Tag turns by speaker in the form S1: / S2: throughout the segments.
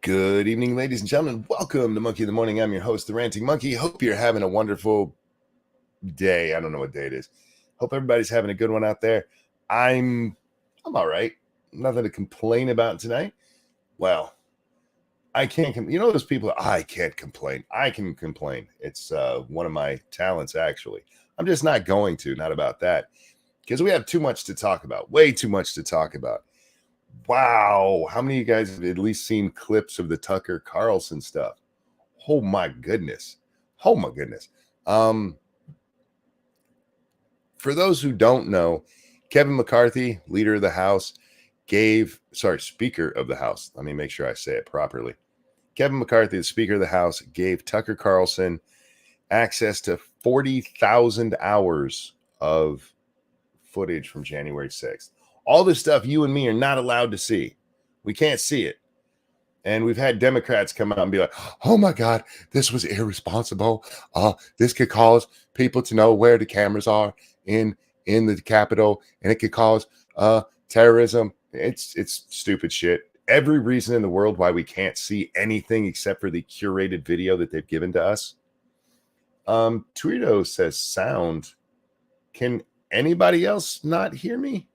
S1: Good evening, ladies and gentlemen. Welcome to Monkey in the Morning. I'm your host, the Ranting Monkey. Hope you're having a wonderful day. I don't know what day it is. Hope everybody's having a good one out there. I'm all right. Nothing to complain about tonight. Well, I can't. You know those people. I can't complain. I can complain. It's one of my talents, actually. I'm just not going to. Not about that, because we have too much to talk about. Way too much to talk about. Wow. How many of you guys have at least seen clips of the Tucker Carlson stuff? Oh my goodness. Oh my goodness. For those who don't know, Kevin McCarthy, leader of the House, Speaker of the House. Let me make sure I say it properly. Kevin McCarthy, the Speaker of the House, gave Tucker Carlson access to 40,000 hours of footage from January 6th. All this stuff you and me are not allowed to see. We can't see it. And we've had Democrats come out and be like, oh my God, this was irresponsible. This could cause people to know where the cameras are in the Capitol, and it could cause terrorism. It's stupid shit. Every reason in the world why we can't see anything except for the curated video that they've given to us. Tweedo says sound. Can anybody else not hear me?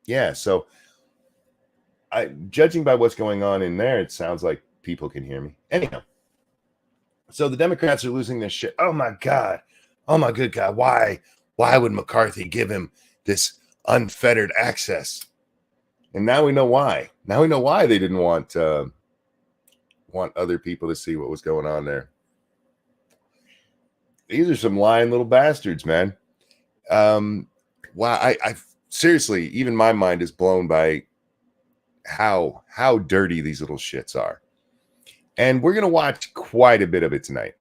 S1: Yeah, so judging by what's going on in there, it sounds like people can hear me. Anyhow, so the Democrats are losing their shit. Oh my God. Oh my good God. Why would McCarthy give him this unfettered access? And now we know why. Now we know why they didn't want other people to see what was going on there. These are some lying little bastards, man. Wow, I seriously, even my mind is blown by how dirty these little shits are. And we're going to watch quite a bit of it tonight.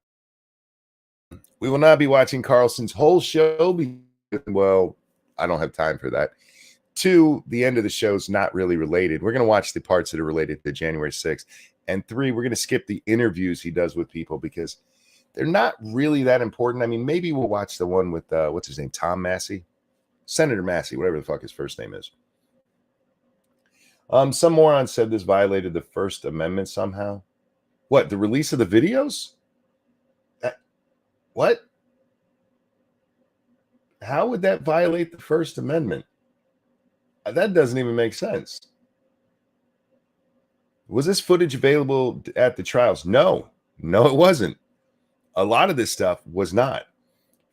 S1: We will not be watching Carlson's whole show because, well, I don't have time for that. 2, the end of the show is not really related. We're going to watch the parts that are related to January 6th. And 3, we're going to skip the interviews he does with people because they're not really that important. I mean, maybe we'll watch the one with, what's his name, Massie? Senator Massie, whatever the fuck his first name is. Some moron said this violated the First Amendment somehow. What, the release of the videos? What? How would that violate the First Amendment? That doesn't even make sense. Was this footage available at the trials? No, it wasn't. A lot of this stuff was not.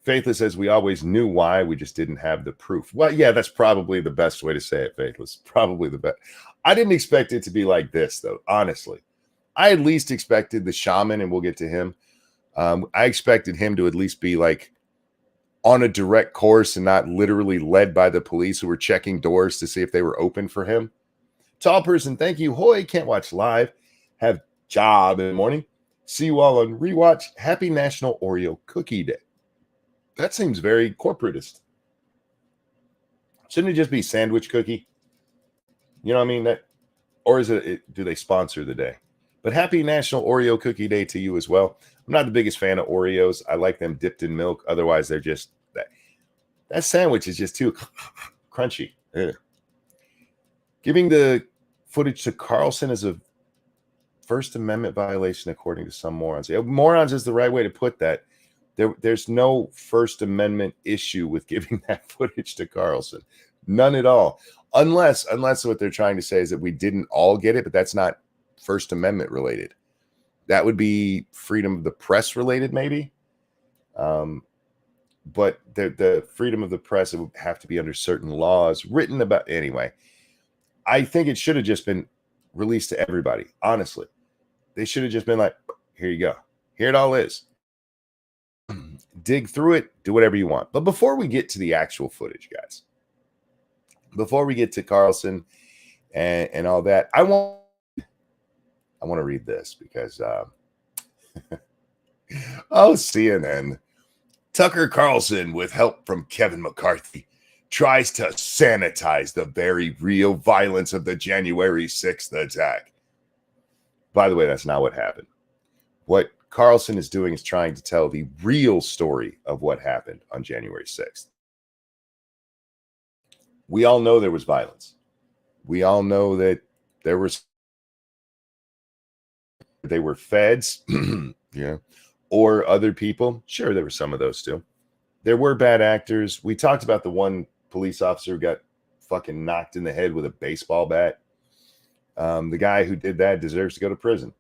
S1: Faithless says we always knew why, we just didn't have the proof. Well, yeah, that's probably the best way to say it, Faithless. Probably the best. I didn't expect it to be like this, though, honestly. I at least expected the shaman, and we'll get to him. I expected him to at least be like on a direct course and not literally led by the police who were checking doors to see if they were open for him. Tall person, thank you. Hoy, can't watch live. Have job in the morning. See you all on rewatch. Happy National Oreo Cookie Day. That seems very corporatist. Shouldn't it just be sandwich cookie? You know what I mean? Or is it do they sponsor the day? But happy National Oreo Cookie Day to you as well. I'm not the biggest fan of Oreos. I like them dipped in milk. Otherwise, they're just that sandwich is just too crunchy. Ugh. Giving the footage to Carlson is a First Amendment violation, according to some morons. Yeah, morons is the right way to put that. There's no First Amendment issue with giving that footage to Carlson. None at all. Unless what they're trying to say is that we didn't all get it, but that's not First Amendment related. That would be freedom of the press related, maybe. But the freedom of the press would have to be under certain laws written about. Anyway, I think it should have just been released to everybody. Honestly, they should have just been like, here you go. Here it all is. Dig through it, do whatever you want. But before we get to the actual footage, guys, before we get to Carlson and all that, I want to read this because CNN. Tucker Carlson, with help from Kevin McCarthy, tries to sanitize the very real violence of the January 6th attack. By the way, that's not what happened. What Carlson is doing is trying to tell the real story of what happened on January 6th. We all know there was violence. We all know that There was they were feds, yeah, or other people. Sure, there were some of those too. There were bad actors. We talked about the one police officer who got fucking knocked in the head with a baseball bat. The guy who did that deserves to go to prison.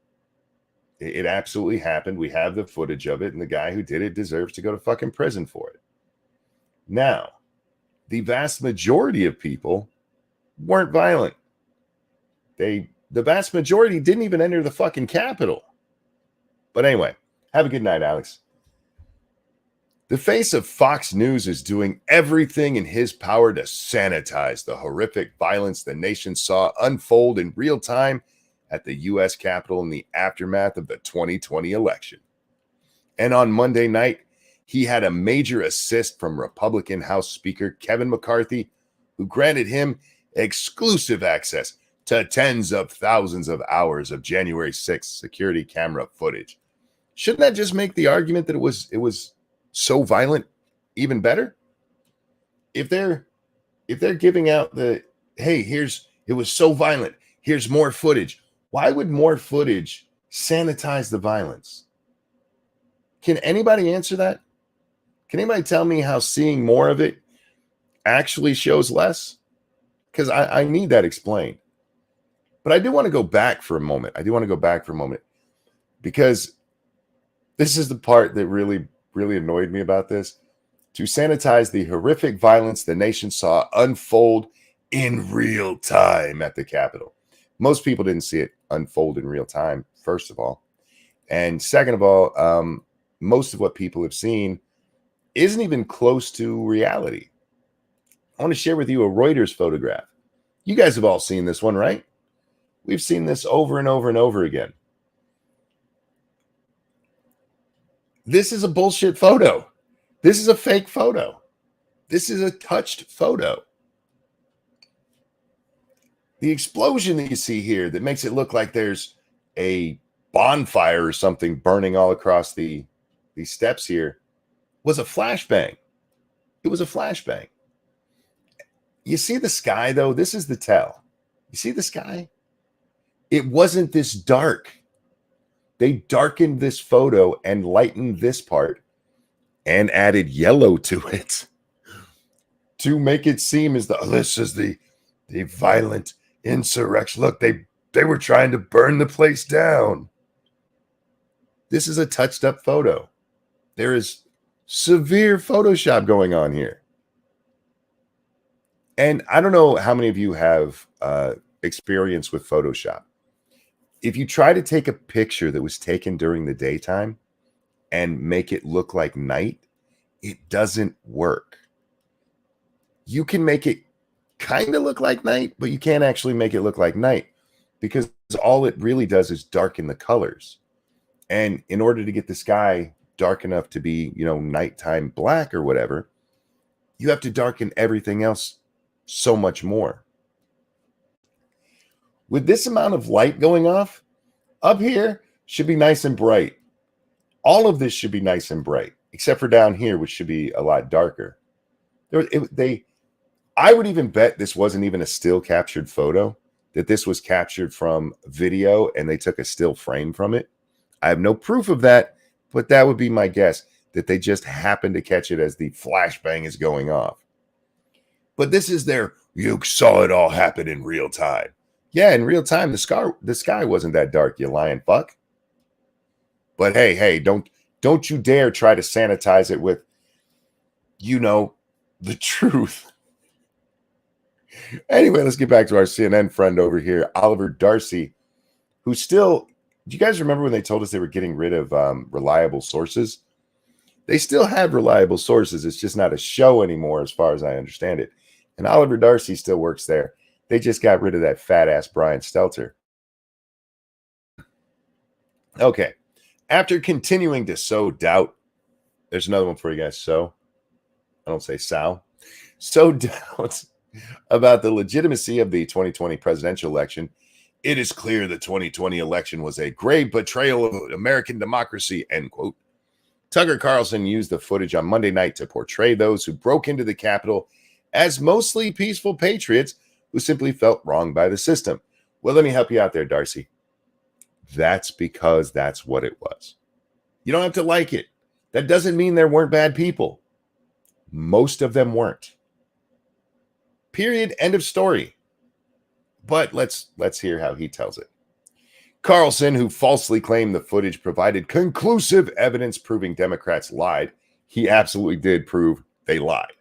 S1: It absolutely happened. We have the footage of it, and the guy who did it deserves to go to fucking prison for it. Now, the vast majority of people weren't violent. The vast majority didn't even enter the fucking Capitol. But anyway, have a good night, Alex. The face of Fox News is doing everything in his power to sanitize the horrific violence the nation saw unfold in real time at the U.S. Capitol in the aftermath of the 2020 election. And on Monday night, he had a major assist from Republican House Speaker Kevin McCarthy, who granted him exclusive access to tens of thousands of hours of January 6th security camera footage. Shouldn't that just make the argument that it was so violent even better? If they're giving out the, hey, it was so violent, here's more footage. Why would more footage sanitize the violence? Can anybody answer that? Can anybody tell me how seeing more of it actually shows less? Because I need that explained. But I do want to go back for a moment. Because this is the part that really, really annoyed me about this. To sanitize the horrific violence the nation saw unfold in real time at the Capitol. Most people didn't see it unfold in real time, first of all. And second of all, most of what people have seen isn't even close to reality. I want to share with you a Reuters photograph. You guys have all seen this one, right? We've seen this over and over and over again. This is a bullshit photo. This is a fake photo. This is a touched photo. The explosion that you see here that makes it look like there's a bonfire or something burning all across the steps here was a flashbang. It was a flashbang. You see the sky, though? This is the tell. You see the sky? It wasn't this dark. They darkened this photo and lightened this part and added yellow to it to make it seem as though this is the violent insurrection. Look, they were trying to burn the place down. This is a touched up photo. There is severe Photoshop going on here. And I don't know how many of you have experience with Photoshop. If you try to take a picture that was taken during the daytime and make it look like night, it doesn't work. You can make it kind of look like night, but you can't actually make it look like night because all it really does is darken the colors. And in order to get the sky dark enough to be, nighttime black or whatever, you have to darken everything else so much more. With this amount of light going off, up here should be nice and bright. All of this should be nice and bright, except for down here, which should be a lot darker. I would even bet this wasn't even a still captured photo, that this was captured from video and they took a still frame from it. I have no proof of that, but that would be my guess, that they just happened to catch it as the flashbang is going off. But this is you saw it all happen in real time. Yeah, in real time, the sky wasn't that dark, you lying fuck. But hey, don't you dare try to sanitize it with, the truth. Anyway, let's get back to our CNN friend over here, Oliver Darcy, who still, do you guys remember when they told us they were getting rid of reliable sources? They still have reliable sources. It's just not a show anymore, as far as I understand it. And Oliver Darcy still works there. They just got rid of that fat ass Brian Stelter. Okay. After continuing to sow doubt, there's another one for you guys. I don't say sow. Sow doubt about the legitimacy of the 2020 presidential election. It is clear the 2020 election was a grave betrayal of American democracy, end quote. Tucker Carlson used the footage on Monday night to portray those who broke into the Capitol as mostly peaceful patriots who simply felt wronged by the system, Well, let me help you out there, Darcy. That's because that's what it was. You don't have to like it. That doesn't mean there weren't bad people. Most of them weren't. Period. End of story. But let's hear how he tells it. Carlson, who falsely claimed the footage provided conclusive evidence proving Democrats lied. He absolutely did prove they lied.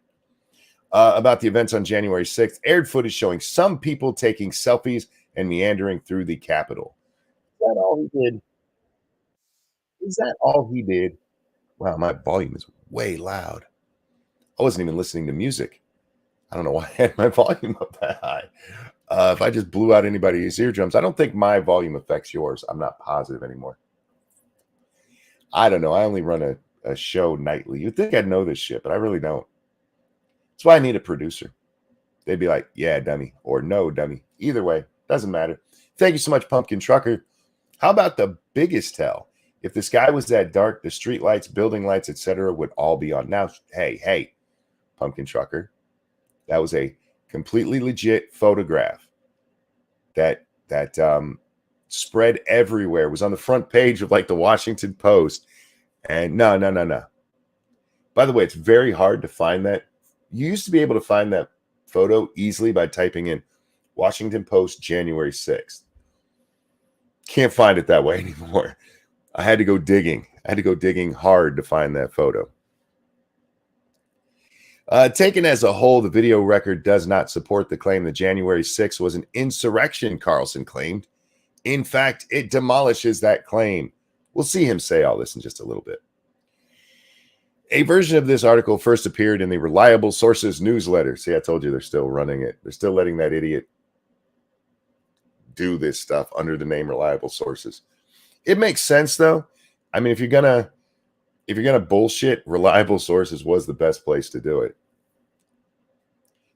S1: About the events on January 6th, aired footage showing some people taking selfies and meandering through the Capitol. Is that all he did? Is that all he did? Wow, my volume is way loud. I wasn't even listening to music. I don't know why I had my volume up that high. If I just blew out anybody's eardrums, I don't think my volume affects yours. I'm not positive anymore. I don't know. I only run a show nightly. You'd think I'd know this shit, but I really don't. That's why I need a producer. They'd be like, yeah, dummy, or no, dummy. Either way, doesn't matter. Thank you so much, Pumpkin Trucker. How about the biggest tell? If the sky was that dark, the street lights, building lights, etc., would all be on. Now, hey, Pumpkin Trucker, that was a completely legit photograph that spread everywhere. It was on the front page of like the Washington Post. And no. By the way, it's very hard to find that. You used to be able to find that photo easily by typing in Washington Post January 6th. Can't find it that way anymore. I had to go digging. I had to go digging hard to find that photo. Taken as a whole, the video record does not support the claim that January 6th was an insurrection, Carlson claimed. In fact, it demolishes that claim. We'll see him say all this in just a little bit. A version of this article first appeared in the Reliable Sources newsletter. See, I told you they're still running it. They're still letting that idiot do this stuff under the name Reliable Sources. It makes sense, though. I mean, if you're gonna bullshit, Reliable Sources was the best place to do it.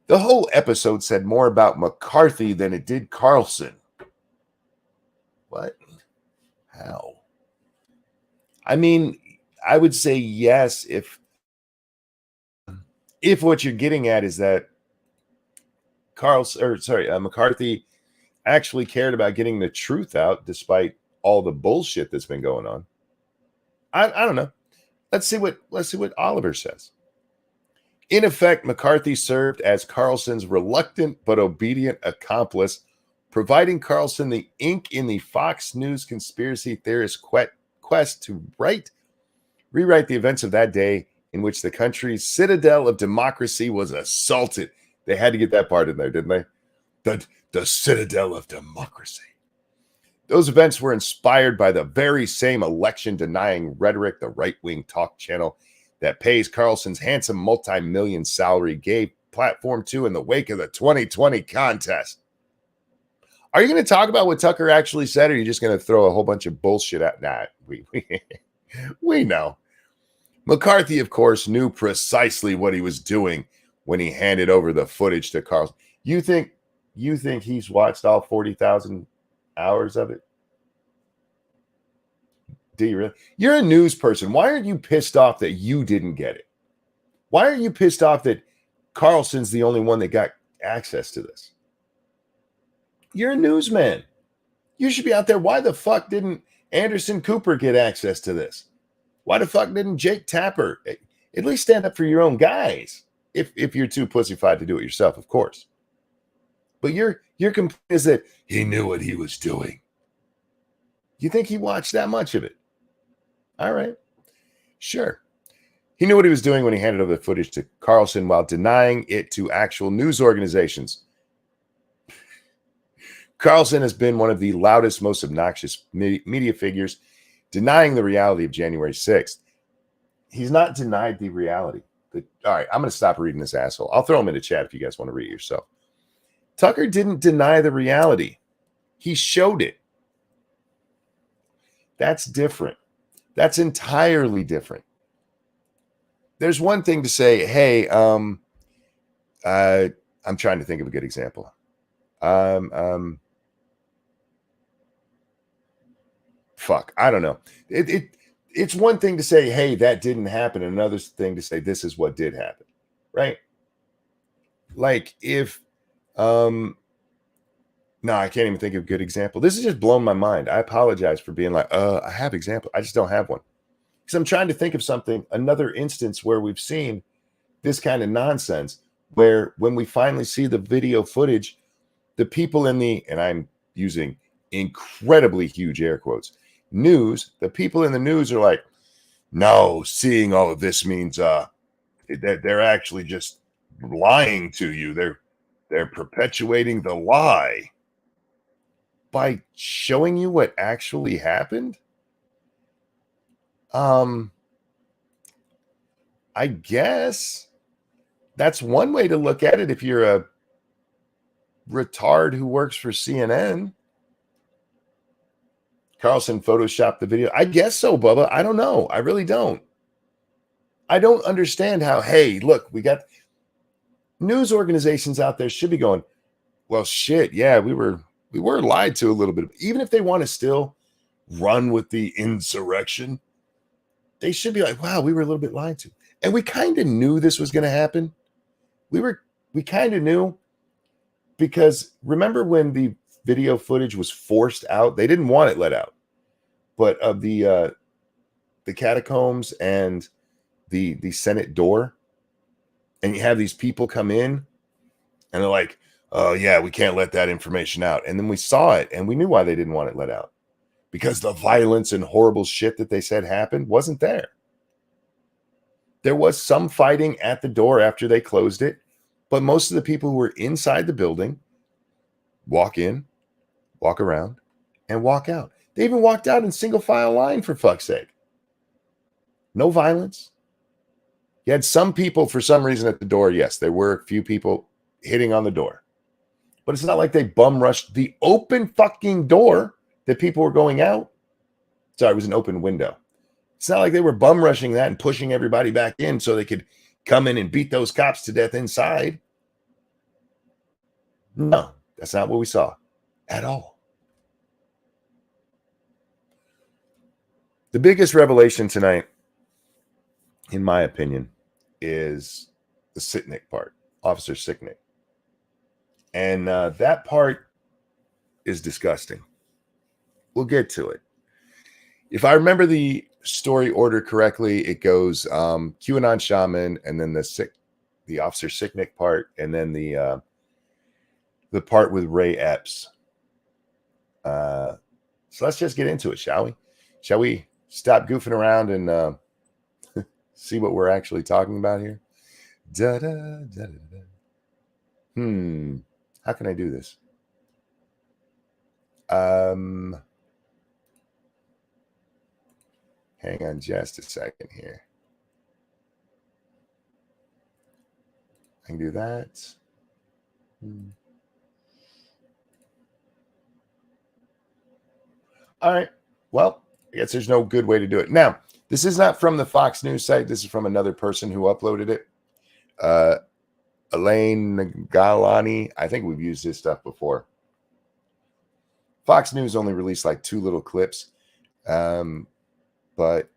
S1: The whole episode said more about McCarthy than it did Carlson. What? How? I mean, I would say yes if what you're getting at is that McCarthy actually cared about getting the truth out despite all the bullshit that's been going on. I don't know. Let's see what Oliver says. In effect, McCarthy served as Carlson's reluctant but obedient accomplice, providing Carlson the ink in the Fox News conspiracy theorist quest to rewrite the events of that day in which the country's citadel of democracy was assaulted. They had to get that part in there, didn't they? The citadel of democracy. Those events were inspired by the very same election-denying rhetoric the right-wing talk channel that pays Carlson's handsome multi-million salary gave platform to in the wake of the 2020 contest. Are you going to talk about what Tucker actually said, or are you just going to throw a whole bunch of bullshit at? Nah, we know. McCarthy, of course, knew precisely what he was doing when he handed over the footage to Carlson. You think he's watched all 40,000 hours of it? Do you really? You're a news person. Why aren't you pissed off that you didn't get it? Why aren't you pissed off that Carlson's the only one that got access to this? You're a newsman. You should be out there. Why the fuck didn't Anderson Cooper get access to this? Why the fuck didn't Jake Tapper at least stand up for your own guys? If you're too pussyfied to do it yourself, of course. But your complaint is that he knew what he was doing. You think he watched that much of it? All right. Sure. He knew what he was doing when he handed over the footage to Carlson while denying it to actual news organizations. Carlson has been one of the loudest, most obnoxious media figures denying the reality of January 6th. He's not denied the reality. All right, I'm going to stop reading this asshole. I'll throw him in the chat if you guys want to read it yourself. Tucker didn't deny the reality. He showed it. That's different. That's entirely different. There's one thing to say, hey, I'm trying to think of a good example. Fuck, I don't know. It's one thing to say, hey, that didn't happen. Another thing to say, this is what did happen, right? Like if No, I can't even think of a good example. This has just blown my mind. I apologize for being like, I have example. I just don't have one. Because I'm trying to think of something, another instance where we've seen this kind of nonsense, where when we finally see the video footage, the people in the, and I'm using incredibly huge air quotes, news, the people in the news are like, no, seeing all of this means that they're actually just lying to you. They're perpetuating the lie by showing you what actually happened. I guess that's one way to look at it if you're a retard who works for CNN. Carlson photoshopped the video. I guess so, Bubba. I don't know. I really don't. I don't understand how, hey, look, we got news organizations out there should be going, well, shit, yeah, we were lied to a little bit. Even if they want to still run with the insurrection, they should be like, wow, we were a little bit lied to. And we kind of knew this was going to happen. We kind of knew, because remember when the video footage was forced out? They didn't want it let out, but of the catacombs and the Senate door, and you have these people come in and they're like, oh yeah, we can't let that information out. And then we saw it and we knew why they didn't want it let out, because the violence and horrible shit that they said happened wasn't there. There was some fighting at the door after they closed it, but most of the people who were inside the building walk in, walk around, and walk out. They even walked out in single file line, for fuck's sake. No violence. You had some people for some reason at the door. Yes, there were a few people hitting on the door, but it's not like they bum rushed the open fucking door that people were going out. Sorry, it was an open window. It's not like they were bum rushing that and pushing everybody back in so they could come in and beat those cops to death inside. No, that's not what we saw at all. The biggest revelation tonight, in my opinion, is the Sicknick part, Officer Sicknick. And that part is disgusting. We'll get to it. If I remember the story order correctly, it goes QAnon Shaman, and then the Officer Sicknick part, and then the part with Ray Epps. So let's just get into it, shall we? Shall we stop goofing around and see what we're actually talking about here? Da, da, da, da, da. How can I do this? Hang on just a second here. I can do that. All right. Well, I guess there's no good way to do it. Now, this is not from the Fox News site. This is from another person who uploaded it. Elaine Galani. I think we've used this stuff before. Fox News only released like 2 little clips. But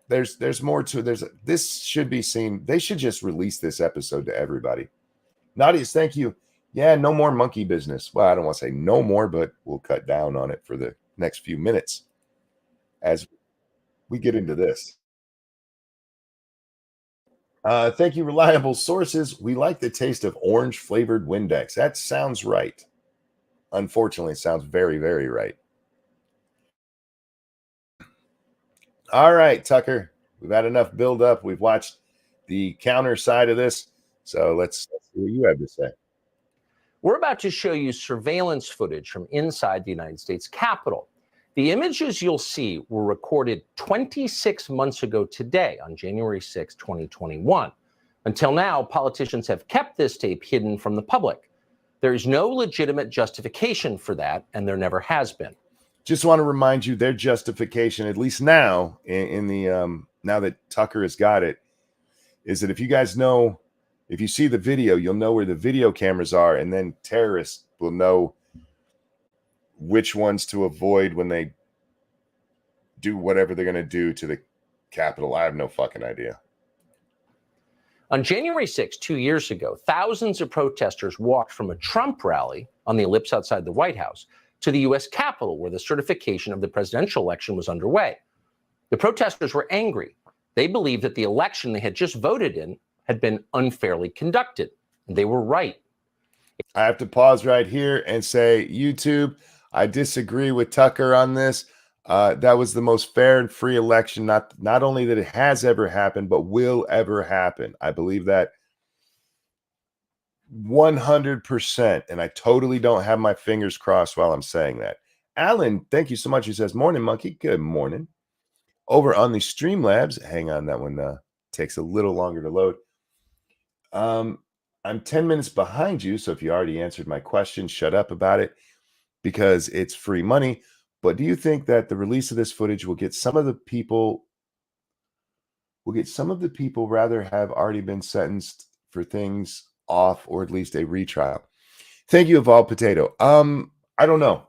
S1: there's more to it. This should be seen. They should just release this episode to everybody. Nadia's, thank you. Yeah, no more monkey business. Well, I don't want to say no more, but we'll cut down on it for the next few minutes as we get into this. Thank you, reliable sources. We like the taste of orange flavored Windex. That sounds right. Unfortunately, it sounds very, very right. All right, Tucker. We've had enough build up. We've watched the counter side of this. So let's see what you have to say.
S2: We're about to show you surveillance footage from inside the United States Capitol. The images you'll see were recorded 26 months ago today, on January 6, 2021. Until now, politicians have kept this tape hidden from the public. There is no legitimate justification for that, and there never has been.
S1: Just want to remind you, their justification, at least now, in the now that Tucker has got it, is that if you guys know, if you see the video, you'll know where the video cameras are, and then terrorists will know which ones to avoid when they do whatever they're going to do to the Capitol. I have no fucking idea.
S2: On January 6, 2 years ago, thousands of protesters walked from a Trump rally on the ellipse outside the White House to the U.S. Capitol, where the certification of the presidential election was underway. The protesters were angry. They believed that the election they had just voted in had been unfairly conducted. And they were right.
S1: I have to pause right here and say, YouTube, I disagree with Tucker on this. That was the most fair and free election, not only that it has ever happened, but will ever happen. I believe that 100%, and I totally don't have my fingers crossed while I'm saying that. Alan, thank you so much. He says, morning, monkey. Good morning. Over on the Streamlabs, hang on, that one takes a little longer to load. I'm 10 minutes behind you, so if you already answered my question, shut up about it because it's free money. But do you think that the release of this footage will get some of the people rather have already been sentenced for things off, or at least a retrial? Thank you, Evolved Potato. I don't know.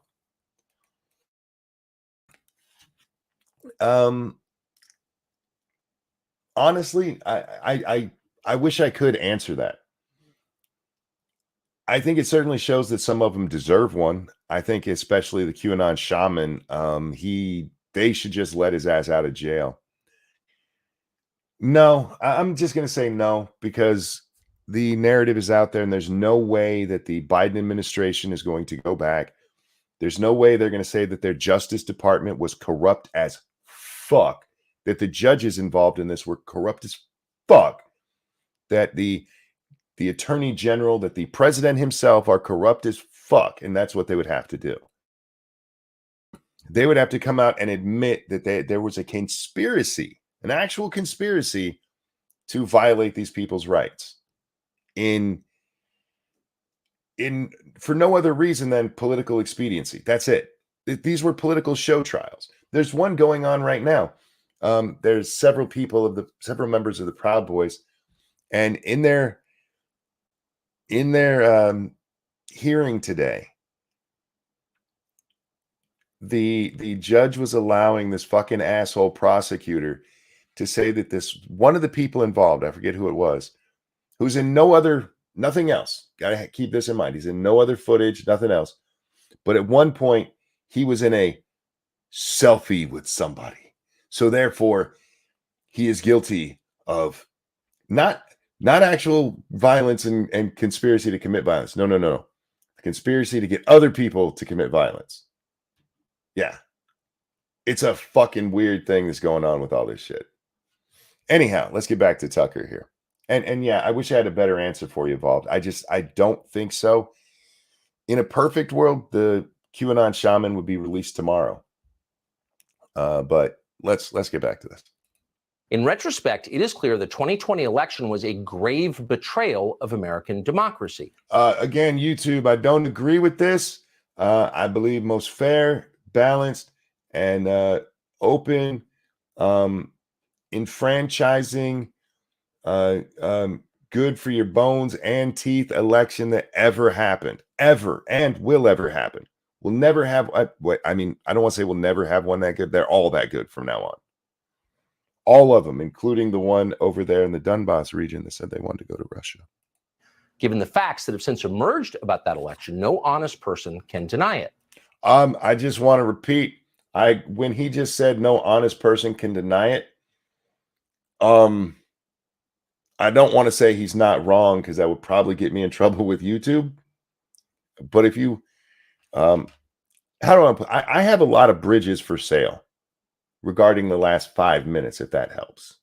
S1: Honestly, I wish I could answer that. I think it certainly shows that some of them deserve one. I think especially the QAnon Shaman, they should just let his ass out of jail. No, I'm just going to say no, because the narrative is out there and there's no way that the Biden administration is going to go back. There's no way they're going to say that their Justice Department was corrupt as fuck, that the judges involved in this were corrupt as fuck, that the attorney general, that the president himself are corrupt as fuck. And that's what they would have to do. They would have to come out and admit that there was a conspiracy, an actual conspiracy to violate these people's rights for no other reason than political expediency. That's it. These were political show trials. There's one going on right now. There's several members of the Proud Boys, and in their hearing today, the judge was allowing this fucking asshole prosecutor to say that this one of the people involved, I forget who it was, who's in nothing else. Gotta keep this in mind. He's in no other footage, nothing else. But at one point, he was in a selfie with somebody. So therefore, he is guilty of not actual violence and conspiracy to commit violence. No. Conspiracy to get other people to commit violence. Yeah. It's a fucking weird thing that's going on with all this shit. Anyhow, let's get back to Tucker here. And yeah, I wish I had a better answer for you, Evolved. I don't think so. In a perfect world, the QAnon Shaman would be released tomorrow. But let's get back to this.
S2: In retrospect, it is clear the 2020 election was a grave betrayal of American democracy.
S1: Again, YouTube, I don't agree with this. I believe most fair, balanced, and open, enfranchising, good for your bones and teeth election that ever happened, ever, and will ever happen. We'll never have, I don't want to say we'll never have one that good. They're all that good from now on. All of them, including the one over there in the Donbass region that said they wanted to go to Russia.
S2: Given the facts that have since emerged about that election, no honest person can deny it.
S1: I just want to repeat, when he just said no honest person can deny it, I don't want to say he's not wrong, because that would probably get me in trouble with YouTube. But if you, how do I put? I have a lot of bridges for sale regarding the last 5 minutes, if that helps.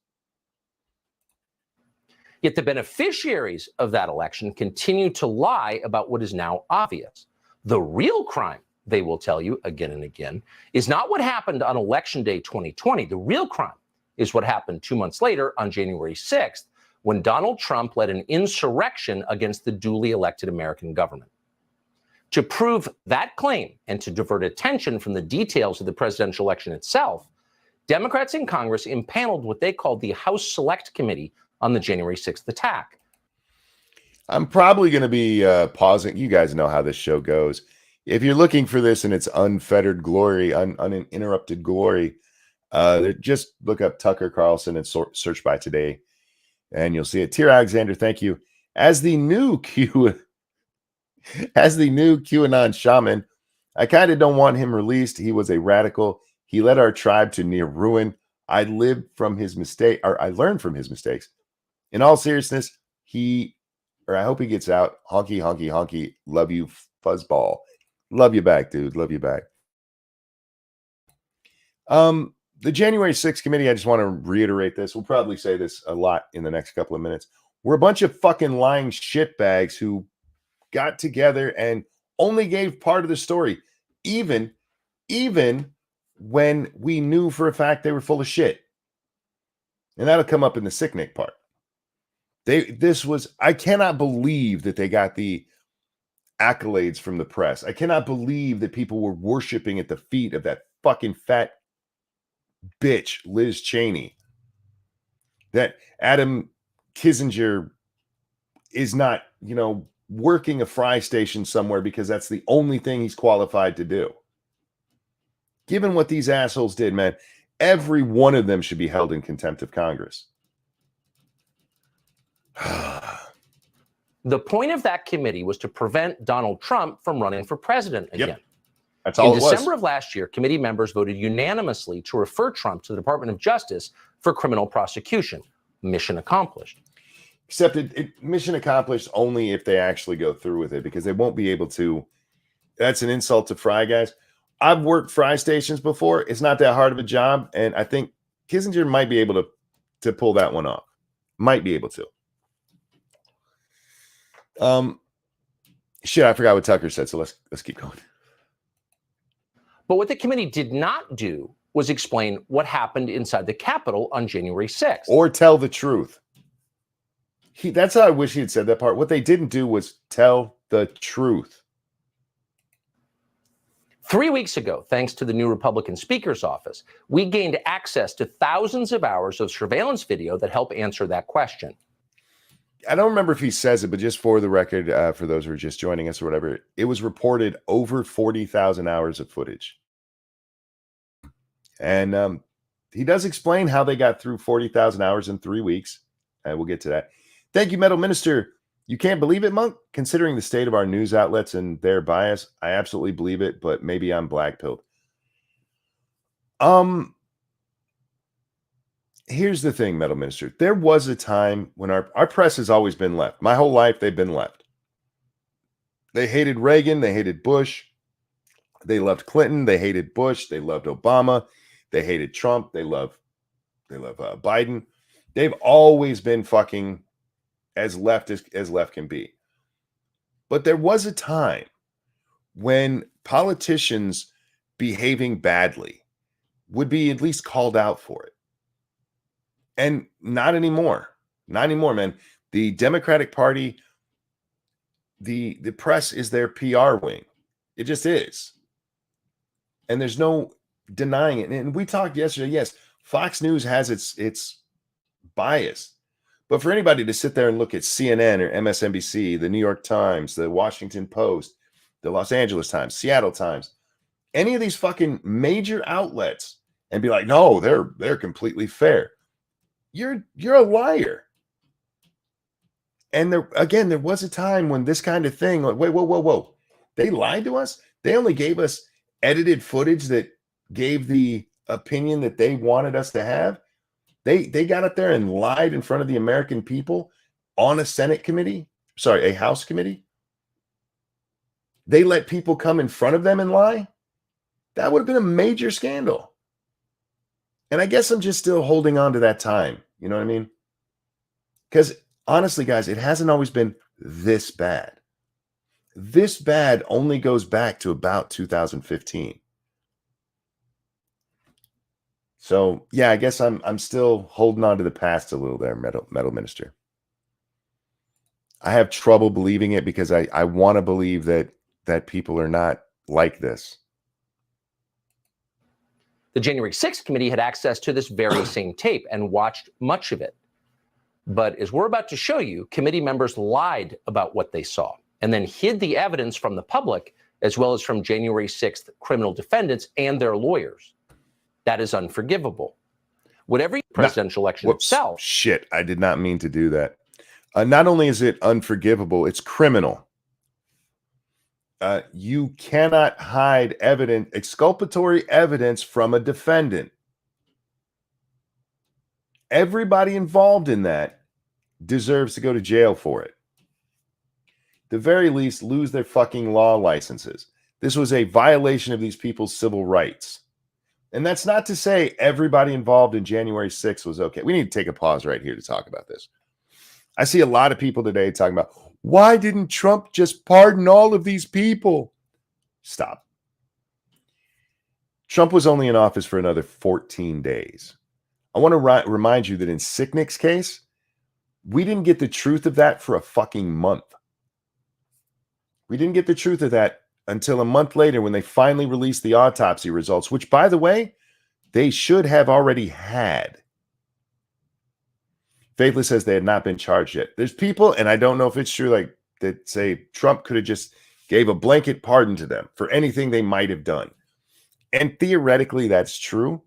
S2: Yet the beneficiaries of that election continue to lie about what is now obvious. The real crime, they will tell you again and again, is not what happened on Election Day 2020. The real crime is what happened 2 months later on January 6th, when Donald Trump led an insurrection against the duly elected American government. To prove that claim and to divert attention from the details of the presidential election itself, Democrats in Congress impaneled what they called the House Select Committee on the January 6th attack.
S1: I'm probably going to be pausing. You guys know how this show goes. If you're looking for this in its unfettered glory, uninterrupted glory, just look up Tucker Carlson and search by today. And you'll see it. Tier Alexander, thank you. As the new QAnon shaman, I kind of don't want him released. He was a radical. He led our tribe to near ruin. I learned from his mistakes. In all seriousness, I hope he gets out. Honky, honky, honky. Love you, fuzzball. Love you back, dude. Love you back. The January 6th committee, I just want to reiterate this. We'll probably say this a lot in the next couple of minutes. We're a bunch of fucking lying shitbags who got together and only gave part of the story, even when we knew for a fact they were full of shit. And that'll come up in the Sicknick part. I cannot believe that they got the accolades from the press. I cannot believe that people were worshiping at the feet of that fucking fat bitch, Liz Cheney. That Adam Kissinger is not, working a fry station somewhere because that's the only thing he's qualified to do. Given what these assholes did, man, every one of them should be held in contempt of Congress.
S2: The point of that committee was to prevent Donald Trump from running for president again.
S1: Yep. That's all
S2: In
S1: it was.
S2: December of last year, committee members voted unanimously to refer Trump to the Department of Justice for criminal prosecution. Mission accomplished.
S1: Except mission accomplished only if they actually go through with it, because they won't be able to. That's an insult to fry guys. I've worked fry stations before. It's not that hard of a job, and I think Kissinger might be able to pull that one off. Might be able to. Shit, I forgot what Tucker said, so let's keep going.
S2: But what the committee did not do was explain what happened inside the Capitol on January 6th.
S1: Or tell the truth. That's how I wish he had said that part. What they didn't do was tell the truth.
S2: 3 weeks ago, thanks to the new Republican Speaker's office, we gained access to thousands of hours of surveillance video that help answer that question.
S1: I don't remember if he says it, but just for the record, for those who are just joining us or whatever, it was reported over 40,000 hours of footage. And he does explain how they got through 40,000 hours in 3 weeks. And we'll get to that. Thank you, Metal Minister. You can't believe it, Monk? Considering the state of our news outlets and their bias, I absolutely believe it, but maybe I'm black-pilled. Here's the thing, Metal Minister. There was a time when our press has always been left. My whole life, they've been left. They hated Reagan. They hated Bush. They loved Clinton. They hated Bush. They loved Obama. They hated Trump. They love Biden. They've always been fucking as left as left can be. But there was a time when politicians behaving badly would be at least called out for it. And not anymore. Not anymore, man. The Democratic Party, the press is their PR wing. It just is. And there's no denying it. And we talked yesterday, yes, Fox News has its bias. But for anybody to sit there and look at CNN or MSNBC, the New York Times, the Washington Post, the Los Angeles Times, Seattle Times, any of these fucking major outlets and be like, no, they're completely fair. You're a liar. And there was a time when this kind of thing, like, wait, whoa. They lied to us. They only gave us edited footage that gave the opinion that they wanted us to have. They got up there and lied in front of the American people on a a House committee. They let people come in front of them and lie. That would have been a major scandal. And I guess I'm just still holding on to that time. You know what I mean? Because honestly, guys, it hasn't always been this bad. This bad only goes back to about 2015. So, yeah, I guess I'm still holding on to the past a little there, Metal Minister. I have trouble believing it because I want to believe that people are not like this.
S2: The January 6th committee had access to this very same tape and watched much of it. But as we're about to show you, committee members lied about what they saw and then hid the evidence from the public, as well as from January 6th criminal defendants and their lawyers. That is unforgivable. Whatever presidential election itself.
S1: Shit, I did not mean to do that. Not only is it unforgivable, it's criminal. You cannot hide evidence, exculpatory evidence from a defendant. Everybody involved in that deserves to go to jail for it. The very least, lose their fucking law licenses. This was a violation of these people's civil rights. And that's not to say everybody involved in January 6th was okay. We need to take a pause right here to talk about this. I see a lot of people today talking about, why didn't Trump just pardon all of these people? Stop. Trump was only in office for another 14 days. I want to remind you that in Sicknick's case, we didn't get the truth of that for a fucking month. We didn't get the truth of that until a month later when they finally released the autopsy results, which, by the way, they should have already had. Faithless says they had not been charged yet. There's people, and I don't know if it's true, like that say Trump could have just gave a blanket pardon to them for anything they might have done. And theoretically, that's true.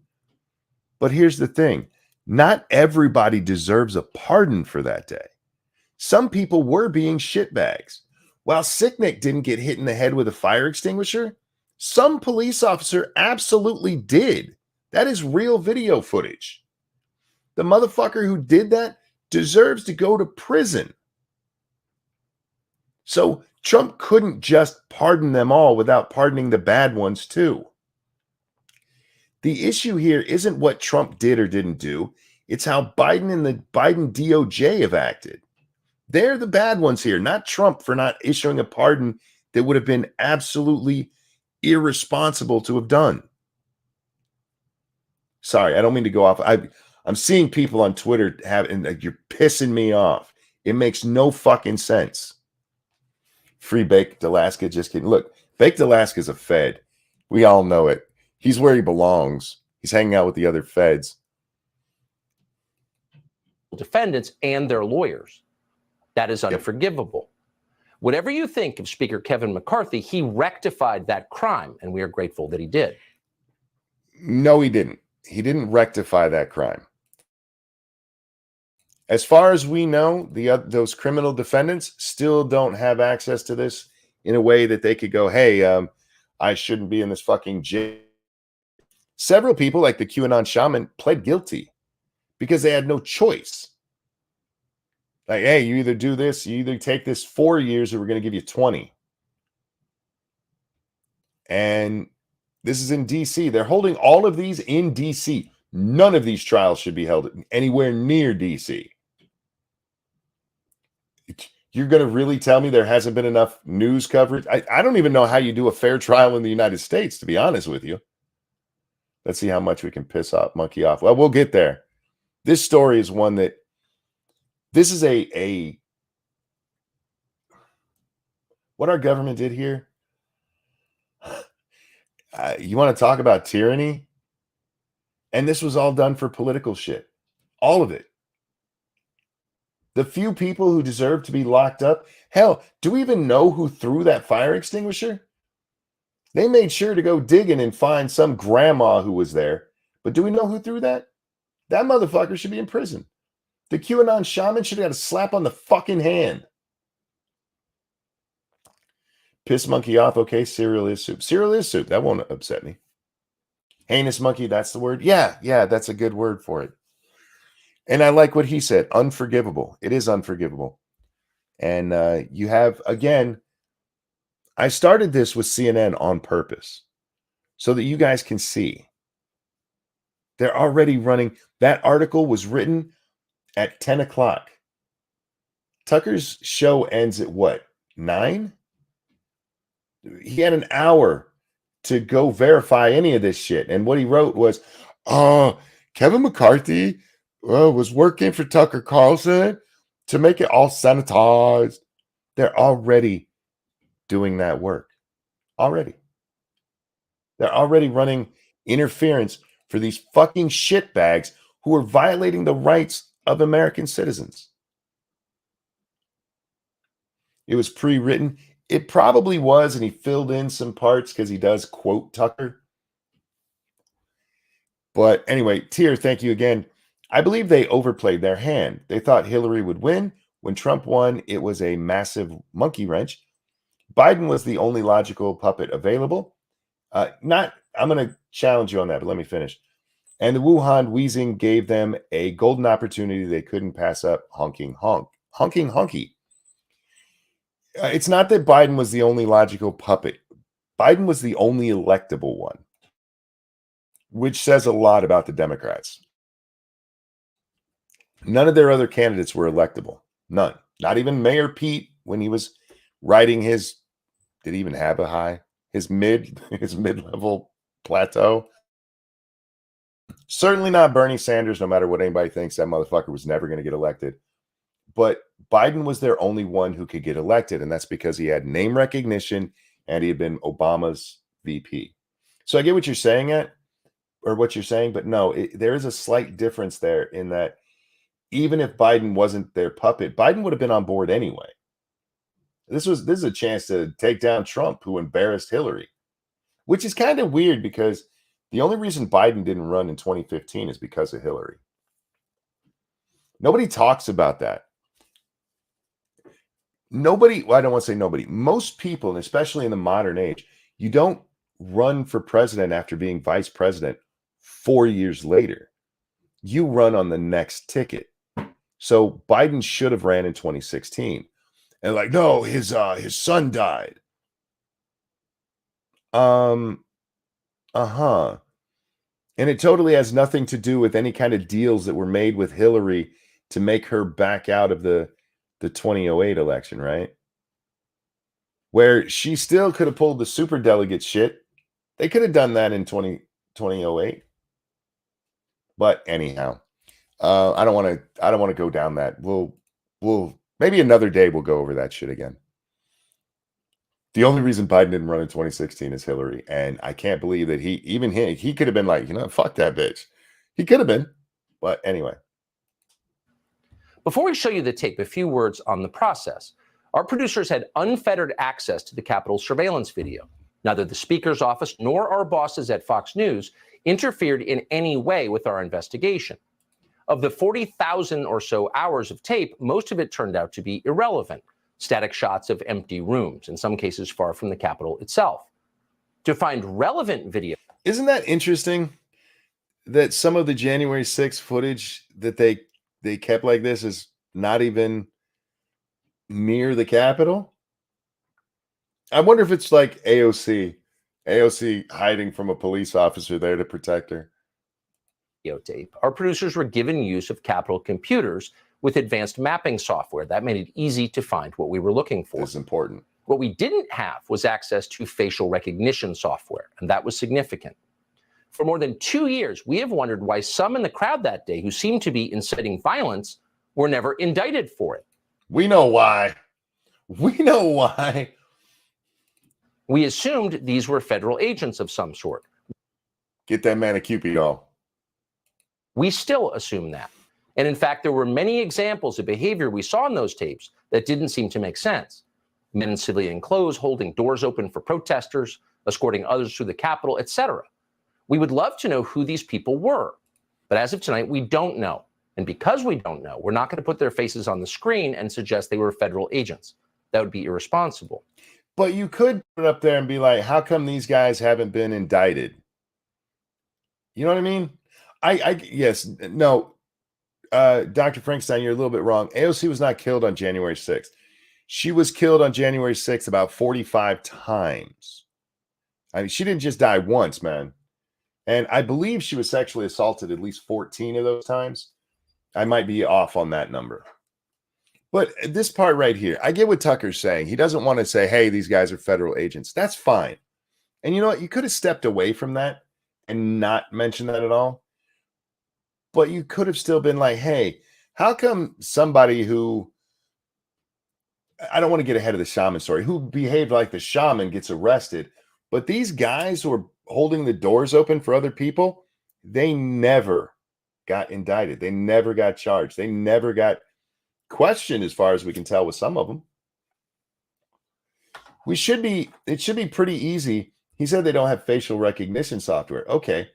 S1: But here's the thing. Not everybody deserves a pardon for that day. Some people were being shitbags. While Sicknick didn't get hit in the head with a fire extinguisher, some police officer absolutely did. That is real video footage. The motherfucker who did that deserves to go to prison. So Trump couldn't just pardon them all without pardoning the bad ones too. The issue here isn't what Trump did or didn't do. It's how Biden and the Biden DOJ have acted. They're the bad ones here, not Trump for not issuing a pardon that would have been absolutely irresponsible to have done. Sorry, I don't mean to go off. I'm seeing people on Twitter and you're pissing me off. It makes no fucking sense. Free Baked Alaska, just kidding. Look, Baked Alaska's a Fed. We all know it. He's where he belongs. He's hanging out with the other Feds.
S2: Defendants and their lawyers. That is unforgivable. Yep. Whatever you think of Speaker Kevin McCarthy, he rectified that crime, and we are grateful that he did.
S1: No, he didn't. He didn't rectify that crime. As far as we know, those criminal defendants still don't have access to this in a way that they could go, hey, I shouldn't be in this fucking jail. Several people, like the QAnon Shaman, pled guilty because they had no choice. Like, hey, you either do this, you either take this 4 years or we're going to give you 20. And this is in D.C. They're holding all of these in D.C. None of these trials should be held anywhere near D.C. You're going to really tell me there hasn't been enough news coverage? I don't even know how you do a fair trial in the United States, to be honest with you. Let's see how much we can piss off, monkey off. Well, we'll get there. This story is one that this is what our government did here. You want to talk about tyranny? And this was all done for political shit. All of it. The few people who deserve to be locked up. Hell, do we even know who threw that fire extinguisher? They made sure to go digging and find some grandma who was there. But do we know who threw that? That motherfucker should be in prison. The QAnon Shaman should have got a slap on the fucking hand. Piss monkey off. Okay, cereal is soup. Cereal is soup. That won't upset me. Heinous monkey, that's the word. Yeah, that's a good word for it. And I like what he said. Unforgivable. It is unforgivable. And you have, again, I started this with CNN on purpose so that you guys can see. They're already running. That article was written at 10 o'clock. Tucker's show ends at what? 9? He had an hour to go verify any of this shit. And what he wrote was, Kevin McCarthy was working for Tucker Carlson to make it all sanitized. They're already doing that work. Already. They're already running interference for these fucking shitbags who are violating the rights of American citizens. It was pre-written. It probably was, and he filled in some parts because he does quote Tucker. But anyway, Tier, thank you again. I believe they overplayed their hand. They thought Hillary would win. When Trump won, it was a massive monkey wrench. Biden was the only logical puppet available. I'm going to challenge you on that, but let me finish. And the Wuhan wheezing gave them a golden opportunity they couldn't pass up. Honking honky. It's not that Biden was the only logical puppet. Biden was the only electable one, which says a lot about the Democrats. None of their other candidates were electable. None. Not even Mayor Pete when he was riding his, did he even have a high? His mid-level plateau. Certainly not Bernie Sanders, no matter what anybody thinks. That motherfucker was never going to get elected. But Biden was their only one who could get elected, and that's because he had name recognition and he had been Obama's VP. So I get what you're saying but no, there is a slight difference there in that even if Biden wasn't their puppet, Biden would have been on board anyway. This is a chance to take down Trump, who embarrassed Hillary, which is kind of weird because the only reason Biden didn't run in 2015 is because of Hillary. Nobody talks about that. I don't want to say nobody. Most people, and especially in the modern age, you don't run for president after being vice president 4 years later. You run on the next ticket. So Biden should have ran in 2016. And like, no, his son died. And it totally has nothing to do with any kind of deals that were made with Hillary to make her back out of the 2008 election, right? Where she still could have pulled the superdelegate shit. They could have done that in 2008. But anyhow, I don't want to go down that. We'll maybe another day we'll go over that shit again. The only reason Biden didn't run in 2016 is Hillary, and I can't believe that he could have been like, fuck that bitch. He could have been, but anyway.
S2: Before we show you the tape, a few words on the process. Our producers had unfettered access to the Capitol surveillance video. Neither the Speaker's office nor our bosses at Fox News interfered in any way with our investigation. Of the 40,000 or so hours of tape, most of it turned out to be irrelevant. Static shots of empty rooms, in some cases far from the Capitol itself. To find relevant video.
S1: Isn't that interesting that some of the January 6th footage that they kept like this is not even near the Capitol? I wonder if it's like AOC hiding from a police officer there to protect her.
S2: Tape. Our producers were given use of Capitol computers with advanced mapping software. That made it easy to find what we were looking for.
S1: It's important.
S2: What we didn't have was access to facial recognition software, and that was significant. For more than 2 years, we have wondered why some in the crowd that day who seemed to be inciting violence were never indicted for it.
S1: We know why.
S2: We assumed these were federal agents of some sort.
S1: Get that man a Cupid doll.
S2: We still assume that. And in fact, there were many examples of behavior we saw in those tapes that didn't seem to make sense. Men in civilian clothes holding doors open for protesters, escorting others through the Capitol, etc. We would love to know who these people were. But as of tonight, we don't know. And because we don't know, we're not going to put their faces on the screen and suggest they were federal agents. That would be irresponsible.
S1: But you could put it up there and be like, how come these guys haven't been indicted? You know what I mean? Dr. Frankenstein, you're a little bit wrong. AOC was not killed on January 6th. She was killed on January 6th about 45 times. I mean, she didn't just die once, man. And I believe she was sexually assaulted at least 14 of those times. I might be off on that number. But this part right here, I get what Tucker's saying. He doesn't want to say, hey, these guys are federal agents. That's fine. And you know what? You could have stepped away from that and not mentioned that at all. But you could have still been like, hey, how come somebody who, I don't want to get ahead of the shaman story, who behaved like the shaman gets arrested, but these guys who are holding the doors open for other people, they never got indicted. They never got charged. They never got questioned, as far as we can tell with some of them. It should be pretty easy. He said they don't have facial recognition software. Okay.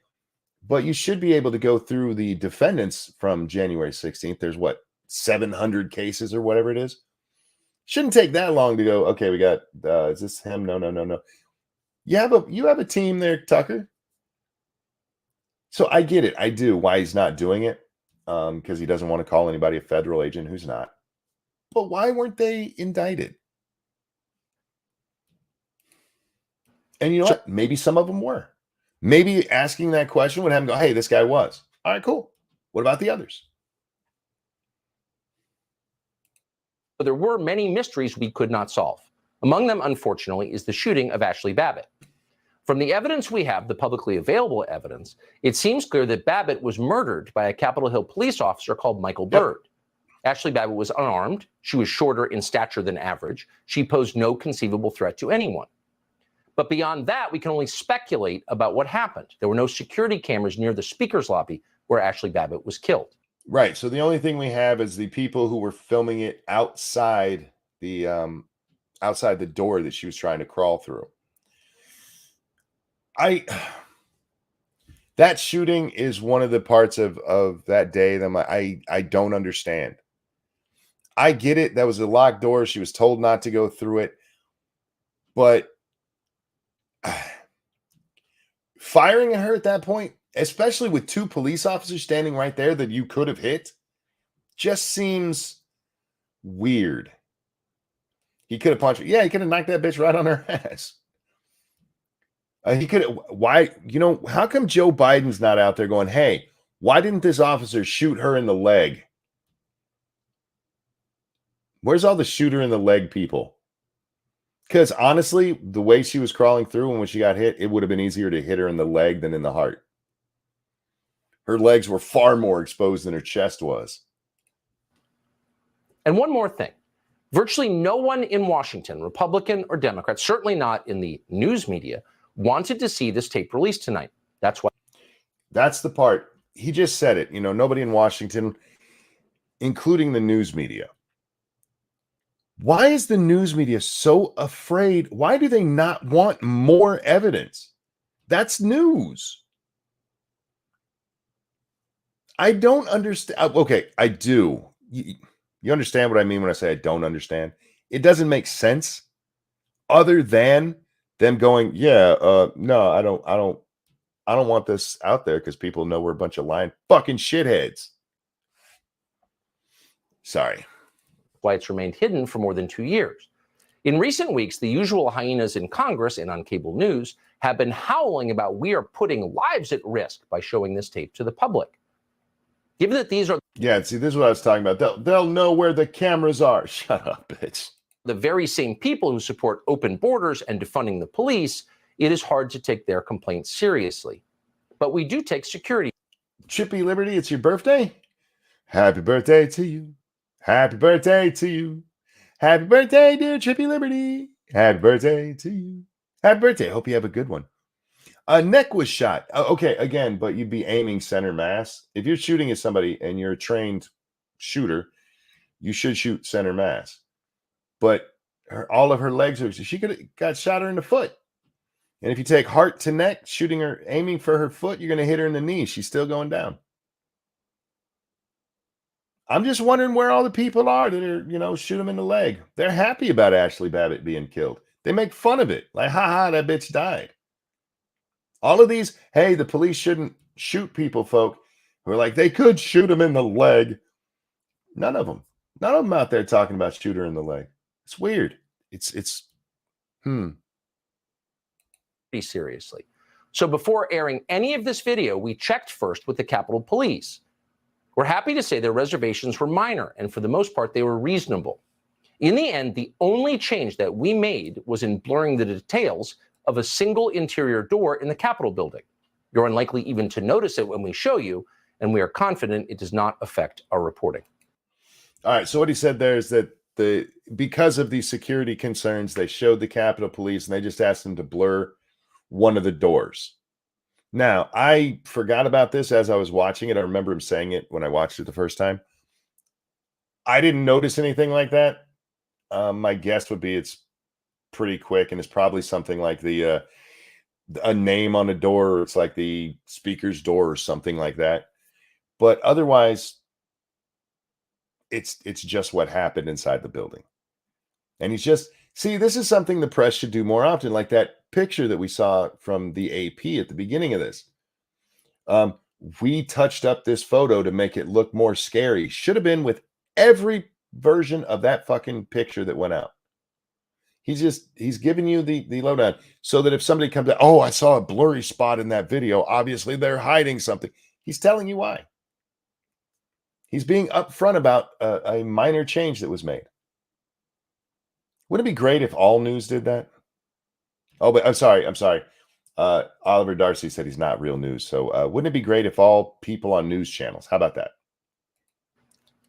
S1: But you should be able to go through the defendants from January 16th. There's what, 700 cases or whatever it is. Shouldn't take that long to go, okay, we got, is this him? No. You have a team there, Tucker. So I get it. I do why he's not doing it. Because he doesn't want to call anybody a federal agent who's not. But why weren't they indicted? And you know what? Maybe some of them were. Maybe asking that question would have him go, hey, this guy was. All right, cool. What about the others?
S2: But there were many mysteries we could not solve. Among them, unfortunately, is the shooting of Ashley Babbitt. From the evidence we have, the publicly available evidence, it seems clear that Babbitt was murdered by a Capitol Hill police officer called Michael Byrd. Ashley Babbitt was unarmed. She was shorter in stature than average. She posed no conceivable threat to anyone. But beyond that, we can only speculate about what happened. There were no security cameras near the speaker's lobby where Ashley Babbitt was killed.
S1: Right. So the only thing we have is the people who were filming it outside the door that she was trying to crawl through. That shooting is one of the parts of that day that I don't understand. I get it. That was a locked door. She was told not to go through it. But firing at her at that point, especially with two police officers standing right there that you could have hit, just seems weird. He could have punched her. Yeah, he could have knocked that bitch right on her ass. He could have. Why? How come Joe Biden's not out there going, hey, why didn't this officer shoot her in the leg? Where's all the shooter in the leg people? Because honestly, the way she was crawling through and when she got hit, it would have been easier to hit her in the leg than in the heart. Her legs were far more exposed than her chest was.
S2: And one more thing. Virtually no one in Washington, Republican or Democrat, certainly not in the news media, wanted to see this tape released tonight. That's why.
S1: That's the part. He just said it. Nobody in Washington, including the news media. Why is the news media so afraid? Why do they not want more evidence? That's news. I don't understand. Okay, I do. You understand what I mean when I say I don't understand? It doesn't make sense other than them going, no, I don't want this out there because people know we're a bunch of lying fucking shitheads. Sorry.
S2: Why it's remained hidden for more than 2 years. In recent weeks, the usual hyenas in Congress and on cable news have been howling about we are putting lives at risk by showing this tape to the public. Given that these are...
S1: Yeah, see, this is what I was talking about. They'll know where the cameras are. Shut up, bitch.
S2: The very same people who support open borders and defunding the police, it is hard to take their complaints seriously. But we do take security.
S1: Chippy Liberty, it's your birthday? Happy birthday to you. Happy birthday to you. Happy birthday, dear Chippy Liberty. Happy birthday to you. Happy birthday. Hope you have a good one. A neck was shot. Okay, again, but you'd be aiming center mass. If you're shooting at somebody and you're a trained shooter, you should shoot center mass. But all of her legs, she could have got shot her in the foot. And if you take heart to neck, shooting her, aiming for her foot, you're going to hit her in the knee. She's still going down. I'm just wondering where all the people are that are, shoot them in the leg. They're happy about Ashley Babbitt being killed. They make fun of it. Like, ha, that bitch died. All of these, hey, the police shouldn't shoot people, folk, who are like, they could shoot them in the leg. None of them out there talking about shoot her in the leg. It's weird. It's
S2: Pretty seriously. So before airing any of this video, we checked first with the Capitol Police. We're happy to say their reservations were minor, and for the most part, they were reasonable. In the end, the only change that we made was in blurring the details of a single interior door in the Capitol building. You're unlikely even to notice it when we show you, and we are confident it does not affect our reporting.
S1: All right, so what he said there is that because of these security concerns, they showed the Capitol Police, and they just asked them to blur one of the doors. Now, I forgot about this as I was watching it. I remember him saying it when I watched it the first time. I didn't notice anything like that. My guess would be it's pretty quick, and it's probably something like the a name on a door, or it's like the speaker's door or something like that. But otherwise, it's just what happened inside the building. And he's just, see, this is something the press should do more often, like that picture that we saw from the AP at the beginning of this. We touched up this photo to make it look more scary. Should have been with every version of that fucking picture that went out. He's giving you the lowdown so that if somebody comes out, oh, I saw a blurry spot in that video, obviously they're hiding something. He's telling you why. He's being upfront about a minor change that was made. Wouldn't it be great if all news did that? Oh, but I'm sorry. Oliver Darcy said he's not real news. So wouldn't it be great if all people on news channels? How about that?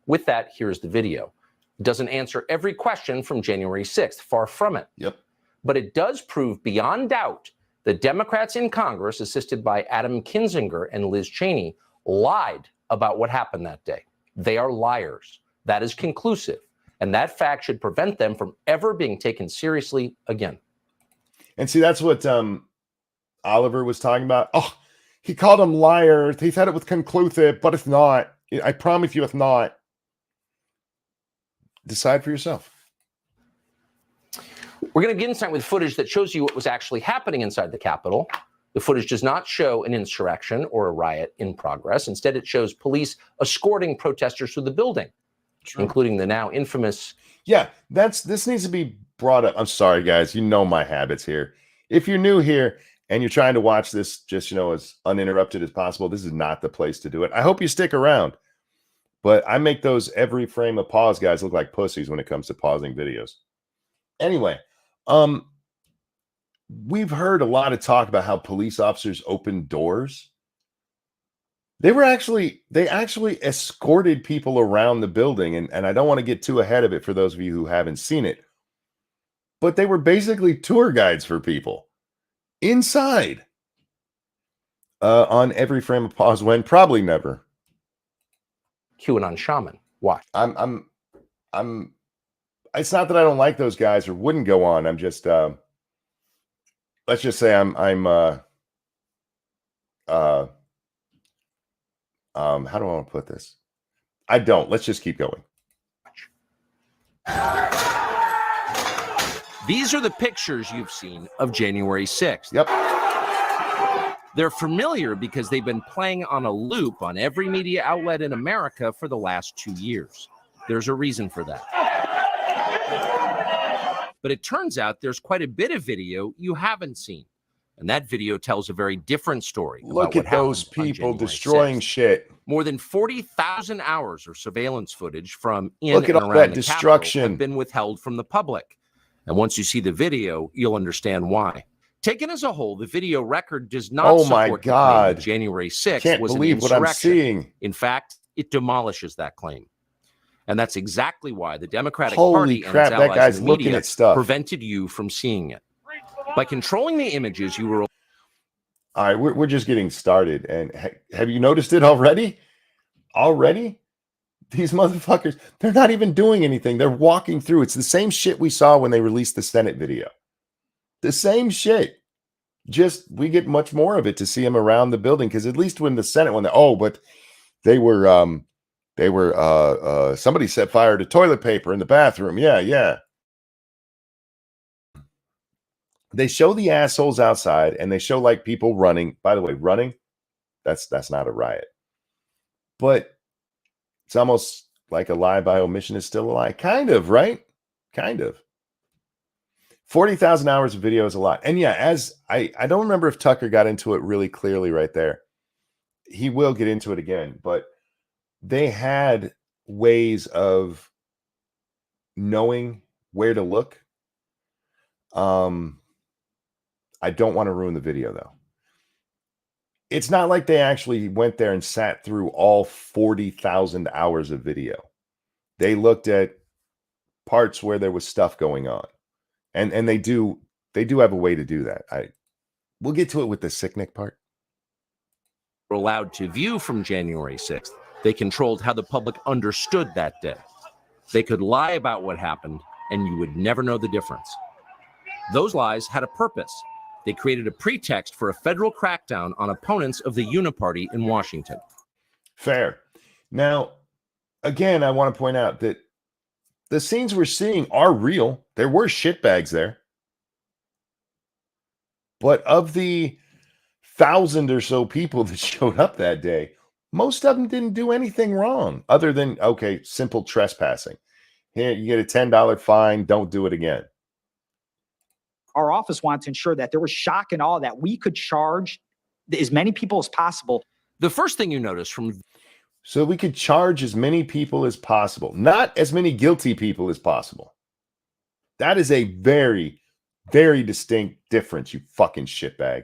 S2: With that, here's the video. It doesn't answer every question from January 6th, far from it.
S1: Yep.
S2: But it does prove beyond doubt that Democrats in Congress, assisted by Adam Kinzinger and Liz Cheney, lied about what happened that day. They are liars. That is conclusive. And that fact should prevent them from ever being taken seriously again.
S1: And see, that's what Oliver was talking about. Oh, he called them liars. He said it was conclusive, but it's not. I promise you it's not. Decide for yourself.
S2: We're going to get insight with footage that shows you what was actually happening inside the Capitol. The footage does not show an insurrection or a riot in progress. Instead, it shows police escorting protesters through the building, including the now infamous.
S1: Yeah, this needs to be brought up. I'm sorry, guys. You know my habits here. If you're new here and you're trying to watch this just, as uninterrupted as possible, this is not the place to do it. I hope you stick around. But I make those every frame of pause guys look like pussies when it comes to pausing videos. Anyway, we've heard a lot of talk about how police officers open doors. They actually escorted people around the building, and I don't want to get too ahead of it for those of you who haven't seen it, but they were basically tour guides for people inside on every frame of pause when probably never.
S2: QAnon Shaman. Why?
S1: I'm it's not that I don't like those guys or wouldn't go on. I'm just let's just say I'm how do I want to put this? I don't. Let's just keep going.
S2: These are the pictures you've seen of January 6th.
S1: Yep.
S2: They're familiar because they've been playing on a loop on every media outlet in America for the last 2 years. There's a reason for that. But it turns out there's quite a bit of video you haven't seen. And that video tells a very different story.
S1: Look at those people destroying shit.
S2: More than 40,000 hours of surveillance footage from in
S1: Look at
S2: and
S1: all
S2: around
S1: that
S2: the
S1: destruction
S2: Capitol have been withheld from the public. And once you see the video, you'll understand why. Taken as a whole, the video record does not support the claim that January 6th was an insurrection.
S1: What I'm seeing.
S2: In fact, it demolishes that claim. And that's exactly why the Democratic Party and its allies in the media prevented you from seeing it. By controlling the images, you were...
S1: All right, we're just getting started. And have you noticed it already? Already? These motherfuckers, they're not even doing anything. They're walking through. It's the same shit we saw when they released the Senate video. The same shit. Just we get much more of it to see them around the building, because at least when the Senate one, but they were somebody set fire to toilet paper in the bathroom. Yeah. They show the assholes outside and they show like people running. By the way, running, that's not a riot. But it's almost like a lie by omission is still a lie. Kind of, right? Kind of. 40,000 hours of video is a lot. And yeah, as I don't remember if Tucker got into it really clearly right there. He will get into it again, but they had ways of knowing where to look. I don't want to ruin the video though. It's not like they actually went there and sat through all 40,000 hours of video. They looked at parts where there was stuff going on. And they do have a way to do that. We'll get to it with the Sicknick part.
S2: Were allowed to view from January 6th. They controlled how the public understood that day. They could lie about what happened, and you would never know the difference. Those lies had a purpose. They created a pretext for a federal crackdown on opponents of the Uniparty in Washington.
S1: Fair. Now, again, I want to point out that the scenes we're seeing are real. There were shitbags there. But of the 1,000 or so people that showed up that day, most of them didn't do anything wrong other than, okay, simple trespassing. Here, you get a $10 fine. Don't do it again.
S3: Our office wanted to ensure that there was shock and awe that we could charge as many people as possible.
S2: The first thing you notice from
S1: So we could charge as many people as possible, not as many guilty people as possible. That is a very, very distinct difference, you fucking shitbag.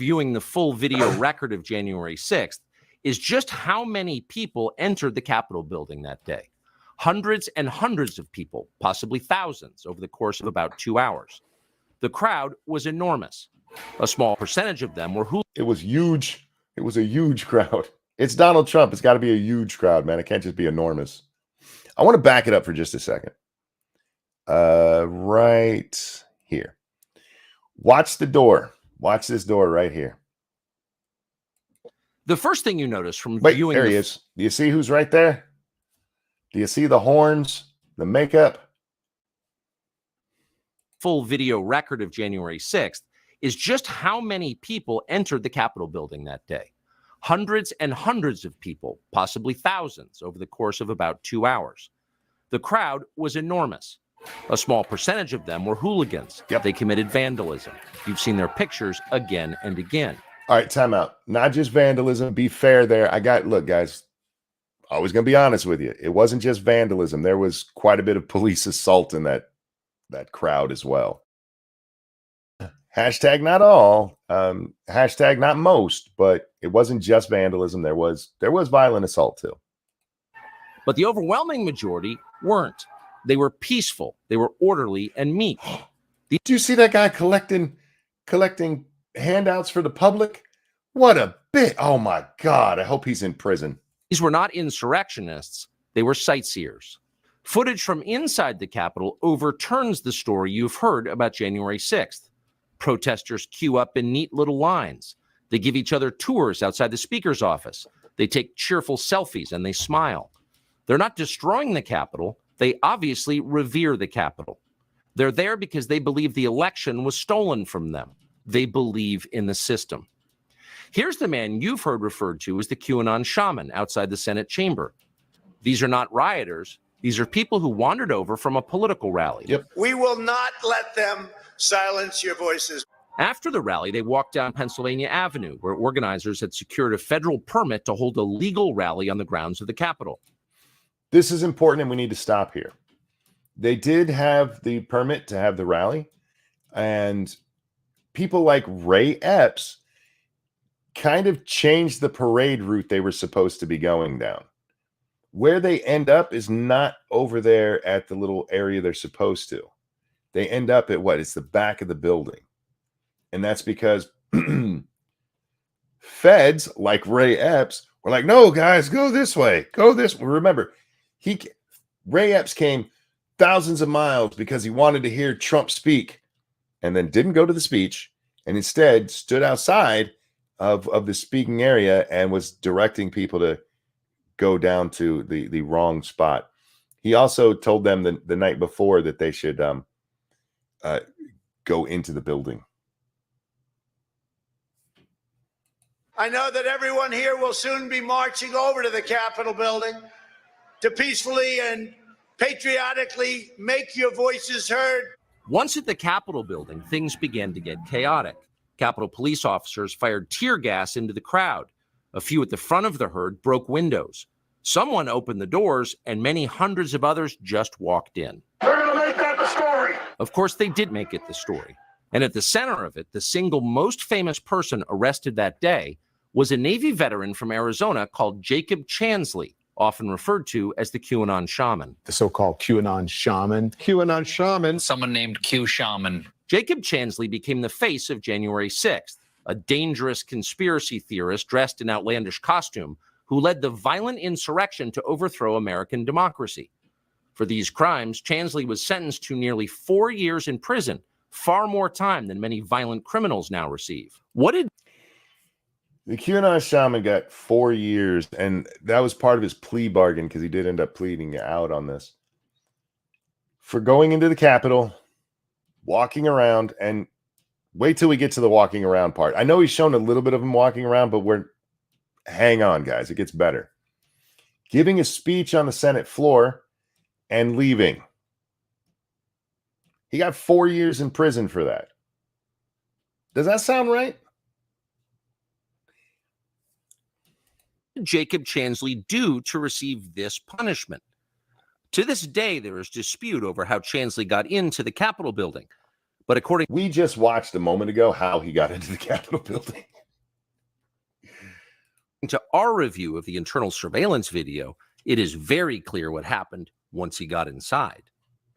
S2: viewing the full video record of January 6th is just how many people entered the Capitol building that day. Hundreds and hundreds of people, possibly thousands, over the course of about 2 hours. The crowd was enormous. A small percentage of them were
S1: It was huge. It was a huge crowd. It's Donald Trump. It's got to be a huge crowd, man. It can't just be enormous. I want to back it up for just a second. Right here. Watch the door. Watch this door right here.
S2: The first thing you notice from
S1: Wait,
S2: viewing
S1: there he is. Do you see who's right there? Do you see the horns, the makeup?
S2: full video record of January 6th is just how many people entered the Capitol building that day. Hundreds and hundreds of people, possibly thousands, over the course of about 2 hours. The crowd was enormous. A small percentage of them were hooligans.
S1: Yep.
S2: They committed vandalism. You've seen their pictures again and again.
S1: All right, time out. Not just vandalism. Be fair there. Look, guys, always going to be honest with you. It wasn't just vandalism. There was quite a bit of police assault in that crowd as well. Hashtag not all. Hashtag not most, but it wasn't just vandalism. There was violent assault too.
S2: But the overwhelming majority weren't. They were peaceful. They were orderly and meek.
S1: Did you see that guy collecting handouts for the public? What a bit. Oh my God. I hope he's in prison.
S2: These were not insurrectionists. They were sightseers. Footage from inside the Capitol overturns the story you've heard about January 6th. Protesters queue up in neat little lines. They give each other tours outside the Speaker's office. They take cheerful selfies and they smile. They're not destroying the Capitol. They obviously revere the Capitol. They're there because they believe the election was stolen from them. They believe in the system. Here's the man you've heard referred to as the QAnon Shaman outside the Senate chamber. These are not rioters. These are people who wandered over from a political rally.
S1: Yep.
S4: We will not let them silence your voices.
S2: After the rally, they walked down Pennsylvania Avenue, where organizers had secured a federal permit to hold a legal rally on the grounds of the Capitol.
S1: This is important, and we need to stop here. They did have the permit to have the rally, and people like Ray Epps kind of changed the parade route they were supposed to be going down. Where they end up is not over there at the little area they're supposed to. They end up at what? It's the back of the building. And that's because feds like Ray Epps were like, no, guys, go this way. Go this way. Remember, Ray Epps came thousands of miles because he wanted to hear Trump speak and then didn't go to the speech and instead stood outside of the speaking area and was directing people to go down to the wrong spot. He also told them the night before that they should go into the building.
S4: I know that everyone here will soon be marching over to the Capitol building to peacefully and patriotically make your voices heard.
S2: Once at the Capitol building, things began to get chaotic. Capitol police officers fired tear gas into the crowd. A few at the front of the herd broke windows. Someone opened the doors, and many hundreds of others just walked in.
S4: They're going to make that the story.
S2: Of course, they did make it the story. And at the center of it, the single most famous person arrested that day was a Navy veteran from Arizona called Jacob Chansley, often referred to as the QAnon Shaman.
S5: The so-called QAnon Shaman. QAnon Shaman.
S6: Someone named Q Shaman.
S2: Jacob Chansley became the face of January 6th, a dangerous conspiracy theorist dressed in outlandish costume who led the violent insurrection to overthrow American democracy. For these crimes, Chansley was sentenced to nearly 4 years in prison, far more time than many violent criminals now receive. What did
S1: the QAnon Shaman got 4 years, and that was part of his plea bargain because he did end up pleading out on this for going into the Capitol, walking around, and wait till we get to the walking around part. I know he's shown a little bit of him walking around, but hang on, guys. It gets better. Giving a speech on the Senate floor and leaving. He got 4 years in prison for that. Does that sound right?
S2: Jacob Chansley do to receive this punishment? To this day, there is dispute over how Chansley got into the Capitol building. But according
S1: We just watched a moment ago how he got into the Capitol building.
S2: to our review of the internal surveillance video, it is very clear what happened once he got inside.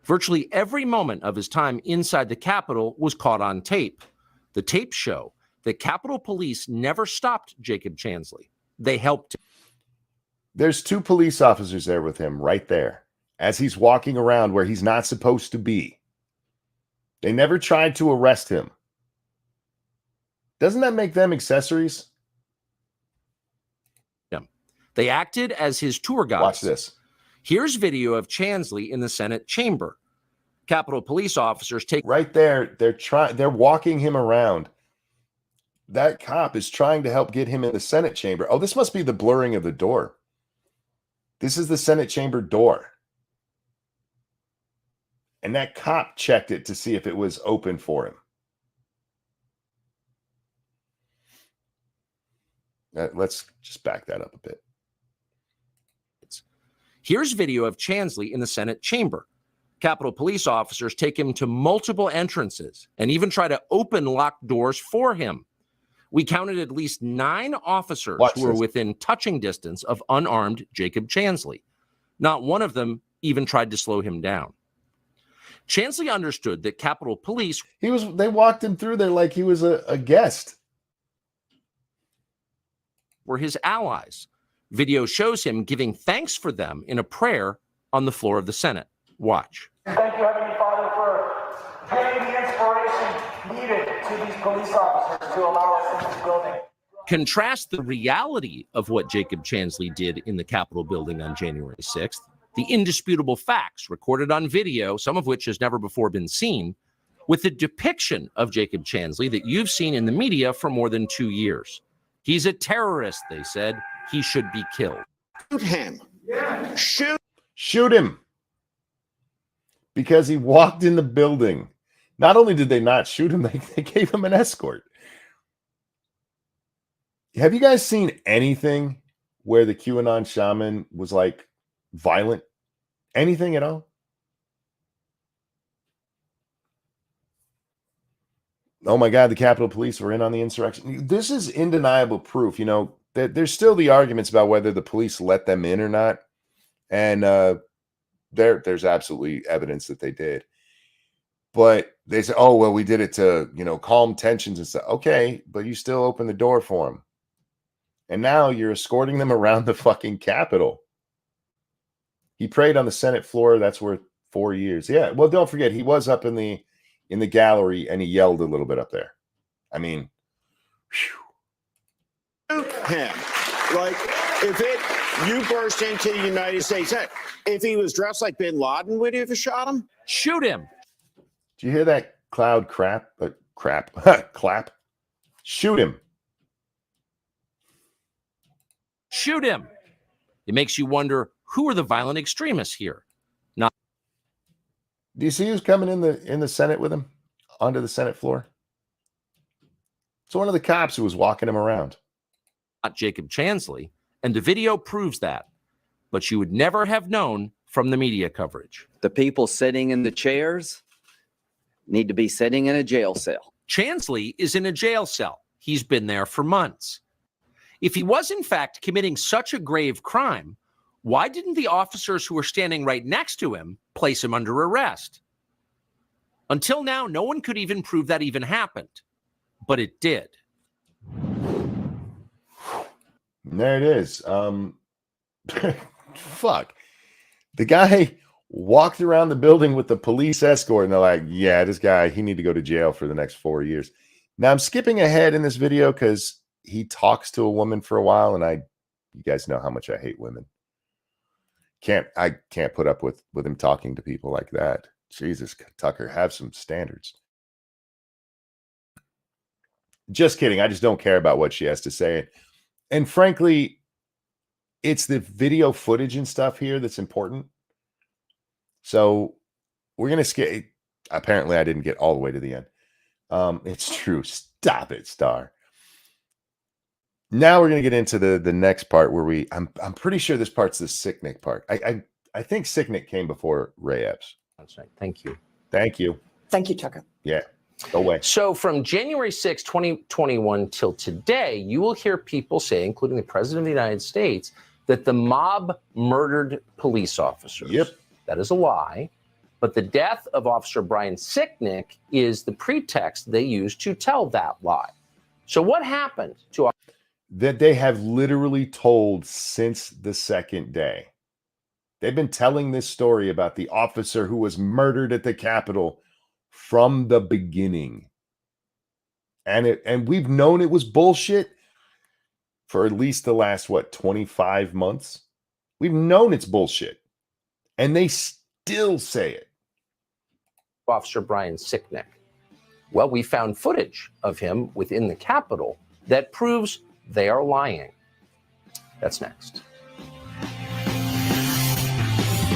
S2: Virtually every moment of his time inside the Capitol was caught on tape. The tapes show that Capitol Police never stopped Jacob Chansley. They helped.
S1: There's 2 police officers there with him right there as he's walking around where he's not supposed to be. They never tried to arrest him. Doesn't that make them accessories?
S2: They acted as his tour guides.
S1: Watch this.
S2: Here's video of Chansley in the Senate chamber. Capitol Police officers take
S1: Right there, they're walking him around. That cop is trying to help get him in the Senate chamber. Oh, this must be the blurring of the door. This is the Senate chamber door. And that cop checked it to see if it was open for him. Let's just back that up a bit.
S2: Here's video of Chansley in the Senate chamber. Capitol Police officers take him to multiple entrances and even try to open locked doors for him. We counted at least 9 officers who were within touching distance of unarmed Jacob Chansley. Not one of them even tried to slow him down. Chansley understood that Capitol Police
S1: They walked him through there like he was a guest.
S2: were his allies. Video shows him giving thanks for them in a prayer on the floor of the Senate. Watch.
S7: Thank you, Heavenly Father, for giving the inspiration needed to these police officers to allow us in this building.
S2: Contrast the reality of what Jacob Chansley did in the Capitol building on January 6th, the indisputable facts recorded on video, some of which has never before been seen, with the depiction of Jacob Chansley that you've seen in the media for more than 2 years. He's a terrorist, they said. He should be killed.
S8: Shoot him.
S1: Shoot him. Because he walked in the building. Not only did they not shoot him, they gave him an escort. Have you guys seen anything where the QAnon Shaman was like violent? Anything at all? Oh my God, the Capitol Police were in on the insurrection. This is undeniable proof. You know, there's still the arguments about whether the police let them in or not. And there's absolutely evidence that they did. But they say, oh, well, we did it to, calm tensions and stuff. Okay, but you still opened the door for them. And now you're escorting them around the fucking Capitol. He prayed on the Senate floor. That's worth 4 years. Yeah, well, don't forget, he was up in the gallery and he yelled a little bit up there. I mean,
S8: Shoot him. Like, you burst into the United States, heck, if he was dressed like Bin Laden, would you have shot him?
S2: Shoot him.
S1: Did you hear that cloud crap? Clap. Shoot him.
S2: Shoot him. It makes you wonder, who are the violent extremists here?
S1: Do you see who's coming in the Senate with him onto the Senate floor? It's one of the cops who was walking him around.
S2: Not Jacob Chansley, and the video proves that. But you would never have known from the media coverage.
S9: The people sitting in the chairs need to be sitting in a jail cell.
S2: Chansley is in a jail cell. He's been there for months. If he was in fact committing such a grave crime, why didn't the officers who were standing right next to him place him under arrest? Until now, no one could even prove that even happened, but it did.
S1: There it is. Fuck. The guy walked around the building with the police escort, and they're like, yeah, this guy, he need to go to jail for the next 4 years. Now I'm skipping ahead in this video because he talks to a woman for a while, and you guys know how much I hate women. I can't put up with him talking to people like that. Jesus, Tucker, have some standards. Just kidding. I just don't care about what she has to say. And frankly, it's the video footage and stuff here that's important. So we're going to skip. Apparently, I didn't get all the way to the end. It's true. Stop it, Star. Now we're going to get into the next part where I'm pretty sure this part's the Sicknick part. I think Sicknick came before Ray Epps.
S2: That's right. Thank you.
S1: Thank you.
S10: Thank you, Tucker.
S1: Yeah. Go away.
S2: So from January 6, 2021 till today, you will hear people say, including the President of the United States, that the mob murdered police officers.
S1: Yep.
S2: That is a lie. But the death of Officer Brian Sicknick is the pretext they used to tell that lie. So what happened to
S1: that they have literally told since the second day? They've been telling this story about the officer who was murdered at the Capitol from the beginning. And we've known it was bullshit for at least the last, 25 months? We've known it's bullshit. And they still say it.
S2: Officer Brian Sicknick? Well, we found footage of him within the Capitol that proves they are lying. That's next.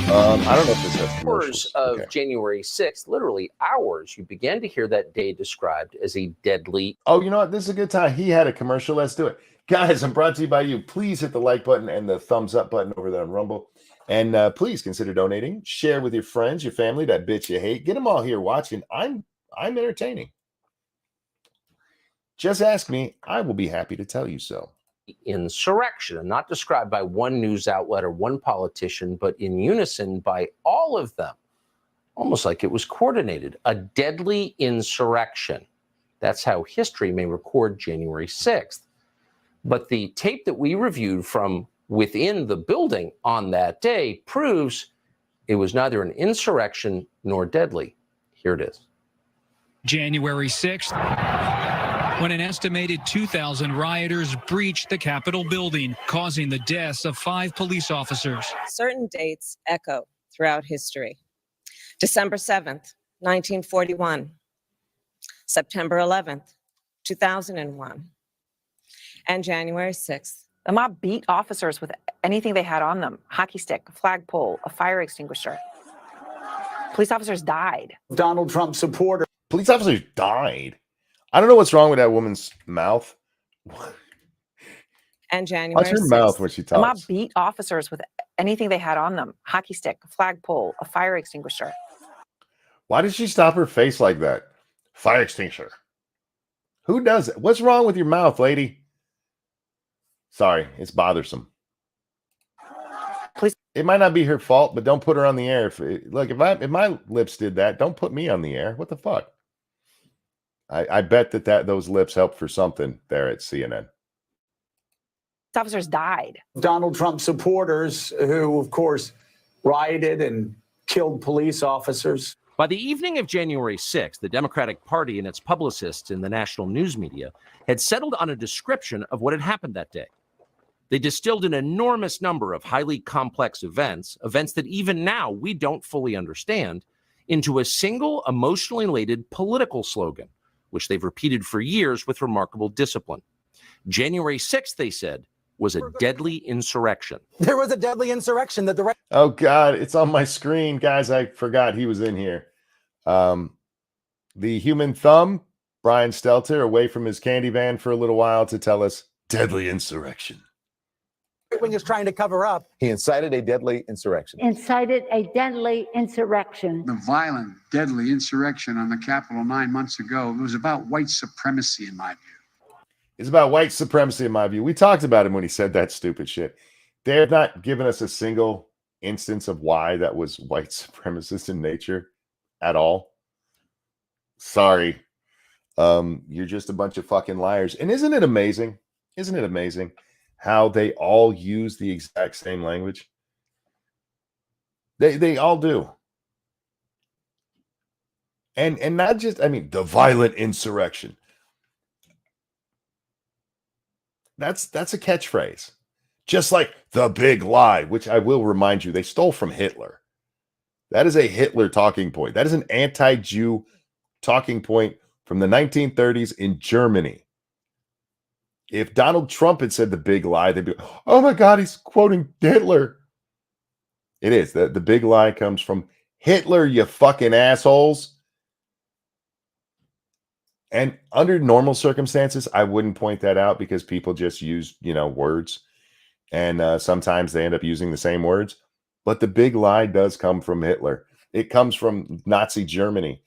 S1: I don't know if this has
S2: Hours
S1: commercials.
S2: of
S1: Okay.
S2: January 6th, literally hours, you began to hear that day described as a deadly.
S1: Oh, you know what? This is a good time. He had a commercial. Let's do it. Guys, I'm brought to you by you. Please hit the like button and the thumbs up button over there on Rumble. And please consider donating. Share with your friends, your family, that bitch you hate. Get them all here watching. I'm entertaining. Just ask me. I will be happy to tell you so.
S2: Insurrection, and not described by one news outlet or one politician, but in unison by all of them, almost like it was coordinated. A deadly insurrection. That's how history may record January 6th. But the tape that we reviewed from within the building on that day proves it was neither an insurrection nor deadly. Here it is.
S11: January 6th, when an estimated 2,000 rioters breached the Capitol building, causing the deaths of 5 police officers.
S12: Certain dates echo throughout history. December 7th, 1941. September 11th, 2001. And January 6th.
S10: The mob beat officers with anything they had on them: hockey stick, a flagpole, a fire extinguisher. Police officers died.
S4: Donald Trump supporter.
S1: Police officers died. I don't know what's wrong with that woman's mouth.
S12: And January
S1: What's her
S12: 6th.
S1: mouth when she
S10: The mob
S1: talks?
S10: beat officers with anything they had on them: hockey stick, a flagpole, a fire extinguisher.
S1: Why did she stop her face like that? Fire extinguisher. Who does it? What's wrong with your mouth, lady? Sorry, it's bothersome.
S10: Please.
S1: It might not be her fault, but don't put her on the air. If my lips did that, don't put me on the air. What the fuck? I bet that those lips helped for something there at CNN.
S10: Officers died.
S4: Donald Trump supporters who, of course, rioted and killed police officers.
S2: By the evening of January 6th, the Democratic Party and its publicists in the national news media had settled on a description of what had happened that day. They distilled an enormous number of highly complex events that even now we don't fully understand, into a single emotionally elated political slogan, which they've repeated for years with remarkable discipline. January 6th, they said, was a deadly insurrection.
S13: There was a deadly insurrection that the
S1: Oh, God, it's on my screen. Guys, I forgot he was in here. The human thumb, Brian Stelter, away from his candy van for a little while to tell us deadly insurrection.
S13: right wing is trying to cover up.
S5: He incited a deadly insurrection.
S14: Incited a deadly insurrection.
S15: The violent, deadly insurrection on the Capitol 9 months ago, it was about white supremacy, in my view.
S1: It's about white supremacy, in my view. We talked about him when he said that stupid shit. They have not given us a single instance of why that was white supremacist in nature at all. Sorry. You're just a bunch of fucking liars. And isn't it amazing? Isn't it amazing how they all use the exact same language? They all do. And not just, I mean, the violent insurrection. That's a catchphrase. Just like the big lie, which I will remind you, they stole from Hitler. That is a Hitler talking point. That is an anti-Jew talking point from the 1930s in Germany. If Donald Trump had said the big lie, they'd be, oh my God, he's quoting Hitler. It is. The big lie comes from Hitler, you fucking assholes. And under normal circumstances, I wouldn't point that out because people just use, words. And sometimes they end up using the same words. But the big lie does come from Hitler. It comes from Nazi Germany.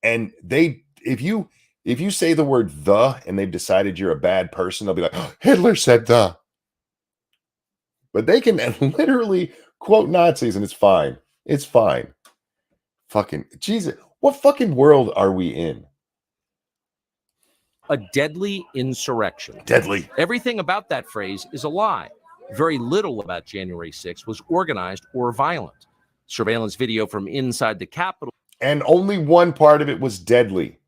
S1: And if you say the word the and they've decided you're a bad person, they'll be like, oh, Hitler said the. But they can literally quote Nazis and it's fine. It's fine. Fucking Jesus. What fucking world are we in?
S2: A deadly insurrection.
S1: Deadly.
S2: Everything about that phrase is a lie. Very little about January 6th was organized or violent. Surveillance video from inside the Capitol.
S1: And only one part of it was deadly.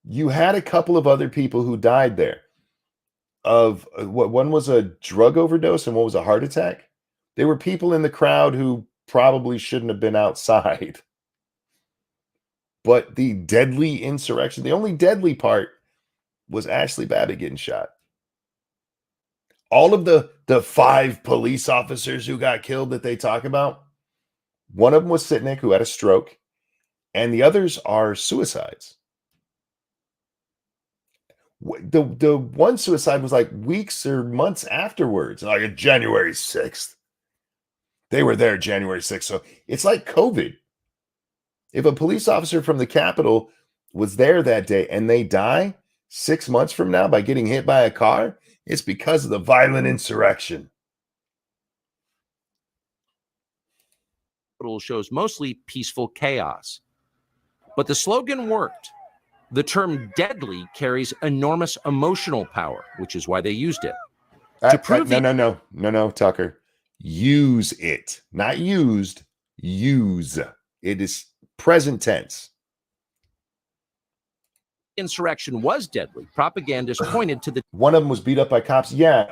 S1: You had a couple of other people who died there. One was a drug overdose and one was a heart attack. There were people in the crowd who probably shouldn't have been outside. But the deadly insurrection, the only deadly part was Ashley Babbitt getting shot. All of the 5 police officers who got killed that they talk about, one of them was Sicknick, who had a stroke, and the others are suicides. The one suicide was like weeks or months afterwards, like January 6th. They were there January 6th. So it's like COVID. If a police officer from the Capitol was there that day and they die 6 months from now by getting hit by a car, it's because of the violent insurrection.
S2: Capitol shows mostly peaceful chaos. But the slogan worked. The term deadly carries enormous emotional power, which is why they used it. To prove
S1: No, Tucker. Use it. Not used. Use. It is present tense.
S2: Insurrection was deadly. Propagandists pointed to the...
S1: One of them was beat up by cops. Yeah.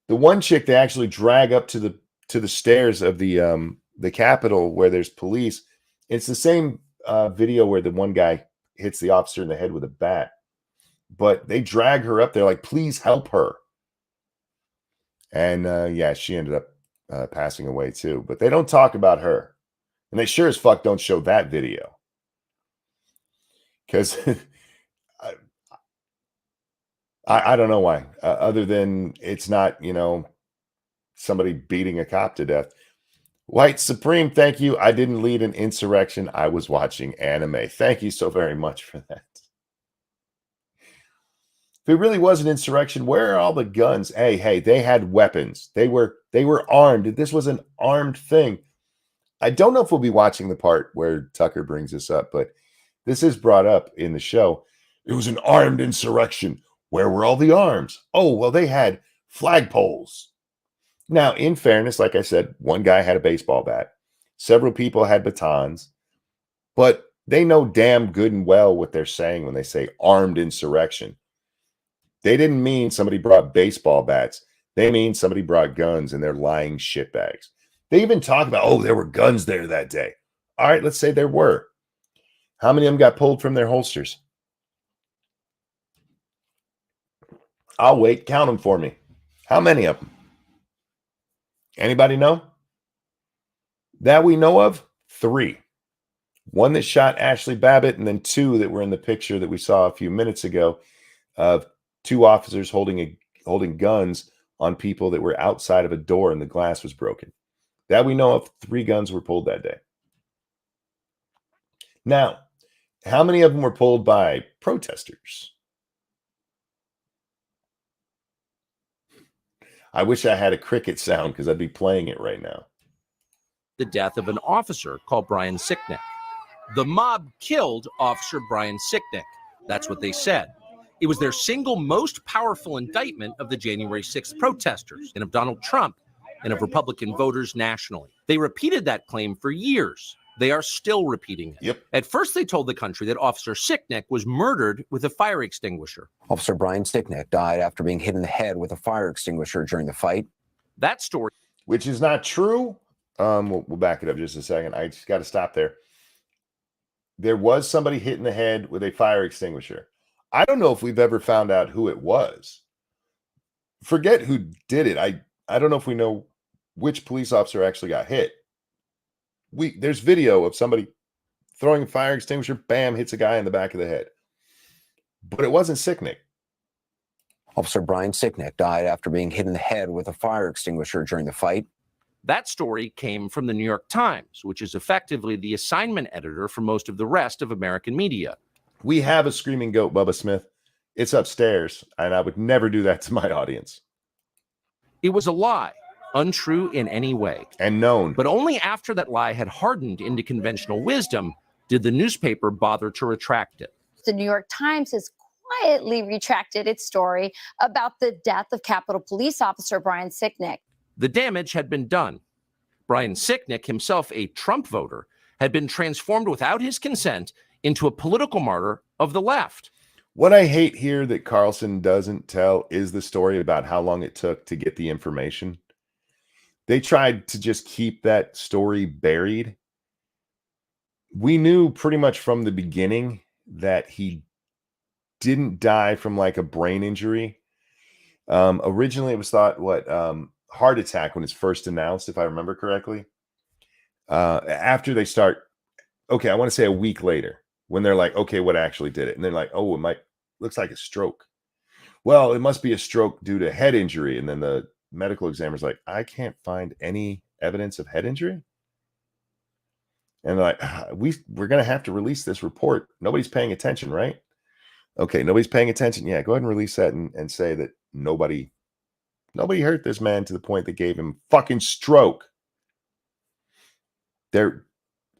S1: The one chick they actually drag up to the stairs of the Capitol where there's police. It's the same video where the one guy hits the officer in the head with a bat. But they drag her up there like, please help her. And yeah, she ended up passing away too. But they don't talk about her. And they sure as fuck don't show that video. Because I don't know why. Other than it's not, somebody beating a cop to death. White Supreme, thank you. I didn't lead an insurrection. I was watching anime. Thank you so very much for that. If it really was an insurrection, where are all the guns? Hey, they had weapons. They were armed. This was an armed thing. I don't know if we'll be watching the part where Tucker brings this up, but this is brought up in the show. It was an armed insurrection. Where were all the arms? Oh, well, they had flagpoles. Now, in fairness, like I said, one guy had a baseball bat. Several people had batons. But they know damn good and well what they're saying when they say armed insurrection. They didn't mean somebody brought baseball bats. They mean somebody brought guns and they're lying shitbags. They even talk about, oh, there were guns there that day. All right, let's say there were. How many of them got pulled from their holsters? I'll wait. Count them for me. How many of them? Anybody know? That we know of, 3. One that shot Ashley Babbitt, and then 2 that were in the picture that we saw a few minutes ago of 2 officers holding guns on people that were outside of a door and the glass was broken. That we know of, 3 guns were pulled that day. Now, how many of them were pulled by protesters? I wish I had a cricket sound because I'd be playing it right now.
S2: The death of an officer called Brian Sicknick. The mob killed Officer Brian Sicknick. That's what they said. It was their single most powerful indictment of the January 6th protesters and of Donald Trump and of Republican voters nationally. They repeated that claim for years. They are still repeating it.
S1: Yep.
S2: At first, they told the country that Officer Sicknick was murdered with a fire extinguisher.
S16: Officer Brian Sicknick died after being hit in the head with a fire extinguisher during the fight.
S2: That story,
S1: which is not true. We'll back it up just a second. I just got to stop there. There was somebody hit in the head with a fire extinguisher. I don't know if we've ever found out who it was. Forget who did it. I don't know if we know which police officer actually got hit. There's video of somebody throwing a fire extinguisher, bam, hits a guy in the back of the head. But it wasn't Sicknick.
S16: Officer Brian Sicknick died after being hit in the head with a fire extinguisher during the fight.
S2: that story came from the New York Times, which is effectively the assignment editor for most of the rest of American media.
S1: We have a screaming goat, Bubba Smith. It's upstairs, and I would never do that to my audience.
S2: It was a lie, untrue in any way.
S1: And known.
S2: But only after that lie had hardened into conventional wisdom did the newspaper bother to retract it.
S17: The New York Times has quietly retracted its story about the death of Capitol Police Officer Brian Sicknick.
S2: The damage had been done. Brian Sicknick, himself a Trump voter, had been transformed without his consent into a political martyr of the left.
S1: What I hate here that Carlson doesn't tell is the story about how long it took to get the information. They tried to just keep that story buried. We knew pretty much from the beginning that he didn't die from like a brain injury. Originally, it was thought heart attack when it's first announced, if I remember correctly. After they start, okay, I want to say a week later, when they're like, okay, what actually did it? And they're like, oh, looks like a stroke. Well, it must be a stroke due to head injury. And then the medical examiner's like, I can't find any evidence of head injury. And they're like, we're going to have to release this report. Nobody's paying attention, right? Okay, nobody's paying attention. Yeah, go ahead and release that and say that nobody hurt this man to the point that gave him fucking stroke.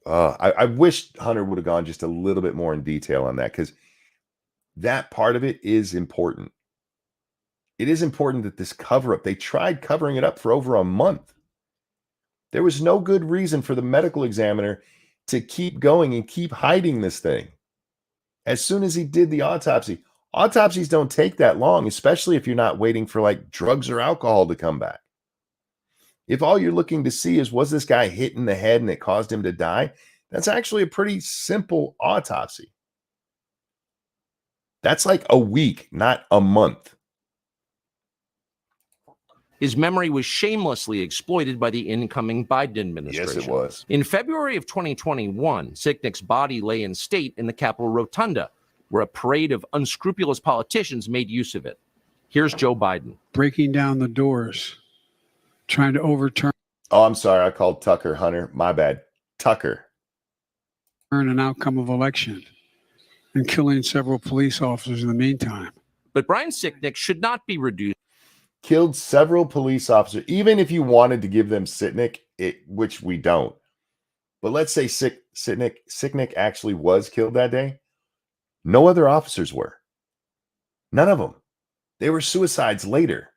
S1: I wish Hunter would have gone just a little bit more in detail on that, because that part of it is important. It is important that this cover-up, they tried covering it up for over a month. There was no good reason for the medical examiner to keep going and keep hiding this thing. As soon as he did the autopsy, autopsies don't take that long, especially if you're not waiting for like drugs or alcohol to come back. If all you're looking to see is, was this guy hit in the head and it caused him to die? That's actually a pretty simple autopsy. That's like a week, not a month.
S2: His memory was shamelessly exploited by the incoming Biden administration.
S1: Yes, it was.
S2: In February of 2021, Sicknick's body lay in state in the Capitol Rotunda, where a parade of unscrupulous politicians made use of it. Here's Joe Biden.
S15: Breaking down the doors, trying to overturn.
S1: Oh, I'm sorry. I called Tucker Hunter. My bad. Tucker.
S15: An outcome of election and killing several police officers in the meantime.
S2: But Brian Sicknick should not be reduced.
S1: Killed several police officers, even if you wanted to give them Sicknick, which we don't. But let's say Sicknick actually was killed that day. No other officers were. None of them. They were suicides later.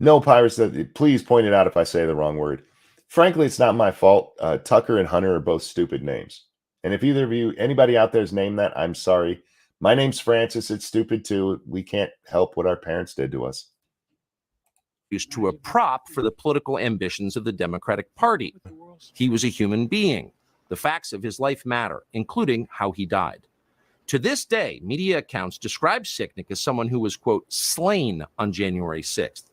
S1: No, Pirates, please point it out if I say the wrong word. Frankly, it's not my fault. Tucker and Hunter are both stupid names. And if either of you, anybody out there is named that, I'm sorry. My name's Francis. It's stupid too. We can't help what our parents did to us.
S2: Used to a prop for the political ambitions of the Democratic Party. He was a human being. The facts of his life matter, including how he died. To this day, media accounts describe Sicknick as someone who was, quote, slain on January 6th.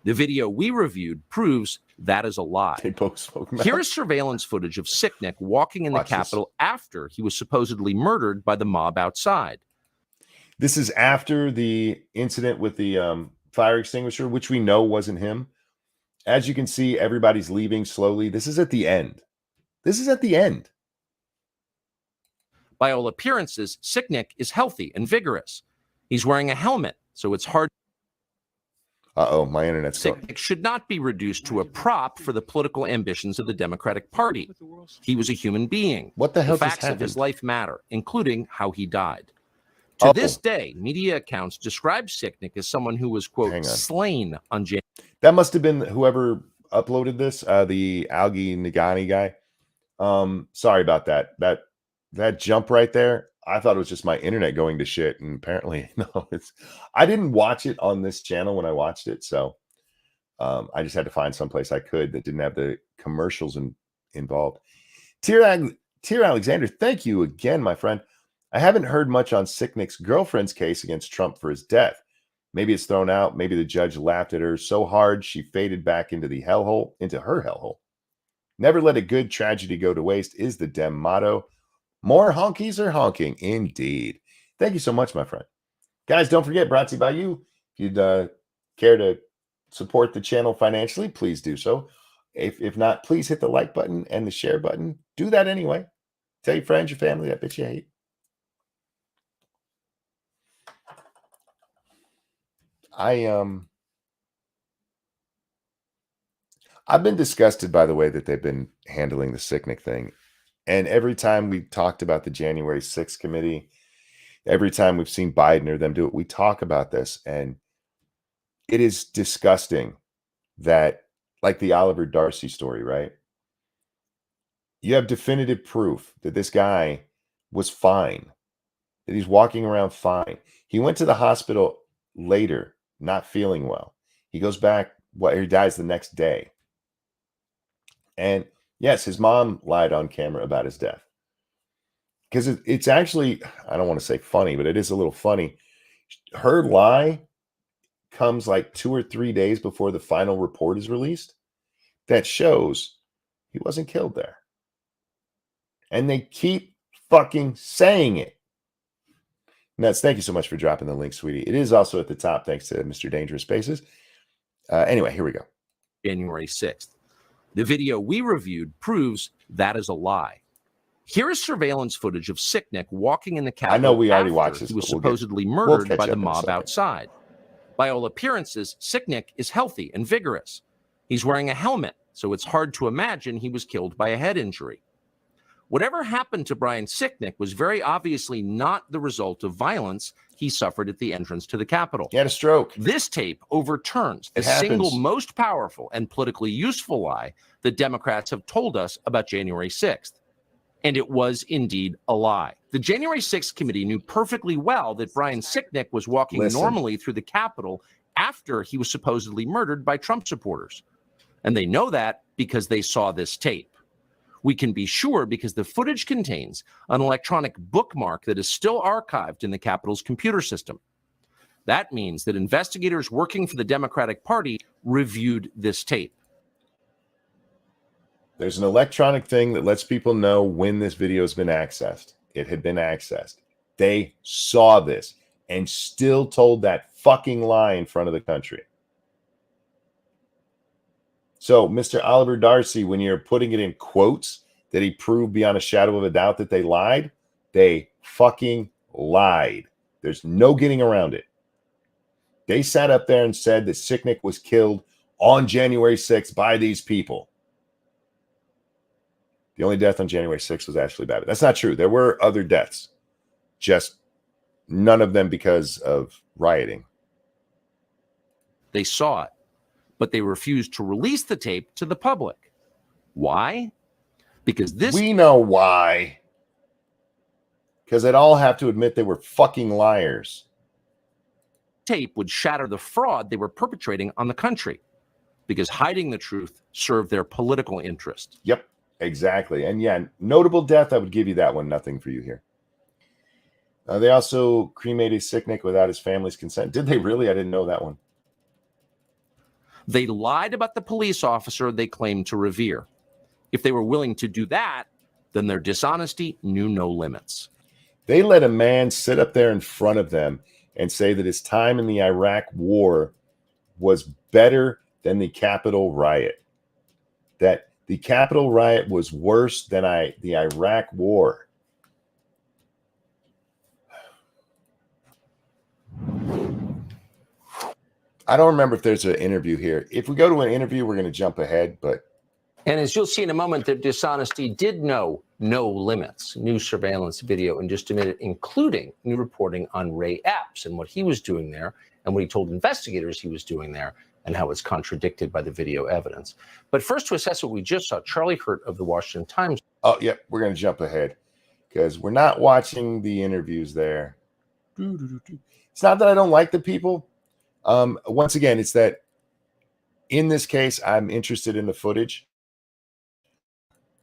S2: The video we reviewed proves that is a lie.
S1: They both spoke mouth.
S2: Here is surveillance footage of Sicknick walking in the Capitol after he was supposedly murdered by the mob outside.
S1: This is after the incident with the fire extinguisher, which we know wasn't him. As you can see, everybody's leaving slowly. This is at the end. This is at the end.
S2: By all appearances, Sicknick is healthy and vigorous. He's wearing a helmet, so it's hard.
S1: Uh-oh, my internet's going.
S2: Sicknick should not be reduced to a prop for the political ambitions of the Democratic Party. He was a human being.
S1: What the hell
S2: The
S1: just
S2: facts of his
S1: happened?
S2: life matter, including how he died. To this day, media accounts describe Sicknick as someone who was, quote, slain on January.
S1: That must have been whoever uploaded this, the Algie Nagani guy. Sorry about that. That jump right there. I thought it was just my internet going to shit, and apparently no. I didn't watch it on this channel when I watched it, so I just had to find someplace I could that didn't have the commercials involved. Tier Alexander, thank you again, my friend. I haven't heard much on Sicknick's girlfriend's case against Trump for his death. Maybe it's thrown out. Maybe the judge laughed at her so hard she faded back into her hellhole. Never let a good tragedy go to waste is the Dem motto. More honkies are honking, indeed. Thank you so much, my friend. Guys, don't forget, brought to you by you. If you'd care to support the channel financially, please do so. If not, please hit the like button and the share button. Do that anyway. Tell your friends, your family, that bitch you hate. I've been disgusted by the way that they've been handling the Sicknick thing. And every time we talked about the January 6th committee, every time we've seen Biden or them do it, we talk about this. And it is disgusting that, like the Oliver Darcy story, right? You have definitive proof that this guy was fine, that he's walking around fine. He went to the hospital later, not feeling well. He goes back, he dies the next day. And yes, his mom lied on camera about his death. Because it's actually, I don't want to say funny, but it is a little funny. Her lie comes like 2 or 3 days before the final report is released. That shows he wasn't killed there. And they keep fucking saying it. Nuts, thank you so much for dropping the link, sweetie. It is also at the top, thanks to Mr. Dangerous Spaces. Anyway, here we go.
S2: January 6th. The video we reviewed proves that is a lie. Here is surveillance footage of Sicknick walking in the Capitol.
S1: I know we already watched this.
S2: He was supposedly murdered by the mob outside. By all appearances, Sicknick is healthy and vigorous. He's wearing a helmet, so it's hard to imagine he was killed by a head injury. Whatever happened to Brian Sicknick was very obviously not the result of violence he suffered at the entrance to the Capitol.
S1: He had a stroke.
S2: This tape overturns the single most powerful and politically useful lie the Democrats have told us about January 6th. And it was indeed a lie. The January 6th committee knew perfectly well that Brian Sicknick was walking normally through the Capitol after he was supposedly murdered by Trump supporters. And they know that because they saw this tape. We can be sure because the footage contains an electronic bookmark that is still archived in the Capitol's computer system. That means that investigators working for the Democratic Party reviewed this tape.
S1: There's an electronic thing that lets people know when this video has been accessed. It had been accessed. They saw this and still told that fucking lie in front of the country. So, Mr. Oliver Darcy, when you're putting it in quotes that he proved beyond a shadow of a doubt that they lied, they fucking lied. There's no getting around it. They sat up there and said that Sicknick was killed on January 6th by these people. The only death on January 6th was Ashley Babbitt. That's not true. There were other deaths, just none of them because of rioting.
S2: They saw it, but they refused to release the tape to the public. Why? Because
S1: we know why. Because they'd all have to admit they were fucking liars.
S2: Tape would shatter the fraud they were perpetrating on the country, because hiding the truth served their political interest.
S1: Yep, exactly. And yeah, notable death, I would give you that one. Nothing for you here. They also cremated Sicknick without his family's consent. Did they really? I didn't know that one.
S2: They lied about the police officer they claimed to revere. If they were willing to do that, then their dishonesty knew no limits.
S1: They let a man sit up there in front of them and say that his time in the Iraq war was better than the Capitol riot. That the Capitol riot was worse than the Iraq war. I don't remember if there's an interview here. If we go to an interview, we're going to jump ahead, but
S2: And as you'll see in a moment, their dishonesty did know no limits. New surveillance video in just a minute, including new reporting on Ray Epps and what he was doing there and what he told investigators he was doing there and how it's contradicted by the video evidence. But first, to assess what we just saw, Charlie Hurt of the Washington Times.
S1: Oh, yeah, we're going to jump ahead because we're not watching the interviews there. It's not that I don't like the people. Once again, it's that in this case, I'm interested in the footage.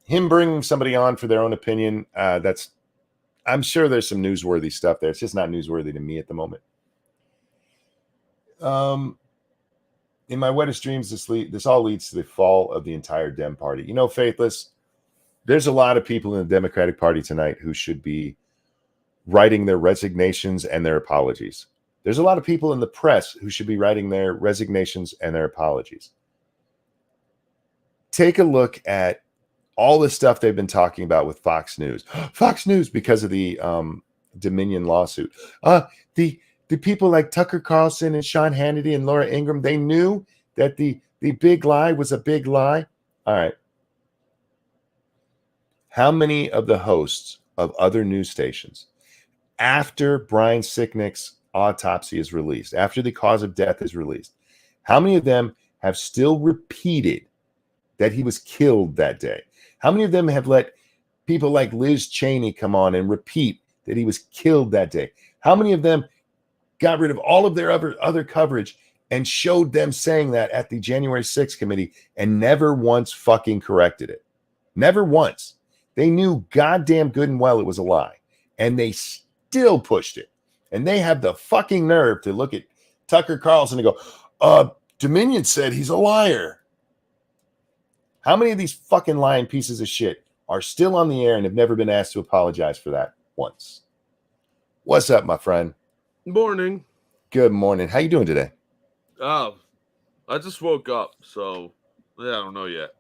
S1: Him bringing somebody on for their own opinion, I'm sure there's some newsworthy stuff there. It's just not newsworthy to me at the moment. In my wettest dreams, this all leads to the fall of the entire Dem Party. You know, Faithless, there's a lot of people in the Democratic Party tonight who should be writing their resignations and their apologies. There's a lot of people in the press who should be writing their resignations and their apologies. Take a look at all the stuff they've been talking about with Fox News. Fox News, because of the Dominion lawsuit. The people like Tucker Carlson and Sean Hannity and Laura Ingraham, they knew that the big lie was a big lie. All right. How many of the hosts of other news stations, after Brian Sicknick's autopsy is released, after the cause of death is released, how many of them have still repeated that he was killed that day? How many of them have let people like Liz Cheney come on and repeat that he was killed that day? How many of them got rid of all of their other coverage and showed them saying that at the January 6th committee and never once fucking corrected it? Never once. They knew goddamn good and well it was a lie, and they still pushed it. And they have the fucking nerve to look at Tucker Carlson and go, Dominion said he's a liar. How many of these fucking lying pieces of shit are still on the air and have never been asked to apologize for that once? What's up, my friend?
S18: Morning.
S1: Good morning. How you doing today?
S18: I just woke up, so yeah, I don't know yet.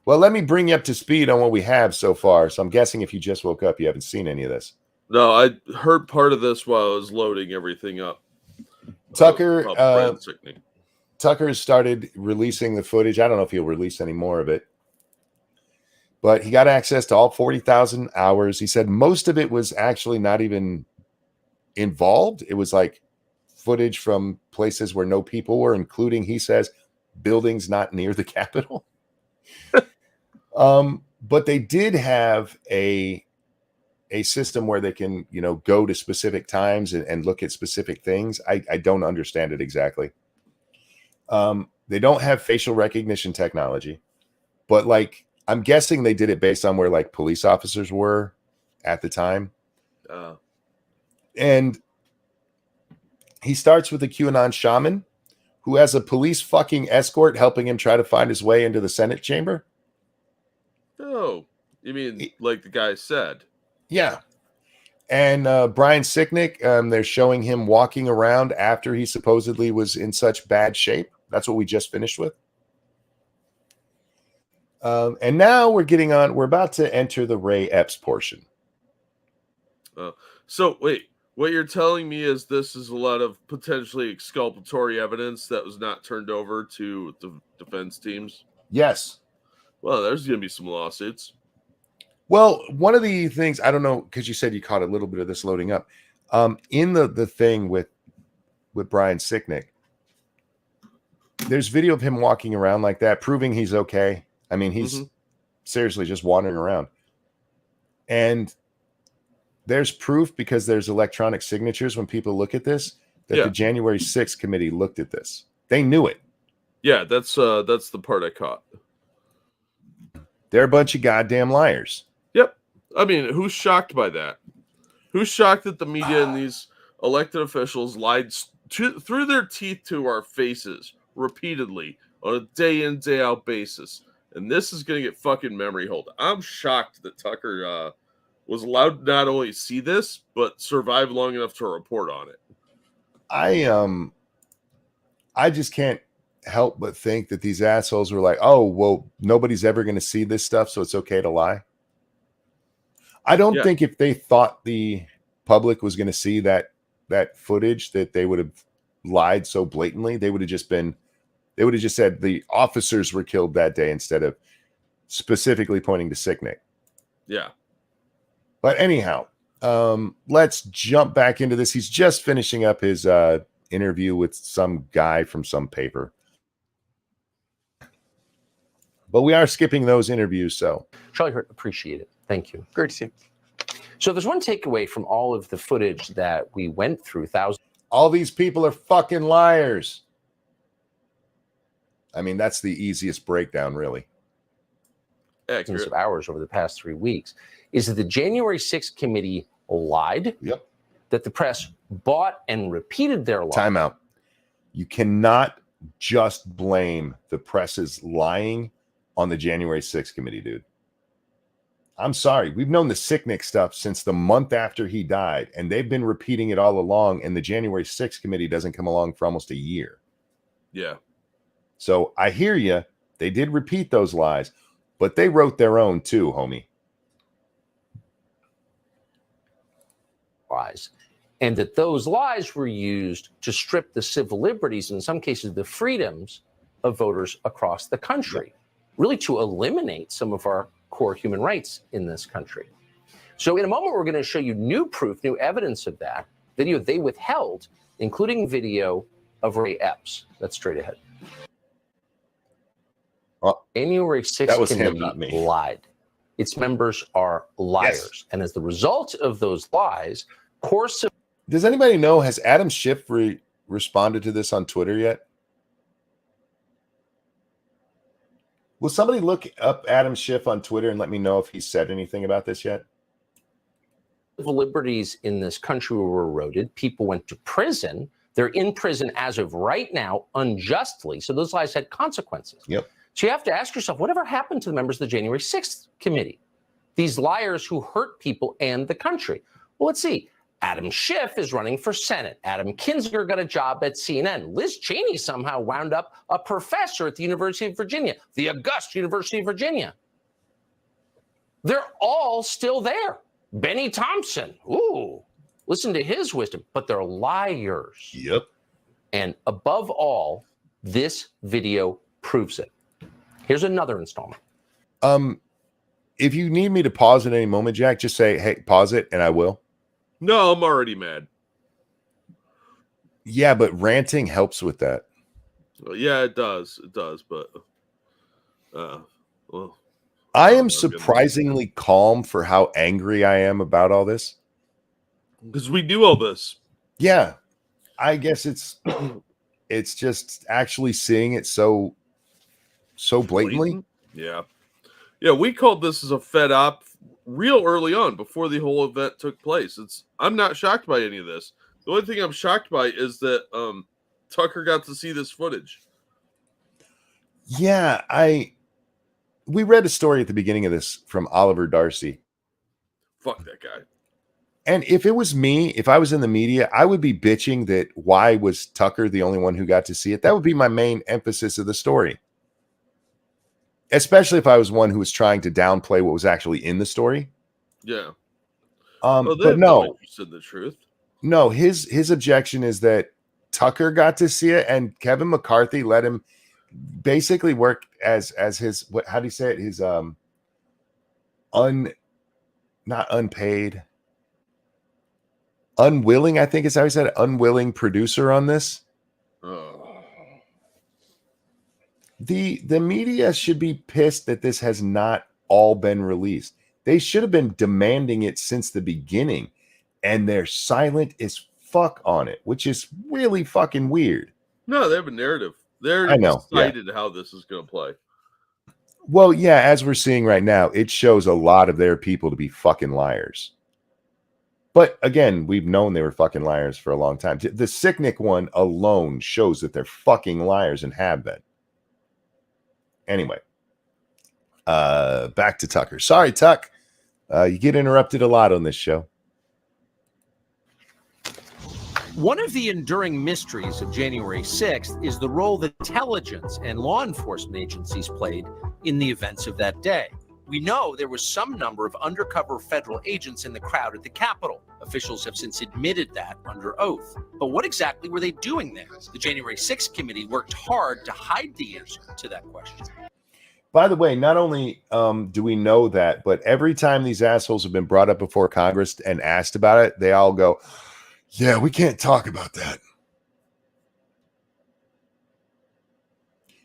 S1: Well, let me bring you up to speed on what we have so far. So I'm guessing if you just woke up, you haven't seen any of this.
S18: No, I heard part of this while I was loading everything up.
S1: Tucker
S18: Sicknick.
S1: Tucker started releasing the footage. I don't know if he'll release any more of it, but he got access to all 40,000 hours. He said most of it was actually not even involved. It was like footage from places where no people were, including, he says, buildings not near the Capitol. But they did have a system where they can, go to specific times and look at specific things. I don't understand it exactly. They don't have facial recognition technology, but I'm guessing they did it based on where police officers were at the time. And he starts with the QAnon Shaman, who has a police fucking escort helping him try to find his way into the Senate chamber.
S18: Oh, you mean like the guy said?
S1: Yeah. And Brian Sicknick, they're showing him walking around after he supposedly was in such bad shape. That's what we just finished with. And now we're about to enter the Ray Epps portion.
S18: So wait, what you're telling me is this is a lot of potentially exculpatory evidence that was not turned over to the defense teams?
S1: Yes.
S18: Well, there's going to be some lawsuits.
S1: Well, one of the things, I don't know, because you said you caught a little bit of this loading up. In the thing with Brian Sicknick, there's video of him walking around like that, proving he's okay. I mean, he's seriously just wandering around. And there's proof, because there's electronic signatures when people look at this, that the January 6th committee looked at this. They knew it.
S18: Yeah, that's the part I caught.
S1: They're a bunch of goddamn liars.
S18: Yep. I mean, who's shocked by that? Who's shocked that the media and these elected officials lied through their teeth to our faces repeatedly on a day in, day out basis? And this is going to get fucking memory hold. I'm shocked that Tucker was allowed to not only see this, but survive long enough to report on it.
S1: I just can't help but think that these assholes were like, oh, well, nobody's ever going to see this stuff, so it's okay to lie. I don't think if they thought the public was going to see that footage, that they would have lied so blatantly. They would have just said the officers were killed that day instead of specifically pointing to Sicknick.
S18: Yeah.
S1: But anyhow, let's jump back into this. He's just finishing up his interview with some guy from some paper. But we are skipping those interviews, so.
S2: Charlie Hurt, appreciate it. Thank you.
S19: Great to see you.
S2: So there's one takeaway from all of the footage that we went through.
S1: All these people are fucking liars. I mean, that's the easiest breakdown, really.
S2: Thousands of hours over the past 3 weeks, is that the January 6th committee lied.
S1: Yep.
S2: That the press bought and repeated their lies.
S1: Time out. You cannot just blame the press's lying on the January 6th committee, dude. I'm sorry. We've known the Sicknick stuff since the month after he died, and they've been repeating it all along, and the January 6th committee doesn't come along for almost a year.
S18: Yeah.
S1: So I hear you. They did repeat those lies, but they wrote their own too, homie.
S2: Lies. And that those lies were used to strip the civil liberties, in some cases the freedoms of voters across the country, really to eliminate some of our core human rights in this country. So in a moment, we're going to show you new proof, new evidence of that video they withheld, including video of Ray Epps. That's straight ahead. January 6th committee lied. Its members are liars. Yes. And as the result of those lies,
S1: does anybody know, has Adam Schiff responded to this on Twitter yet? Will somebody look up Adam Schiff on Twitter and let me know if he said anything about this yet?
S2: Civil liberties in this country were eroded. People went to prison. They're in prison as of right now, unjustly. So those lies had consequences.
S1: Yep.
S2: So you have to ask yourself, whatever happened to the members of the January 6th committee? These liars who hurt people and the country. Well, let's see. Adam Schiff is running for Senate. Adam Kinzinger got a job at CNN. Liz Cheney somehow wound up a professor at the University of Virginia, the august University of Virginia. They're all still there. Benny Thompson, ooh, listen to his wisdom, but they're liars.
S1: Yep.
S2: And above all, this video proves it. Here's another installment.
S1: If you need me to pause at any moment, Jack, just say, hey, pause it, and I will.
S18: No, I'm already mad.
S1: Yeah, but ranting helps with that.
S18: Well, yeah, it does. It does, but well,
S1: I am surprisingly calm for how angry I am about all this.
S18: Because we do all this.
S1: Yeah. I guess it's just actually seeing it so blatantly.
S18: Yeah. Yeah, we called this as a Fed op real early on before the whole event took place. I'm not shocked by any of this. The only thing I'm shocked by is that Tucker got to see this footage.
S1: Yeah, we read a story at the beginning of this from Oliver Darcy.
S18: Fuck that guy.
S1: And if it was me, if I was in the media, I would be bitching that why was Tucker the only one who got to see it? That would be my main emphasis of the story. Especially if I was one who was trying to downplay what was actually in the story.
S18: Yeah.
S1: But no,
S18: you said the truth.
S1: No, his objection is that Tucker got to see it, and Kevin McCarthy let him basically work as his, how do you say it? His not unpaid, unwilling, I think is how he said it, unwilling producer on this. The media should be pissed that this has not all been released. They should have been demanding it since the beginning, and they're silent as fuck on it, which is really fucking weird.
S18: No, they have a narrative. They're excited how this is going to play.
S1: Well, yeah, as we're seeing right now, it shows a lot of their people to be fucking liars. But again, we've known they were fucking liars for a long time. The Sicknick one alone shows that they're fucking liars and have been. Anyway, back to Tucker. Sorry, Tuck. You get interrupted a lot on this show.
S2: One of the enduring mysteries of January 6th is the role that intelligence and law enforcement agencies played in the events of that day. We know there was some number of undercover federal agents in the crowd at the Capitol. Officials have since admitted that under oath. But what exactly were they doing there? The January 6th committee worked hard to hide the answer to that question.
S1: By the way, not only do we know that, but every time these assholes have been brought up before Congress and asked about it, they all go, yeah, we can't talk about that.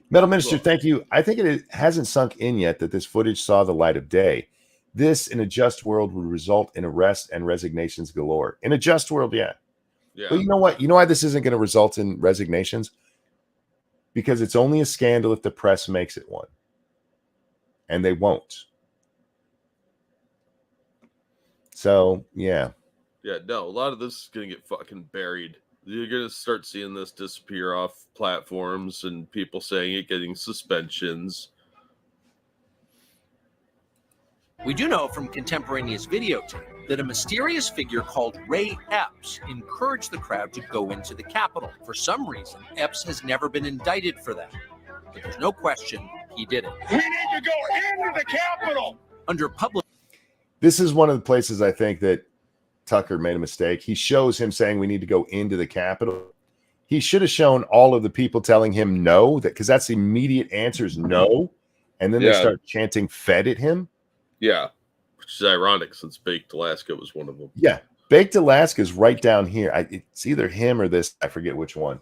S1: Metal Minister, thank you. I think it hasn't sunk in yet that this footage saw the light of day. This, in a just world, would result in arrests and resignations galore. In a just world, yeah. But you know what? You know why this isn't going to result in resignations? Because it's only a scandal if the press makes it one. And they won't. So, yeah.
S18: Yeah, no, a lot of this is going to get fucking buried. You're going to start seeing this disappear off platforms and people saying it, getting suspensions.
S2: We do know from contemporaneous videotape that a mysterious figure called Ray Epps encouraged the crowd to go into the Capitol. For some reason, Epps has never been indicted for that. But there's no question he did it.
S4: We need to go into the Capitol.
S2: Under public.
S1: This is one of the places I think that Tucker made a mistake. He shows him saying we need to go into the Capitol. He should have shown all of the people telling him no, because that's the immediate answer is no. And then they start chanting fed at him.
S18: Yeah, which is ironic since Baked Alaska was one of them.
S1: Yeah, Baked Alaska is right down here. It's either him or this. I forget which one.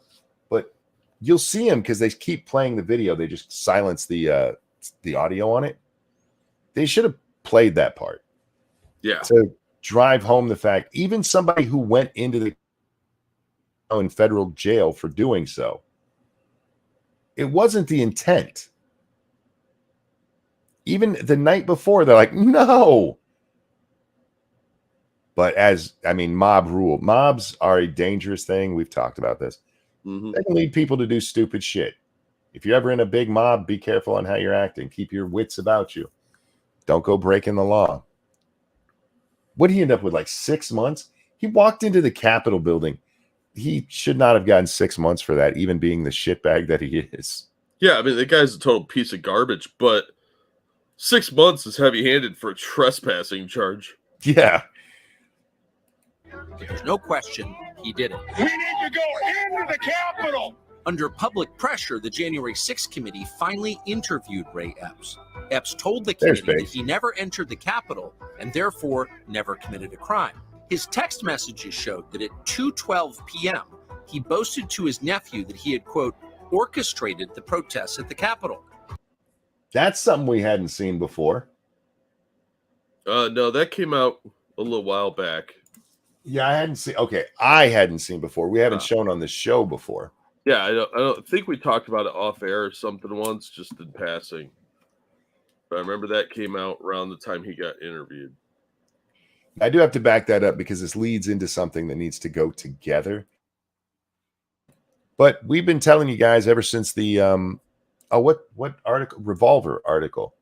S1: But you'll see him because they keep playing the video. They just silence the audio on it. They should have played that part.
S18: Yeah.
S1: To drive home the fact, even somebody who went into the in federal jail for doing so, it wasn't the intent. Even the night before, they're like, no. But mob rule. Mobs are a dangerous thing. We've talked about this.
S18: Mm-hmm.
S1: They can lead people to do stupid shit. If you're ever in a big mob, be careful on how you're acting. Keep your wits about you. Don't go breaking the law. What did he end up with, like 6 months? He walked into the Capitol building. He should not have gotten 6 months for that, even being the shitbag that he is.
S18: Yeah, I mean, the guy's a total piece of garbage, but 6 months is heavy-handed for a trespassing charge.
S1: Yeah.
S2: But there's no question he did it.
S4: We need to go into the Capitol.
S2: Under public pressure, the January 6th committee finally interviewed Ray Epps. Epps told the committee that he never entered the Capitol and therefore never committed a crime. His text messages showed that at 2:12 p.m., he boasted to his nephew that he had, quote, orchestrated the protests at the Capitol.
S1: That's something we hadn't seen before.
S18: No, that came out a little while back.
S1: Yeah, I hadn't seen before. We haven't shown on the show before.
S18: Yeah, I don't think we talked about it off air or something once, just in passing. But I remember that came out around the time he got interviewed.
S1: I do have to back that up because this leads into something that needs to go together. But we've been telling you guys ever since the what article? Revolver article.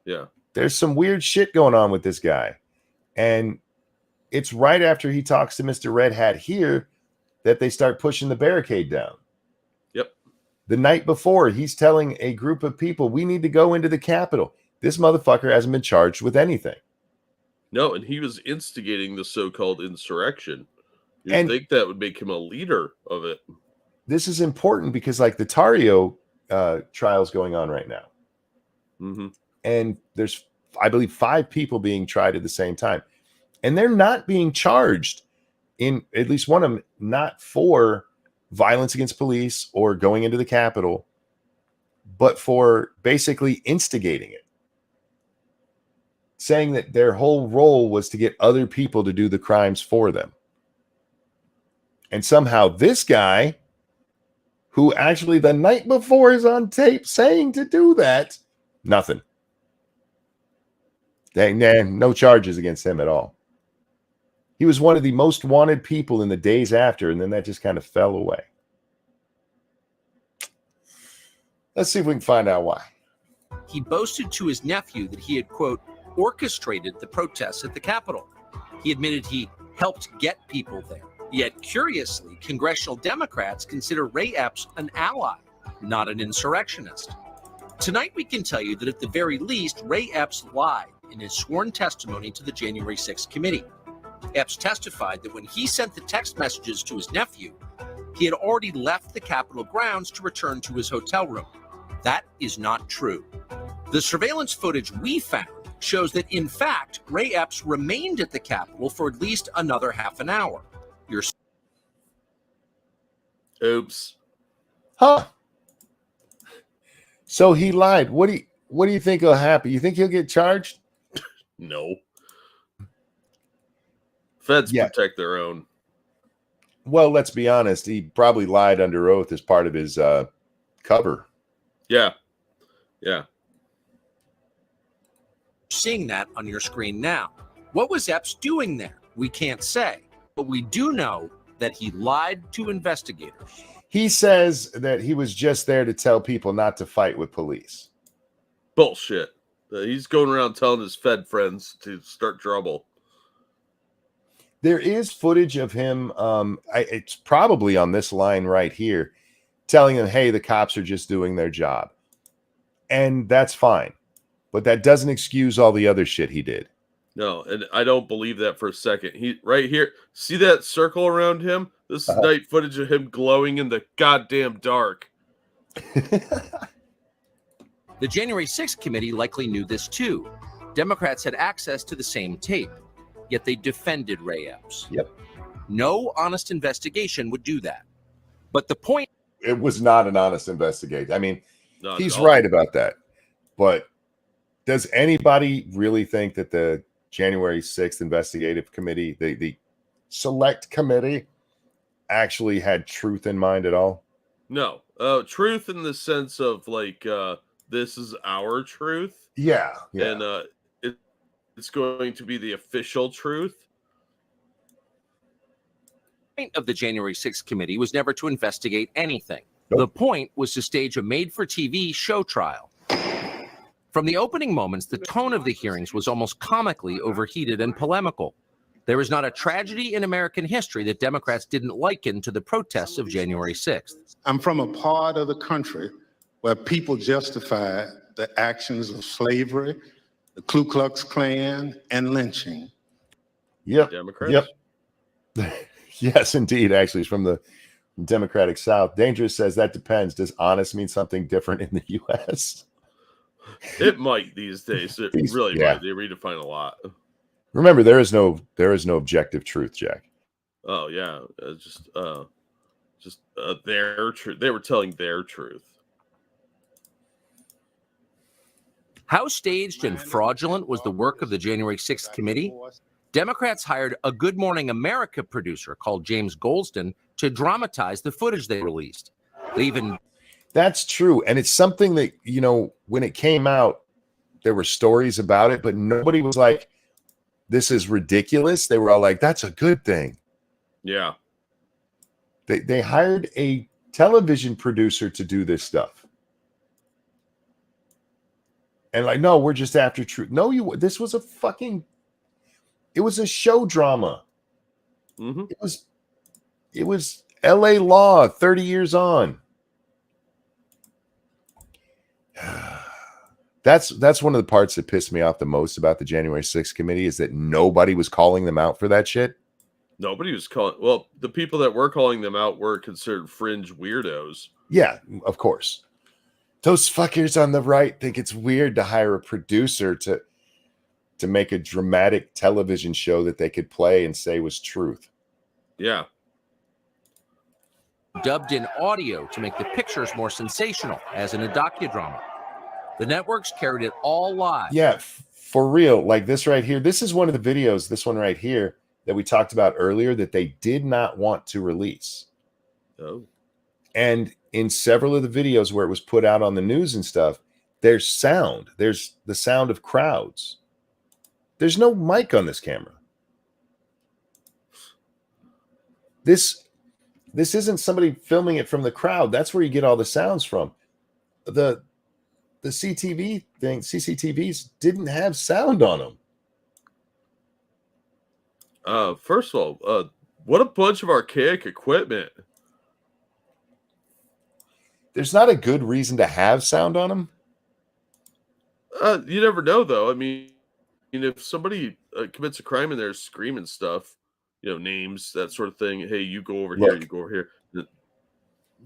S18: Yeah.
S1: There's some weird shit going on with this guy. And it's right after he talks to Mr. Red Hat here that they start pushing the barricade down.
S18: Yep.
S1: The night before, he's telling a group of people, we need to go into the Capitol. This motherfucker hasn't been charged with anything.
S18: No, and he was instigating the so-called insurrection. You'd think that would make him a leader of it.
S1: This is important because, like, the Tario trial's going on right now.
S18: Mm-hmm.
S1: And there's, I believe, 5 people being tried at the same time. And they're not being charged, in at least one of them, not for violence against police or going into the Capitol, but for basically instigating it. Saying that their whole role was to get other people to do the crimes for them. And somehow this guy, who actually the night before is on tape saying to do that, nothing. No charges against him at all. He was one of the most wanted people in the days after, and then that just kind of fell away. Let's see if we can find out why.
S2: He boasted to his nephew that he had, quote, orchestrated the protests at the Capitol. He admitted he helped get people there. Yet, curiously, congressional Democrats consider Ray Epps an ally, not an insurrectionist. Tonight, we can tell you that at the very least, Ray Epps lied in his sworn testimony to the January 6th committee. Epps testified that when he sent the text messages to his nephew, he had already left the Capitol grounds to return to his hotel room. That is not true. The surveillance footage we found shows that, in fact, Ray Epps remained at the Capitol for at least another half an hour.
S18: Oops.
S1: Huh. So he lied. What do you think will happen? You think he'll get charged?
S18: No. Feds protect their own.
S1: Well, let's be honest. He probably lied under oath as part of his cover.
S18: Yeah. Yeah.
S2: Seeing that on your screen now. What was Epps doing there? We can't say, but we do know that he lied to investigators.
S1: He says that he was just there to tell people not to fight with police.
S18: Bullshit. He's going around telling his Fed friends to start trouble.
S1: There is footage of him. It's probably on this line right here, telling them, hey, the cops are just doing their job. And that's fine. But that doesn't excuse all the other shit he did.
S18: No, and I don't believe that for a second. He right here, see that circle around him? This is night footage of him glowing in the goddamn dark.
S2: The January 6th committee likely knew this too. Democrats had access to the same tape, yet they defended Ray Epps.
S1: Yep.
S2: No honest investigation would do that. But the point...
S1: It was not an honest investigation. I mean,
S18: Not
S1: he's
S18: at all.
S1: right about that. But does anybody really think that the January 6th investigative committee, the select committee, actually had truth in mind at all?
S18: No. Truth in the sense of like this is our truth.
S1: Yeah.
S18: And it's going to be the official truth.
S2: The point of the January 6th committee was never to investigate anything. The point was to stage a made-for-TV show trial. From the opening moments, the tone of the hearings was almost comically overheated and polemical. There is not a tragedy in American history that Democrats didn't liken to the protests of January 6th.
S19: I'm from a part of the country where people justify the actions of slavery, the Ku Klux Klan, and lynching.
S1: Yep.
S18: Democrats?
S1: Yep. Yes, indeed. Actually, it's from the Democratic South. Dangerous says that depends. Does honest mean something different in the U.S.?
S18: It might these days. It really might. They redefine a lot.
S1: Remember, there is no objective truth, Jack.
S18: Oh yeah, just their truth. They were telling their truth.
S2: How staged and fraudulent was the work of the January 6th committee? Democrats hired a Good Morning America producer called James Goldston to dramatize the footage they released. They even...
S1: That's true. And it's something that, you know, when it came out, there were stories about it, but nobody was like, this is ridiculous. They were all like, that's a good thing.
S18: Yeah.
S1: They hired a television producer to do this stuff. And like, no, we're just after truth. No, this was it was a show drama.
S18: Mm-hmm.
S1: It was LA Law 30 years on. That's one of the parts that pissed me off the most about the January 6th committee is that nobody was calling them out for that shit.
S18: Nobody was calling. Well, the people that were calling them out were considered fringe weirdos.
S1: Yeah, of course. Those fuckers on the right think it's weird to hire a producer to make a dramatic television show that they could play and say was truth.
S18: Yeah.
S2: Dubbed in audio to make the pictures more sensational, as in a docudrama. The networks carried it all live.
S1: Yeah, for real. Like this right here. This is one of the videos, this one right here, that we talked about earlier that they did not want to release.
S18: Oh.
S1: And in several of the videos where it was put out on the news and stuff, there's sound. There's the sound of crowds. There's no mic on this camera. This isn't somebody filming it from the crowd. That's where you get all the sounds from. The CCTVs didn't have sound on them.
S18: First of all, what a bunch of archaic equipment.
S1: There's not a good reason to have sound on them.
S18: You never know, though. I mean, if somebody commits a crime and they're screaming stuff, you know, names, that sort of thing. Hey, you go over here, you go over here.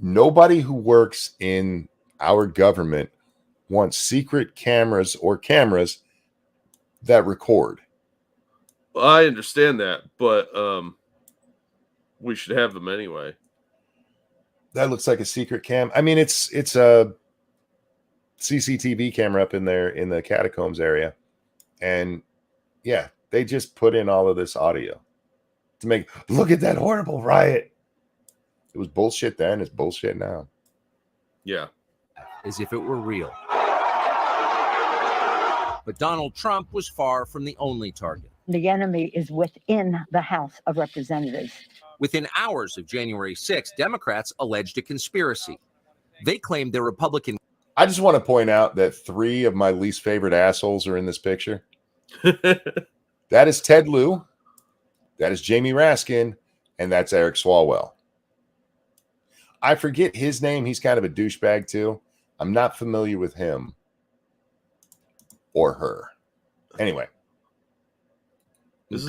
S1: Nobody who works in our government want secret cameras or cameras that record.
S18: Well, I understand that, but we should have them anyway.
S1: That looks like a secret cam. I mean, it's a CCTV camera up in there in the catacombs area. And yeah, they just put in all of this audio to make, look at that horrible riot. It was bullshit then, it's bullshit now.
S18: Yeah.
S2: As if it were real. But Donald Trump was far from the only target.
S14: The enemy is within the House of Representatives.
S2: Within hours of January 6th, Democrats alleged a conspiracy. They claimed their Republican.
S1: I just want to point out that 3 of my least favorite assholes are in this picture. That is Ted Lieu, that is Jamie Raskin, and that's Eric Swalwell. I forget his name. He's kind of a douchebag too. I'm not familiar with him or her. Anyway.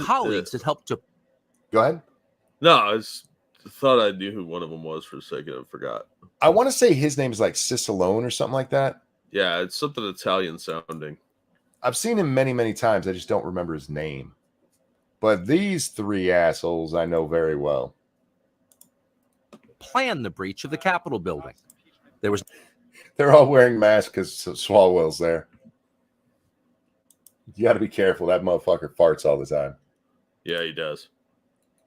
S2: Colleagues that helped to...
S1: Go ahead.
S18: No, I thought I knew who one of them was for a second. I forgot.
S1: I want to say his name is like Cisalone or something like that.
S18: Yeah, it's something Italian sounding.
S1: I've seen him many, many times. I just don't remember his name. But these 3 assholes I know very well.
S2: Planned the breach of the Capitol building.
S1: They're all wearing masks because Swalwell's there. You got to be careful. That motherfucker farts all the time.
S18: Yeah, he does.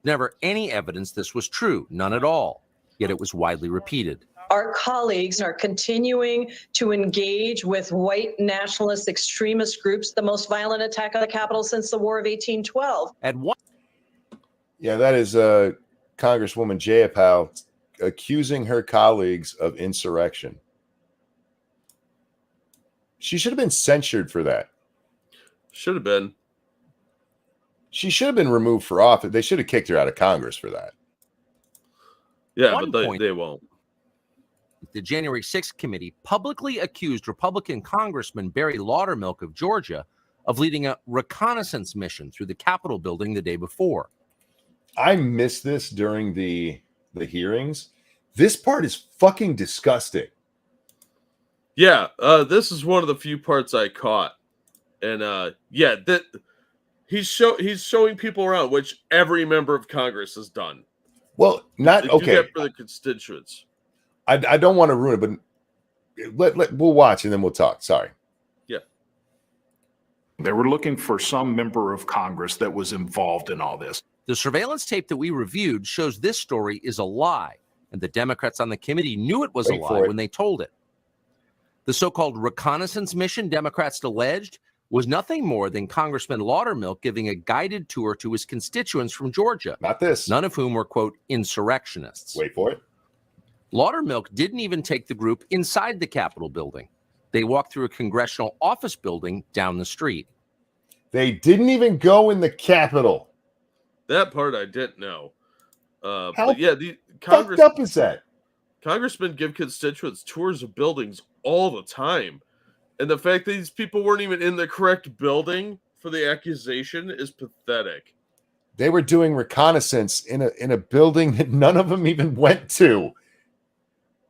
S2: Never any evidence this was true. None at all. Yet it was widely repeated.
S20: Our colleagues are continuing to engage with white nationalist extremist groups, the most violent attack on the Capitol since the War of 1812.
S2: At one.
S1: Yeah, that is Congresswoman Jayapal accusing her colleagues of insurrection. She should have been censured for that.
S18: Should have been.
S1: She should have been removed for office. They should have kicked her out of Congress for that.
S18: Yeah, but they won't.
S2: The January 6th committee publicly accused Republican Congressman Barry Laudermilk of Georgia of leading a reconnaissance mission through the Capitol building the day before.
S1: I missed this during the hearings. This part is fucking disgusting.
S18: Yeah, this is one of the few parts I caught. And yeah, that he's showing people around, which every member of Congress has done.
S1: Well, not okay
S18: for the constituents.
S1: I don't want to ruin it, but we'll watch and then we'll talk. Sorry.
S18: Yeah.
S21: They were looking for some member of Congress that was involved in all this.
S2: The surveillance tape that we reviewed shows this story is a lie, and the Democrats on the committee knew it was a lie when they told it. The so-called reconnaissance mission Democrats alleged was nothing more than Congressman Laudermilk giving a guided tour to his constituents from Georgia.
S1: Not this.
S2: None of whom were, quote, insurrectionists.
S1: Wait for it.
S2: Laudermilk didn't even take the group inside the Capitol building. They walked through a congressional office building down the street.
S1: They didn't even go in the Capitol.
S18: That part I didn't know.
S1: How
S18: but yeah, the
S1: fucked up is that?
S18: Congressmen give constituents tours of buildings all the time. And the fact that these people weren't even in the correct building for the accusation is pathetic.
S1: They were doing reconnaissance in a building that none of them even went to.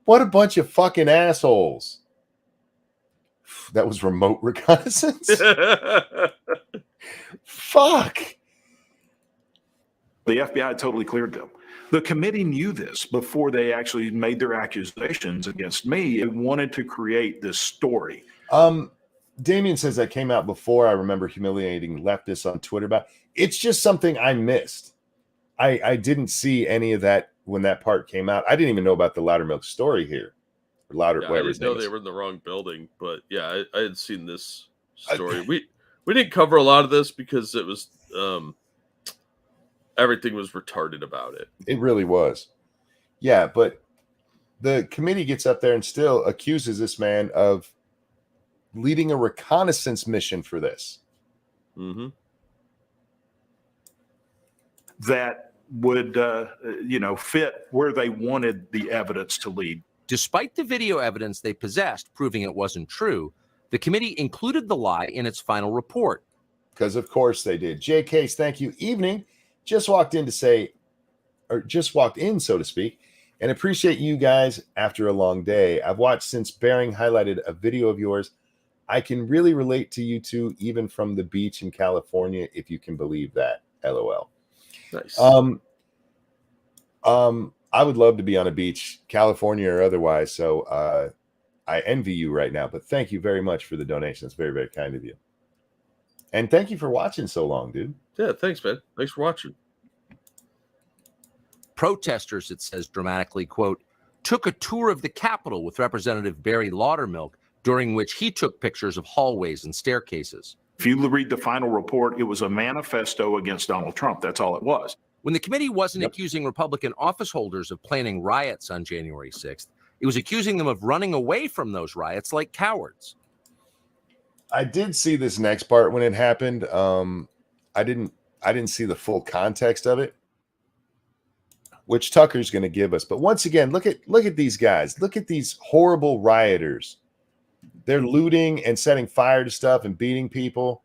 S1: What a bunch of fucking assholes. That was remote reconnaissance? Fuck.
S21: The FBI totally cleared them. The committee knew this before they actually made their accusations against me and wanted to create this story.
S1: Damien says that came out before. I remember humiliating leftists on Twitter about. It's just something I missed. I didn't see any of that when that part came out. I didn't even know about the Loudermilk story here.
S18: I didn't know they were in the wrong building, but yeah, I had seen this story. We didn't cover a lot of this because it was everything was retarded about it.
S1: It really was. Yeah, but the committee gets up there and still accuses this man of leading a reconnaissance mission for this.
S18: Mm-hmm.
S21: That would, fit where they wanted the evidence to lead.
S2: Despite the video evidence they possessed proving it wasn't true, the committee included the lie in its final report.
S1: Because of course they did. Jay Case, thank you. Evening, just walked in, so to speak, and appreciate you guys after a long day. I've watched since Bering highlighted a video of yours. I can really relate to you two, even from the beach in California, if you can believe that. LOL.
S18: Nice.
S1: I would love to be on a beach, California or otherwise. So I envy you right now, but thank you very much for the donation. It's very, very kind of you. And thank you for watching so long, dude.
S18: Yeah, thanks, man. Thanks for watching.
S2: Protesters, it says dramatically, quote, took a tour of the Capitol with Representative Barry Laudermilk, during which he took pictures of hallways and staircases.
S21: If you read the final report, it was a manifesto against Donald Trump. That's all it was.
S2: When the committee wasn't accusing Republican office holders of planning riots on January 6th, it was accusing them of running away from those riots like cowards.
S1: I did see this next part when it happened. I didn't see the full context of it, which Tucker's going to give us. But once again, look at these guys. Look at these horrible rioters. They're looting and setting fire to stuff and beating people.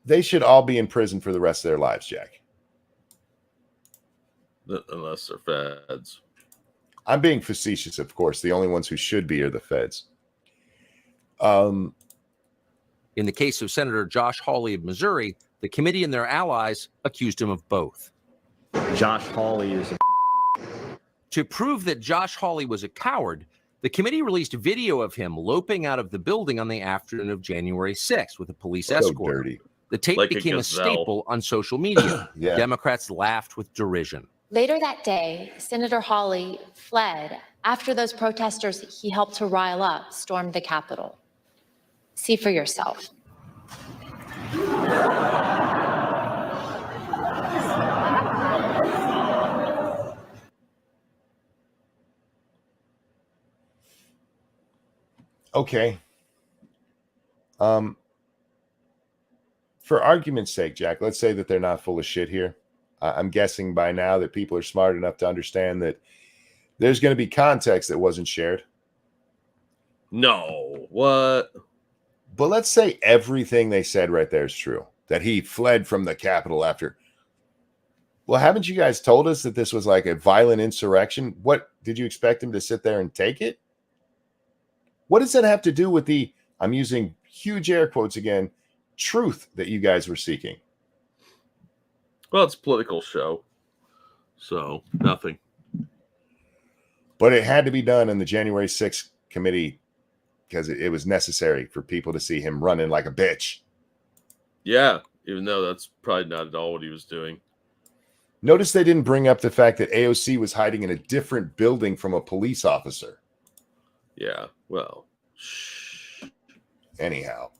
S1: They should all be in prison for the rest of their lives, Jack.
S18: Unless they're feds.
S1: I'm being facetious, of course. The only ones who should be are the feds.
S2: In the case of Senator Josh Hawley of Missouri, the committee and their allies accused him of both.
S3: Josh Hawley is
S2: To prove that Josh Hawley was a coward, the committee released video of him loping out of the building on the afternoon of January 6th with a police escort.
S1: Dirty.
S2: The tape
S18: Like a
S2: became a
S18: gazelle.
S2: staple on social media.
S1: Yeah.
S2: Democrats laughed with derision.
S17: Later that day, Senator Hawley fled after those protesters he helped to rile up stormed the Capitol. See for yourself.
S1: Okay. For argument's sake, Jack, let's say that they're not full of shit here. I'm guessing by now that people are smart enough to understand that there's going to be context that wasn't shared.
S18: No. What?
S1: But let's say everything they said right there is true, that he fled from the Capitol after. Well, haven't you guys told us that this was like a violent insurrection? What did you expect him to sit there and take it? What does that have to do with the, I'm using huge air quotes again, truth that you guys were seeking?
S18: Well, it's a political show. So, nothing.
S1: But it had to be done in the January 6th committee because it was necessary for people to see him running like a bitch.
S18: Yeah, even though that's probably not at all what he was doing.
S1: Notice they didn't bring up the fact that AOC was hiding in a different building from a police officer.
S18: Yeah, well, shh.
S1: Anyhow.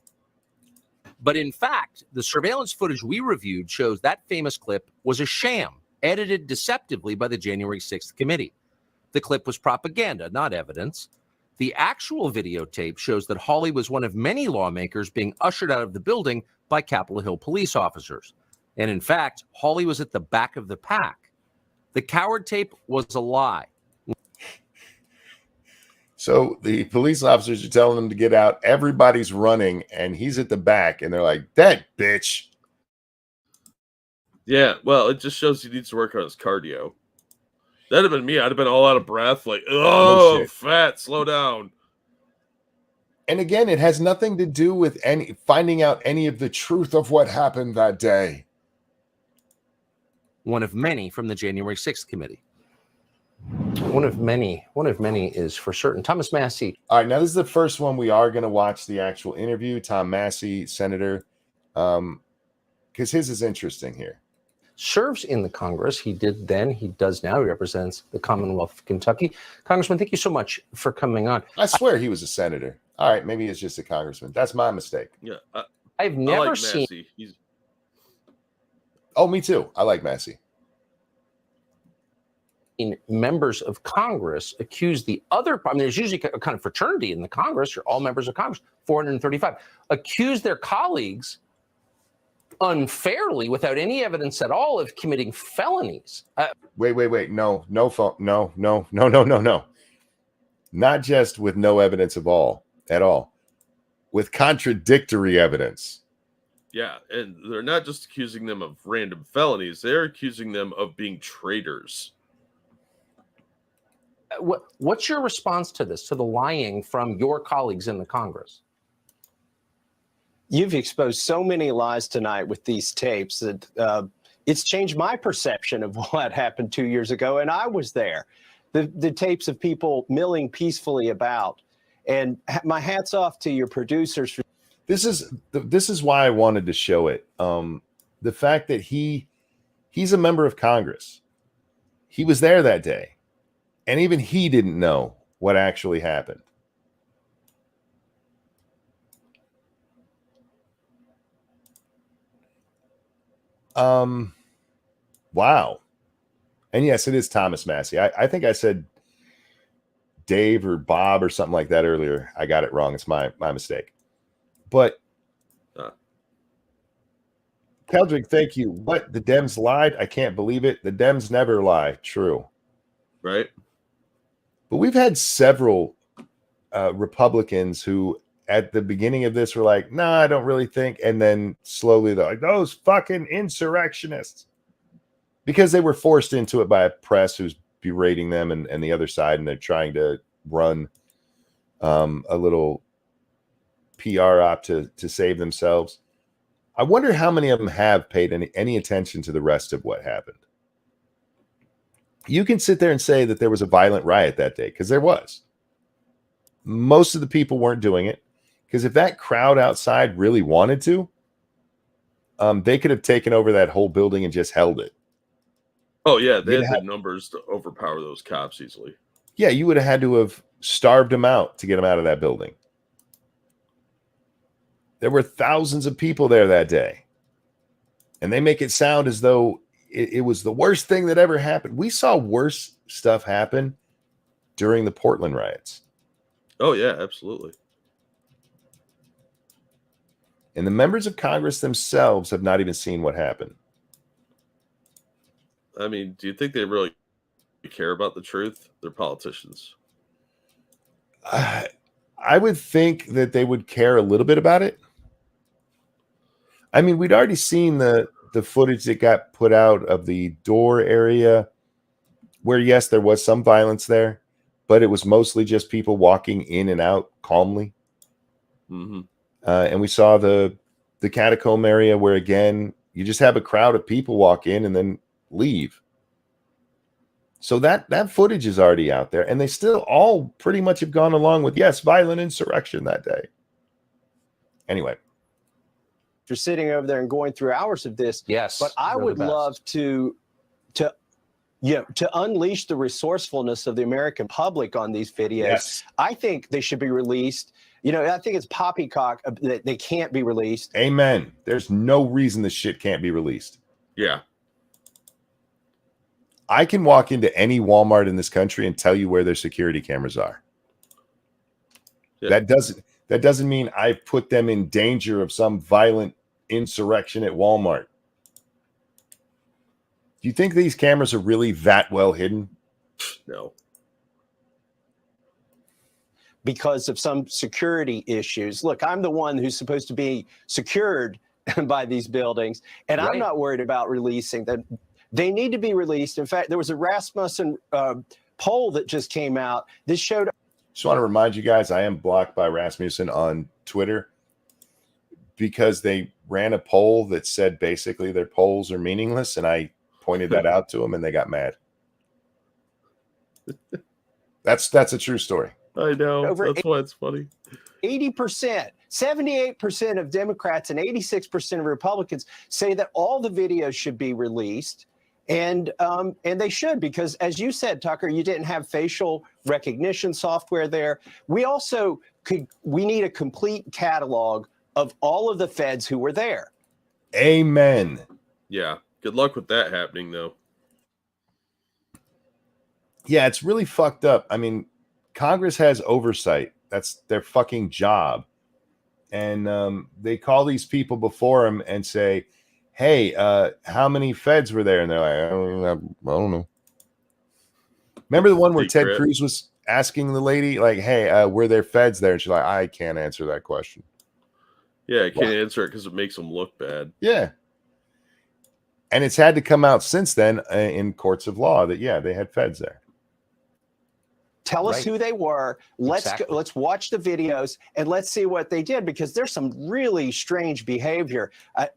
S2: But in fact, the surveillance footage we reviewed shows that famous clip was a sham, edited deceptively by the January 6th committee. The clip was propaganda, not evidence. The actual videotape shows that Hawley was one of many lawmakers being ushered out of the building by Capitol Hill police officers. And in fact, Hawley was at the back of the pack. The coward tape was a lie.
S1: So the police officers are telling him to get out. Everybody's running, and he's at the back, and they're like, that bitch.
S18: Yeah, well, it just shows he needs to work on his cardio. That'd have been me. I'd have been all out of breath, like, oh,
S1: shit.
S18: fat, slow down.
S1: And again, it has nothing to do with finding out any of the truth of what happened that day.
S2: One of many from the January 6th committee. One of many is for certain. Thomas Massie.
S1: All right, now this is the first one we are going to watch the actual interview. Tom Massie, Senator, because his is interesting here.
S2: Serves in the Congress. He did then. He does now. He represents the Commonwealth of Kentucky. Congressman, thank you so much for coming on.
S1: I swear he was a senator. All right, maybe it's just a congressman. That's my mistake.
S18: Yeah,
S2: I've never
S18: like
S2: seen.
S18: Massie.
S1: Oh, me too. I like Massie.
S2: Members of Congress accuse the other, I mean, there's usually a kind of fraternity in the Congress, you're all members of Congress, 435, accuse their colleagues unfairly without any evidence at all of committing felonies.
S1: Wait. No. Not just with no evidence at all, with contradictory evidence.
S18: Yeah, and they're not just accusing them of random felonies; they're accusing them of being traitors.
S2: What's your response to this, to the lying from your colleagues in the Congress?
S6: You've exposed so many lies tonight with these tapes that it's changed my perception of what happened 2 years ago, and I was there. The tapes of people milling peacefully about, and my hat's off to your producers.
S1: This is why I wanted to show it. The fact that he's a member of Congress. He was there that day, and even he didn't know what actually happened. Wow. And yes, it is Thomas Massie. I think I said Dave or Bob or something like that earlier. I got it wrong. It's my mistake. But Keldrick, thank you. What? The Dems lied? I can't believe it. The Dems never lie. True.
S18: Right.
S1: But we've had several Republicans who at the beginning of this were like, no, I don't really think. And then slowly they're like, those fucking insurrectionists. Because they were forced into it by a press who's berating them and the other side. And they're trying to run a little PR op to save themselves. I wonder how many of them have paid any attention to the rest of what happened. You can sit there and say that there was a violent riot that day, because there was. Most of the people weren't doing it, because if that crowd outside really wanted to, they could have taken over that whole building and just held it.
S18: Oh, yeah. They had the numbers to overpower those cops easily.
S1: Yeah, you would have had to have starved them out to get them out of that building. There were thousands of people there that day. And they make it sound as though it was the worst thing that ever happened. We saw worse stuff happen during the Portland riots.
S18: Oh, yeah, absolutely.
S1: And the members of Congress themselves have not even seen what happened.
S18: I mean, do you think they really care about the truth? They're politicians.
S1: I would think that they would care a little bit about it. I mean, we'd already seen the footage that got put out of the door area where, yes, there was some violence there, but it was mostly just people walking in and out calmly.
S18: Mm-hmm.
S1: And we saw the catacomb area where, again, you just have a crowd of people walk in and then leave. So that footage is already out there, and they still all pretty much have gone along with, yes, violent insurrection that day. Anyway.
S6: You're sitting over there and going through hours of this.
S2: Yes.
S6: But I would love to unleash the resourcefulness of the American public on these videos.
S1: Yes.
S6: I think they should be released. I think it's poppycock that they can't be released.
S1: Amen. There's no reason this shit can't be released.
S18: Yeah.
S1: I can walk into any Walmart in this country and tell you where their security cameras are. Yeah. That doesn't mean I've put them in danger of some violent insurrection at Walmart. Do you think these cameras are really that well hidden?
S18: No.
S6: Because of some security issues. Look, I'm the one who's supposed to be secured by these buildings, and right. I'm not worried about releasing them. They need to be released. In fact, there was a Rasmussen poll that just came out. This showed.
S1: Just want to remind you guys, I am blocked by Rasmussen on Twitter because they ran a poll that said basically their polls are meaningless, and I pointed that out to them, and they got mad. That's a true story.
S18: I know. That's why it's funny.
S6: 80%, 78% of Democrats and 86% of Republicans say that all the videos should be released. And they should, because as you said, Tucker, you didn't have facial recognition software there. We need a complete catalog of all of the feds who were there.
S1: Amen.
S18: Yeah. Good luck with that happening, though.
S1: Yeah, it's really fucked up. I mean, Congress has oversight. That's their fucking job. And they call these people before them and say, hey, how many feds were there? And they're like, I don't know. Remember the one where Ted Cruz was asking the lady, like, hey, were there feds there? And she's like, I can't answer that question.
S18: Yeah, I can't answer it because it makes them look bad.
S1: Yeah. And it's had to come out since then in courts of law that, yeah, they had feds there.
S6: Tell us who they were. Let's watch the videos and let's see what they did, because there's some really strange behavior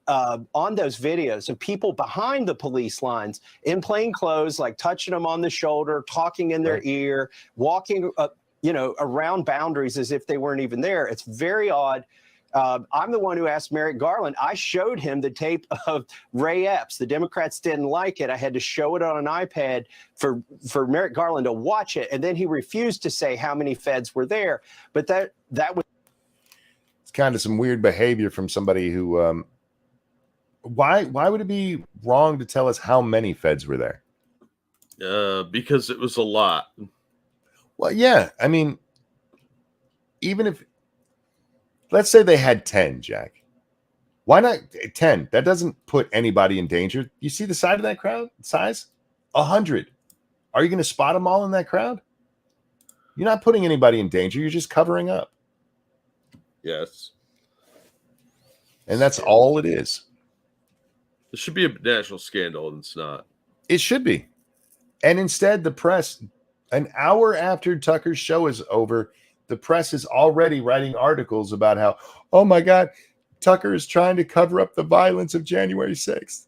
S6: on those videos of people behind the police lines in plain clothes, like touching them on the shoulder, talking in their ear, walking around boundaries as if they weren't even there. It's very odd. I'm the one who asked Merrick Garland. I showed him the tape of Ray Epps. The Democrats didn't like it. I had to show it on an iPad for Merrick Garland to watch it, and then he refused to say how many feds were there. But that was,
S1: it's kind of some weird behavior from somebody who. Why would it be wrong to tell us how many feds were there?
S18: Because it was a lot.
S1: Well, yeah. I mean, even if. Let's say they had 10, Jack. Why not 10? That doesn't put anybody in danger. You see the side of that crowd size? 100. Are you going to spot them all in that crowd? You're not putting anybody in danger. You're just covering up.
S18: Yes.
S1: And that's all it is.
S18: It should be a national scandal, and it's not.
S1: It should be. And instead, the press, an hour after Tucker's show is over, the press is already writing articles about how, oh my God, Tucker is trying to cover up the violence of January 6th.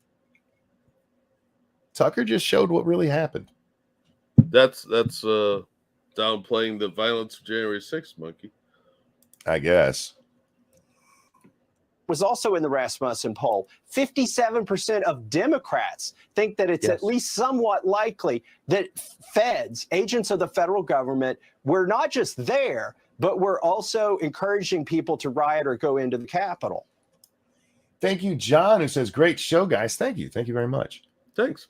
S1: Tucker just showed what really happened.
S18: That's downplaying the violence of January 6th, monkey.
S1: I guess.
S6: Was also in the Rasmussen poll. 57% of Democrats think that it's at least somewhat likely that feds, agents of the federal government, were not just there, but were also encouraging people to riot or go into the Capitol.
S1: Thank you, John, who says, great show, guys. Thank you. Thank you very much.
S18: Thanks.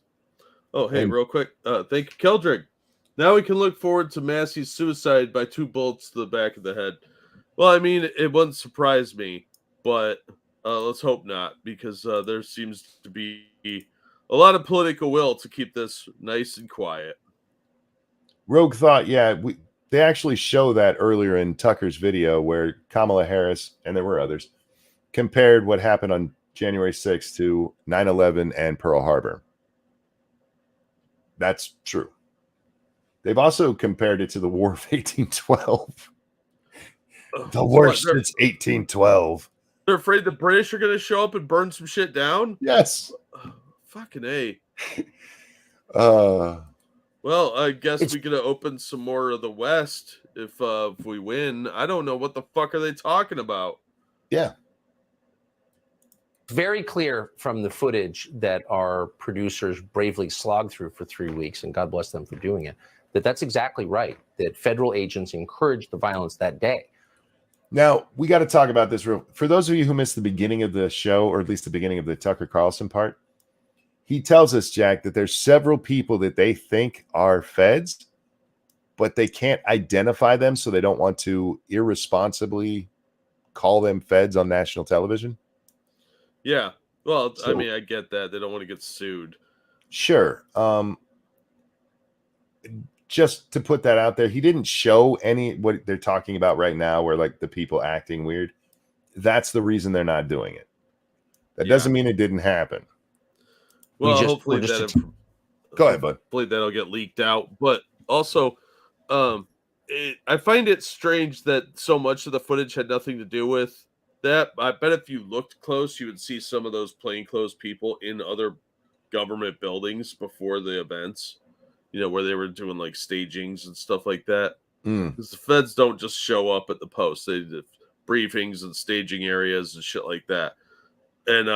S18: Oh, hey, real quick. Thank you, Keldrick. Now we can look forward to Massie's suicide by 2 bullets to the back of the head. Well, I mean, it wouldn't surprise me, but let's hope not, because there seems to be a lot of political will to keep this nice and quiet.
S1: Rogue thought, yeah, they actually show that earlier in Tucker's video where Kamala Harris, and there were others, compared what happened on January 6th to 9/11 and Pearl Harbor. That's true. They've also compared it to the War of 1812. The worst since 1812.
S18: They're afraid the British are going to show up and burn some shit down?
S1: Yes.
S18: Fucking A.
S1: Well,
S18: I guess we're going to open some more of the West if we win. I don't know what the fuck are they talking about.
S1: Yeah.
S2: Very clear from the footage that our producers bravely slogged through for 3 weeks, and God bless them for doing it, that's exactly right, that federal agents encouraged the violence that day.
S1: Now, we got to talk about this real. For those of you who missed the beginning of the show, or at least the beginning of the Tucker Carlson part, he tells us, Jack, that there's several people that they think are feds, but they can't identify them, so they don't want to irresponsibly call them feds on national television.
S18: Yeah. Well, I mean, I get that. They don't want to get sued.
S1: Sure. Just to put that out there, he didn't show any what they're talking about right now, where like the people acting weird. That's the reason they're not doing it. That doesn't mean it didn't happen.
S18: Well, hopefully
S1: go ahead, bud.
S18: Hopefully that'll get leaked out. But also, I find it strange that so much of the footage had nothing to do with that. I bet if you looked close, you would see some of those plainclothes people in other government buildings before the events. You know, where they were doing like stagings and stuff like that. Because the feds don't just show up at the post. They do briefings and staging areas and shit like that. And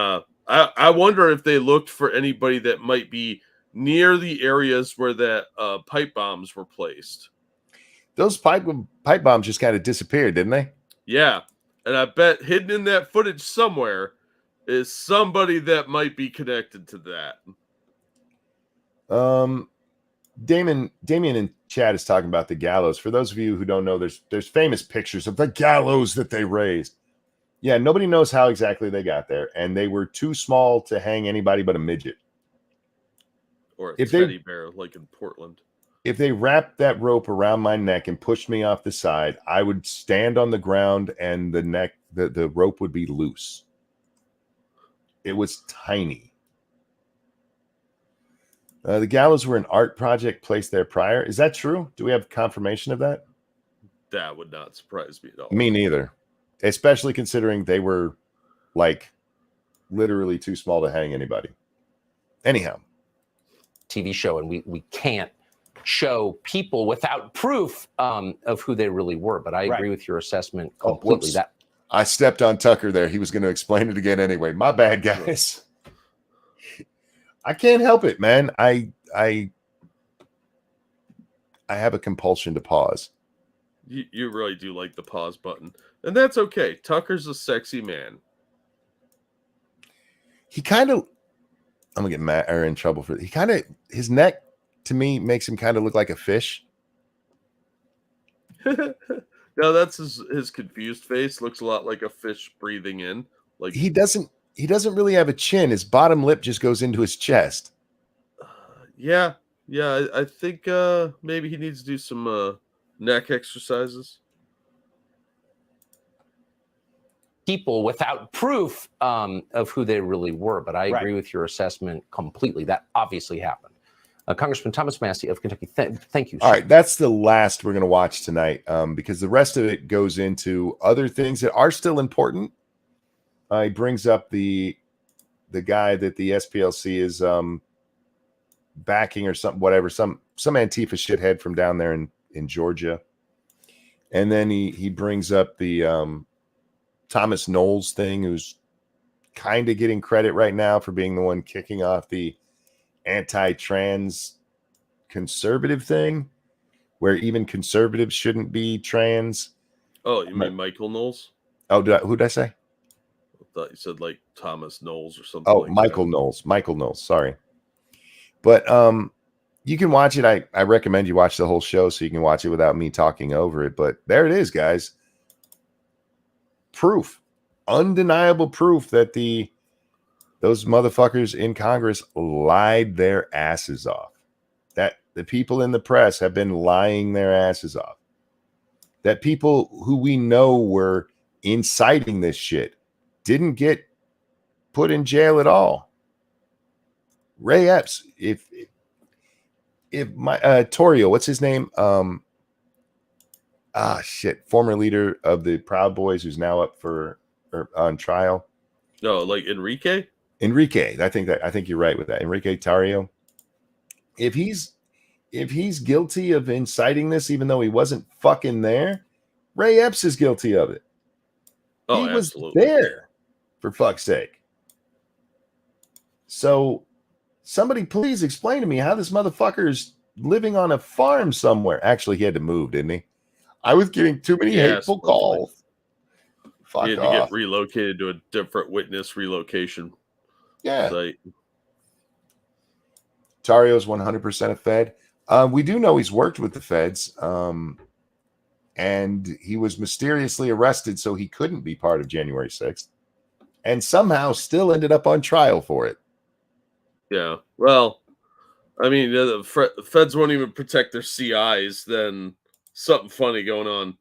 S18: I wonder if they looked for anybody that might be near the areas where that pipe bombs were placed.
S1: Those pipe bombs just kind of disappeared, didn't they?
S18: Yeah. And I bet hidden in that footage somewhere is somebody that might be connected to that.
S1: Damien in chat is talking about the gallows. For those of you who don't know, there's famous pictures of the gallows that they raised. Yeah, nobody knows how exactly they got there, and they were too small to hang anybody but a midget.
S18: Or a teddy bear, like in Portland.
S1: If they wrapped that rope around my neck and pushed me off the side, I would stand on the ground and the neck the rope would be loose. It was tiny. The gallows were an art project placed there prior. Is that true? Do we have confirmation of that?
S18: That would not surprise me at all.
S1: Me neither. Especially considering they were like literally too small to hang anybody. Anyhow.
S2: TV show, and we can't show people without proof of who they really were. But I agree with your assessment completely.
S1: That I stepped on Tucker there. He was going to explain it again anyway. My bad, guys. I can't help it, man. I have a compulsion to pause.
S18: You really do like the pause button, and that's okay. Tucker's a sexy man.
S1: He kind of, I'm gonna get mad or in trouble for it. He kind of, his neck to me makes him kind of look like a fish.
S18: No, that's his confused face. Looks a lot like a fish breathing in. Like
S1: he doesn't really have a chin. His bottom lip just goes into his chest.
S18: Yeah. I think maybe he needs to do some neck exercises.
S2: People without proof of who they really were. But I agree with your assessment completely. That obviously happened. Congressman Thomas Massie of Kentucky, thank you.
S1: All right, that's the last we're going to watch tonight because the rest of it goes into other things that are still important. He brings up the guy that the SPLC is backing or something, whatever, some Antifa shithead from down there in Georgia. And then he brings up the Thomas Knowles thing, who's kind of getting credit right now for being the one kicking off the anti-trans conservative thing, where even conservatives shouldn't be trans.
S18: Oh, you mean Michael Knowles?
S1: Oh, who did I say?
S18: I thought you said like Thomas Knowles or something.
S1: Oh,
S18: like
S1: Michael Knowles. Michael Knowles. Sorry. But you can watch it. I recommend you watch the whole show so you can watch it without me talking over it. But there it is, guys. Proof. Undeniable proof that those motherfuckers in Congress lied their asses off. That the people in the press have been lying their asses off. That people who we know were inciting this shit didn't get put in jail at all. Ray Epps, if my Torrio, what's his name? Former leader of the Proud Boys, who's now up on trial.
S18: No, like Enrique.
S1: I think you're right with that. Enrique Tarrio. If he's guilty of inciting this, even though he wasn't fucking there, Ray Epps is guilty of it.
S18: Oh,
S1: he was
S18: absolutely.
S1: there, for fuck's sake. So somebody please explain to me how this motherfucker is living on a farm somewhere. Actually, he had to move, didn't he? I was getting too many hateful calls. Fuck
S18: he had
S1: off.
S18: to get relocated to a different witness relocation site.
S1: Tarrio's 100% a Fed. We do know he's worked with the feds, and he was mysteriously arrested, so he couldn't be part of January 6th, and somehow still ended up on trial for it.
S18: Yeah. Well, I mean, the feds won't even protect their CIs. Then something funny going on.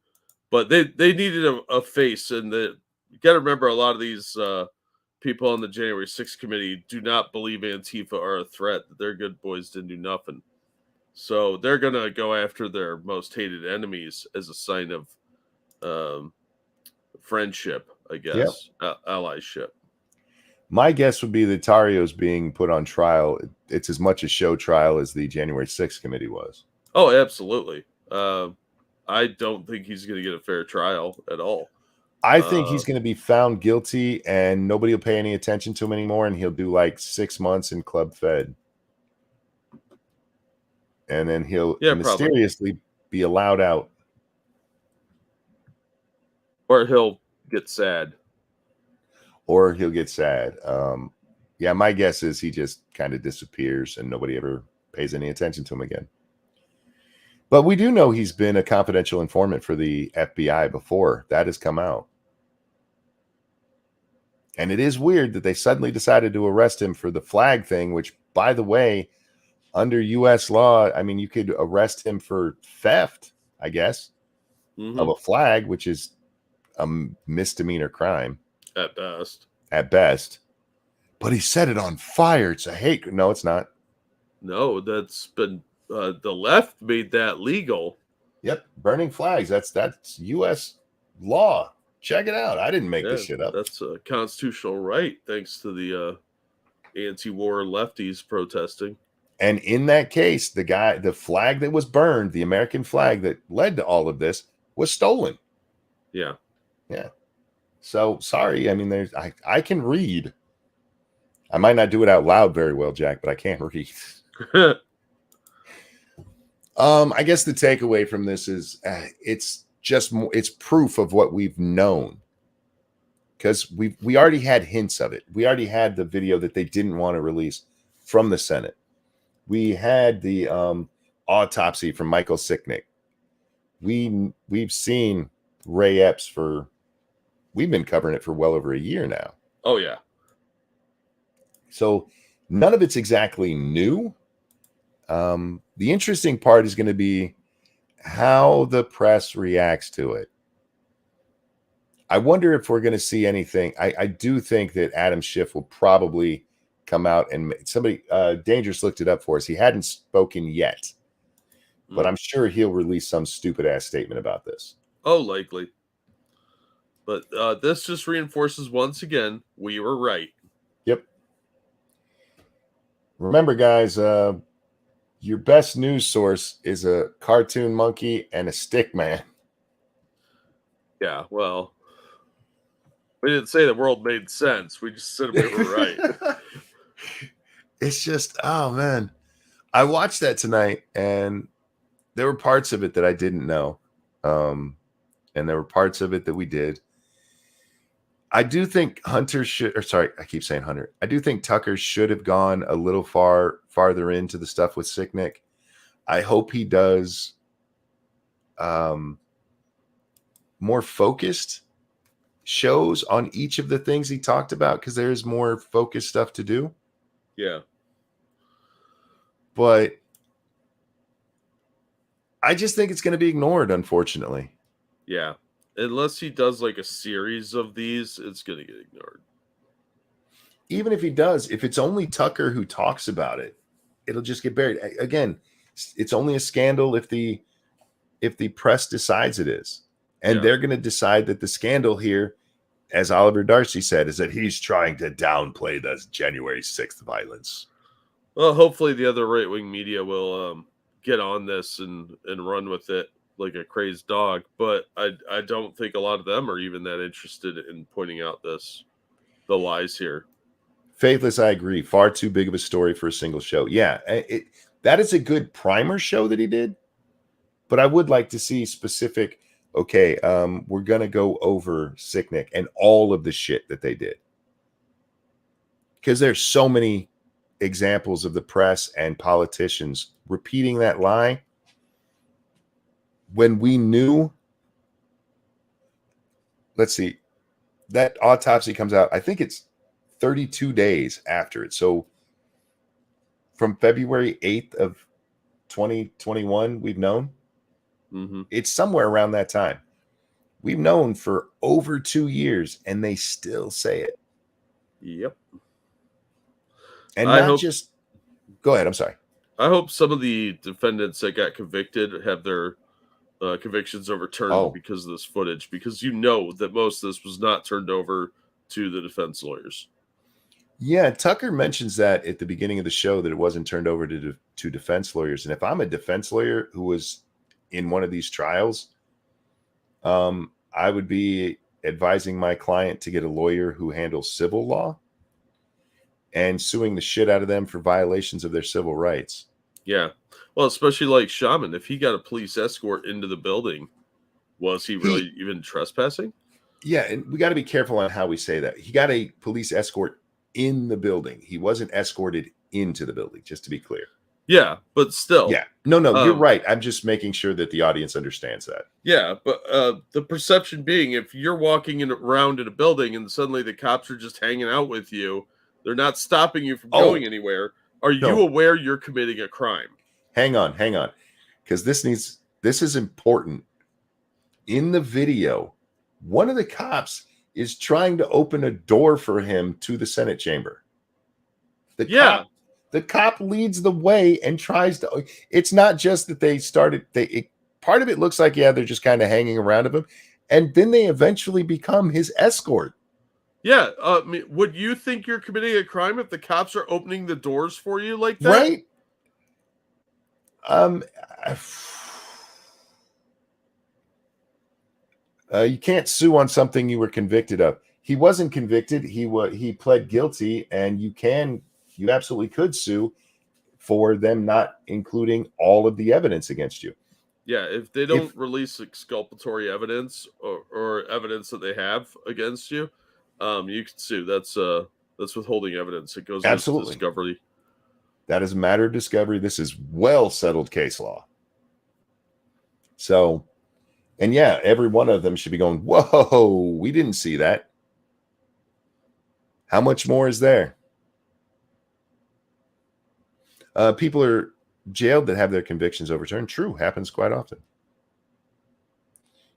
S18: But they needed a face, and you got to remember a lot of these people on the January 6th committee do not believe Antifa are a threat. Their good boys didn't do nothing. So they're going to go after their most hated enemies as a sign of friendship, I guess, allyship.
S1: My guess would be that Tarrio's being put on trial. It's as much a show trial as the January 6th committee was.
S18: Oh, absolutely. I don't think he's going to get a fair trial at all.
S1: I think he's going to be found guilty and nobody will pay any attention to him anymore. And he'll do like 6 months in Club Fed. And then he'll mysteriously be allowed out.
S18: Or he'll get sad.
S1: My guess is he just kind of disappears and nobody ever pays any attention to him again. But we do know he's been a confidential informant for the FBI before. That has come out. And it is weird that they suddenly decided to arrest him for the flag thing, which, by the way, under U.S. law, I mean, you could arrest him for theft, I guess, of a flag, which is a misdemeanor crime
S18: At best.
S1: At best. But he set it on fire. It's a hate. No, it's not.
S18: No, that's been the left made that legal.
S1: Yep, burning flags. That's U.S. law. Check it out. I didn't make this shit up.
S18: That's a constitutional right, thanks to the anti-war lefties protesting.
S1: And in that case, the flag that was burned, the American flag that led to all of this, was stolen.
S18: Yeah.
S1: Yeah. So sorry. I mean, I can read. I might not do it out loud very well, Jack, but I can read. I guess the takeaway from this is it's proof of what we've known, because we already had hints of it. We already had the video that they didn't want to release from the Senate. We had the autopsy from Michael Sicknick. We've seen Ray Epps we've been covering it for well over a year now.
S18: Oh yeah.
S1: So none of it's exactly new. The interesting part is going to be how the press reacts to it. I wonder if we're going to see anything. I do think that Adam Schiff will probably come out and somebody, Dangerous looked it up for us. He hadn't spoken yet, but I'm sure he'll release some stupid ass statement about this.
S18: Oh, likely. But this just reinforces once again, we were right.
S1: Yep. Remember, guys, your best news source is a cartoon monkey and a stick man.
S18: Yeah, well, we didn't say the world made sense. We just said we were right.
S1: It's just, oh man. I watched that tonight and there were parts of it that I didn't know. And there were parts of it that we did. I do think I keep saying Hunter. I do think Tucker should have gone a little farther into the stuff with Sicknick. I hope he does more focused shows on each of the things he talked about, because there's more focused stuff to do.
S18: Yeah.
S1: But I just think it's going to be ignored, unfortunately.
S18: Yeah. Unless he does like a series of these, it's going to get ignored.
S1: Even if he does, if it's only Tucker who talks about it, it'll just get buried. Again, it's only a scandal if the press decides it is. And they're going to decide that the scandal here, as Oliver Darcy said, is that he's trying to downplay the January 6th violence.
S18: Well, hopefully the other right-wing media will get on this and run with it like a crazed dog. But I don't think a lot of them are even that interested in pointing out the lies here.
S1: Faithless, I agree. Far too big of a story for a single show. Yeah, that is a good primer show that he did. But I would like to see specific, okay, we're going to go over Sicknick and all of the shit that they did. Because there's so many examples of the press and politicians repeating that lie when we knew. Let's see, that autopsy comes out, I think it's 32 days after it. So from February 8th of 2021, we've known.
S18: Mm-hmm.
S1: It's somewhere around that time. We've known for over 2 years, and they still say it.
S18: Yep.
S1: And go ahead. I'm sorry.
S18: I hope some of the defendants that got convicted have their convictions overturned because of this footage, because you know that most of this was not turned over to the defense lawyers.
S1: Yeah, Tucker mentions that at the beginning of the show, that it wasn't turned over to defense lawyers. And if I'm a defense lawyer who was in one of these trials, I would be advising my client to get a lawyer who handles civil law and suing the shit out of them for violations of their civil rights.
S18: Yeah. Well, especially like Shaman, if he got a police escort into the building, was he really even trespassing?
S1: Yeah, and we got to be careful on how we say that. He got a police escort in the building. He wasn't escorted into the building, just to be clear.
S18: Yeah, but still.
S1: Yeah. No, you're right. I'm just making sure that the audience understands that.
S18: Yeah, but the perception being, if you're walking around in a building and suddenly the cops are just hanging out with you, they're not stopping you from going anywhere. Are you aware you're committing a crime?
S1: Hang on. Because this is important. In the video, one of the cops is trying to open a door for him to the Senate chamber. The cop leads the way and tries to. It's not just that they started. Part of it looks like, they're just kind of hanging around of him, and then they eventually become his escort.
S18: Yeah. Would you think you're committing a crime if the cops are opening the doors for you like that?
S1: Right. You can't sue on something you were convicted of. He wasn't convicted. He pled guilty, and you absolutely could sue for them not including all of the evidence against you.
S18: Yeah, if they don't release exculpatory evidence or evidence that they have against you, you can sue. That's withholding evidence. It goes into discovery.
S1: That is a matter of discovery. This is well settled case law. So, and every one of them should be going, whoa, we didn't see that. How much more is there? People are jailed that have their convictions overturned. True, happens quite often.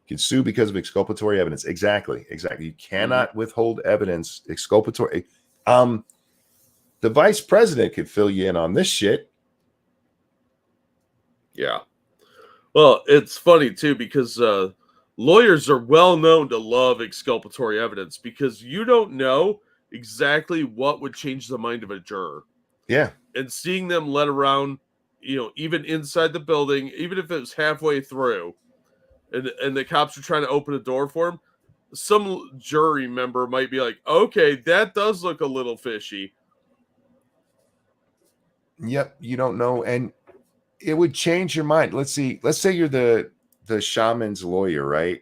S1: You can sue because of exculpatory evidence. Exactly. You cannot withhold evidence. Exculpatory. The vice president could fill you in on this shit.
S18: Yeah. Well, it's funny too because lawyers are well known to love exculpatory evidence because you don't know exactly what would change the mind of a juror.
S1: Yeah.
S18: And seeing them led around, even inside the building, even if it was halfway through, and the cops are trying to open a door for him, some jury member might be like, okay, that does look a little fishy.
S1: Yep, you don't know. And it would change your mind. Let's say you're the shaman's lawyer, right?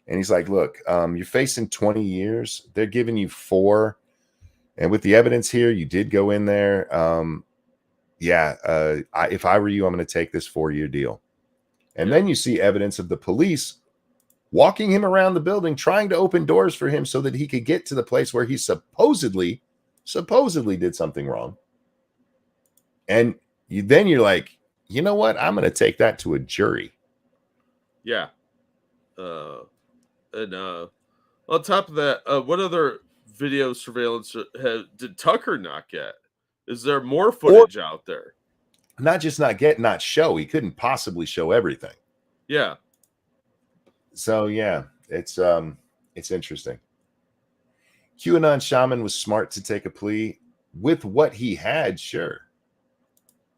S1: And he's like, look, you're facing 20 years. They're giving you 4. And with the evidence here, you did go in there. If I were you, I'm going to take this 4-year deal. And then you see evidence of the police walking him around the building, trying to open doors for him so that he could get to the place where he supposedly did something wrong. And you're like, you know what? I'm going to take that to a jury.
S18: Yeah. And on top of that, what other video surveillance did Tucker not get? Is there more footage out there?
S1: Not just not show. He couldn't possibly show everything.
S18: Yeah.
S1: So it's interesting. QAnon Shaman was smart to take a plea with what he had. Sure.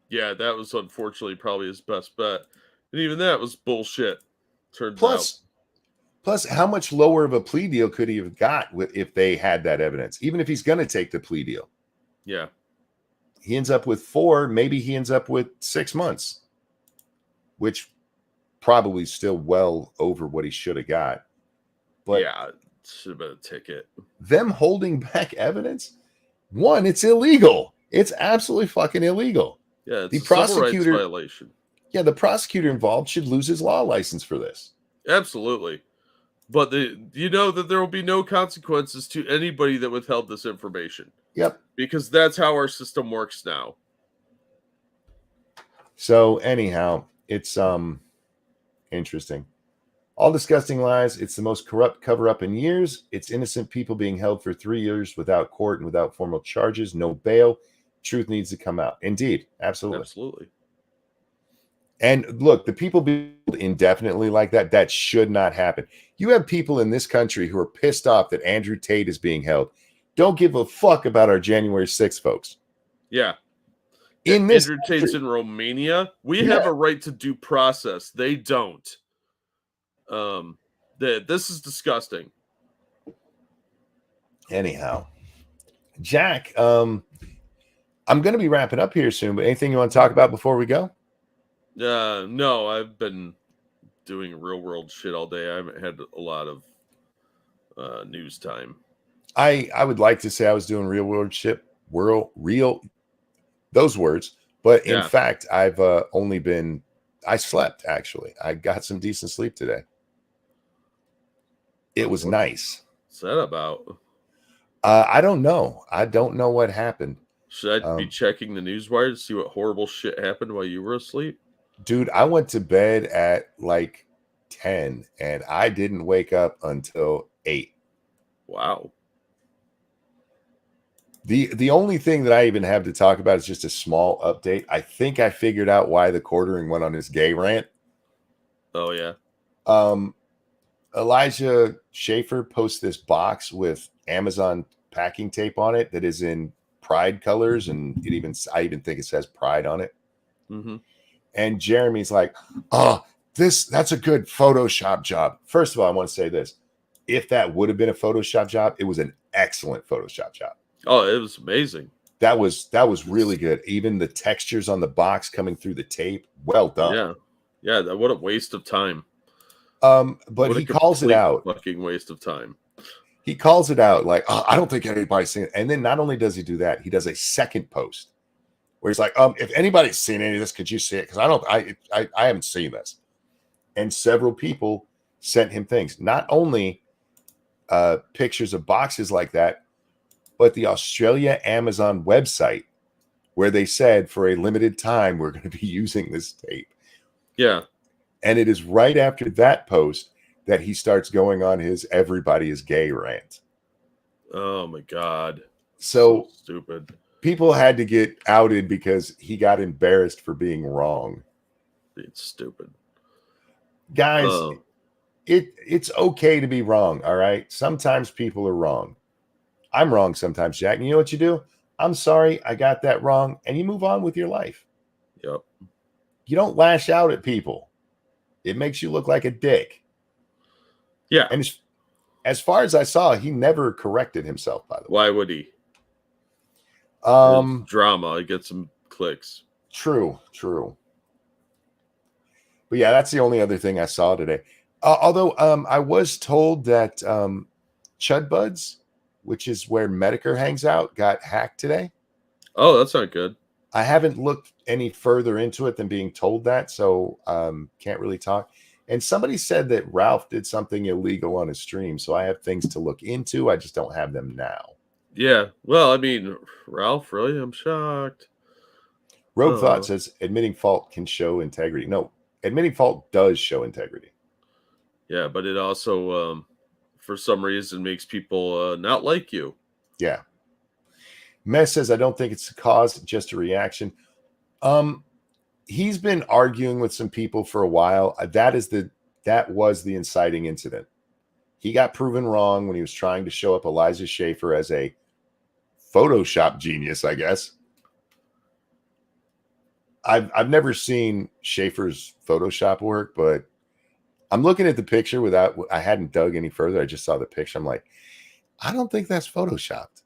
S18: Yeah, that was unfortunately probably his best bet, and even that was bullshit. Turns out.
S1: Plus, how much lower of a plea deal could he have got if they had that evidence? Even if he's going to take the plea deal.
S18: Yeah.
S1: He ends up with 4. Maybe he ends up with 6 months, which probably still well over what he should have got. But
S18: yeah, should have been a ticket.
S1: Them holding back evidence, one, it's illegal. It's absolutely fucking illegal.
S18: Yeah, it's
S1: the
S18: a civil rights violation.
S1: Yeah, the prosecutor involved should lose his law license for this.
S18: Absolutely. But you know that there will be no consequences to anybody that withheld this information.
S1: Yep.
S18: Because that's how our system works now.
S1: So anyhow, it's interesting. All disgusting lies. It's the most corrupt cover-up in years. It's innocent people being held for 3 years without court and without formal charges, no bail. Truth needs to come out. Indeed. Absolutely.
S18: Absolutely.
S1: And look, the people being indefinitely like that should not happen. You have people in this country who are pissed off that Andrew Tate is being held. Don't give a fuck about our January 6th, folks.
S18: Yeah.
S1: In this
S18: Andrew Tate's in Romania. We have a right to due process. They don't. This is disgusting.
S1: Anyhow, Jack, I'm going to be wrapping up here soon, but anything you want to talk about before we go?
S18: No, I've been doing real world shit all day. I haven't had a lot of news time.
S1: I would like to say I was doing real world shit, those words, but in fact, I've I slept actually. I got some decent sleep today. It was nice.
S18: What's that about?
S1: I don't know. I don't know what happened.
S18: Should I be checking the newswire to see what horrible shit happened while you were asleep?
S1: Dude, I went to bed at like 10, and I didn't wake up until 8.
S18: Wow.
S1: The only thing that I even have to talk about is just a small update. I think I figured out why the quartering went on his gay rant.
S18: Oh yeah.
S1: Elijah Schaffer posts this box with Amazon packing tape on it that is in pride colors, and I even think it says pride on it.
S18: Mm-hmm.
S1: And Jeremy's like, "Oh, that's a good Photoshop job." First of all, I want to say this: if that would have been a Photoshop job, it was an excellent Photoshop job.
S18: Oh, it was amazing.
S1: That was really good. Even the textures on the box coming through the tape, well done.
S18: Yeah. What a waste of time.
S1: But he calls it out.
S18: Fucking waste of time.
S1: He calls it out like, "Oh, I don't think anybody's seen it." And then not only does he do that, he does a second post where he's like, "If anybody's seen any of this, could you see it? Because I haven't seen this." And several people sent him things, not only pictures of boxes like that, but the Australia Amazon website where they said for a limited time, we're going to be using this tape.
S18: Yeah.
S1: And it is right after that post that he starts going on his "everybody is gay" rant.
S18: Oh my God.
S1: So
S18: stupid.
S1: People had to get outed because he got embarrassed for being wrong.
S18: It's stupid.
S1: Guys, it's okay to be wrong, all right? Sometimes people are wrong. I'm wrong sometimes, Jack. And you know what you do? I'm sorry, I got that wrong, and you move on with your life.
S18: Yep.
S1: You don't lash out at people. It makes you look like a dick.
S18: Yeah.
S1: And as far as I saw, he never corrected himself, by the way.
S18: Why would he? Drama. I get some clicks.
S1: True. But yeah, that's the only other thing I saw today. Although I was told that Chud Buds, which is where Medicare hangs out, got hacked today.
S18: Oh, that's not good.
S1: I haven't looked any further into it than being told that, so can't really talk. And somebody said that Ralph did something illegal on his stream, so I have things to look into. I just don't have them now.
S18: Yeah. Well, I mean, Ralph, really? I'm shocked.
S1: Rogue Thought says admitting fault can show integrity. No, admitting fault does show integrity.
S18: Yeah, but it also, for some reason, makes people not like you.
S1: Yeah. Mess says, I don't think it's a cause, just a reaction. He's been arguing with some people for a while. That was the inciting incident. He got proven wrong when he was trying to show up Elijah Schaffer as a Photoshop genius, I guess. I've never seen Schaefer's Photoshop work, but I'm looking at the picture I hadn't dug any further. I just saw the picture. I'm like, I don't think that's Photoshopped.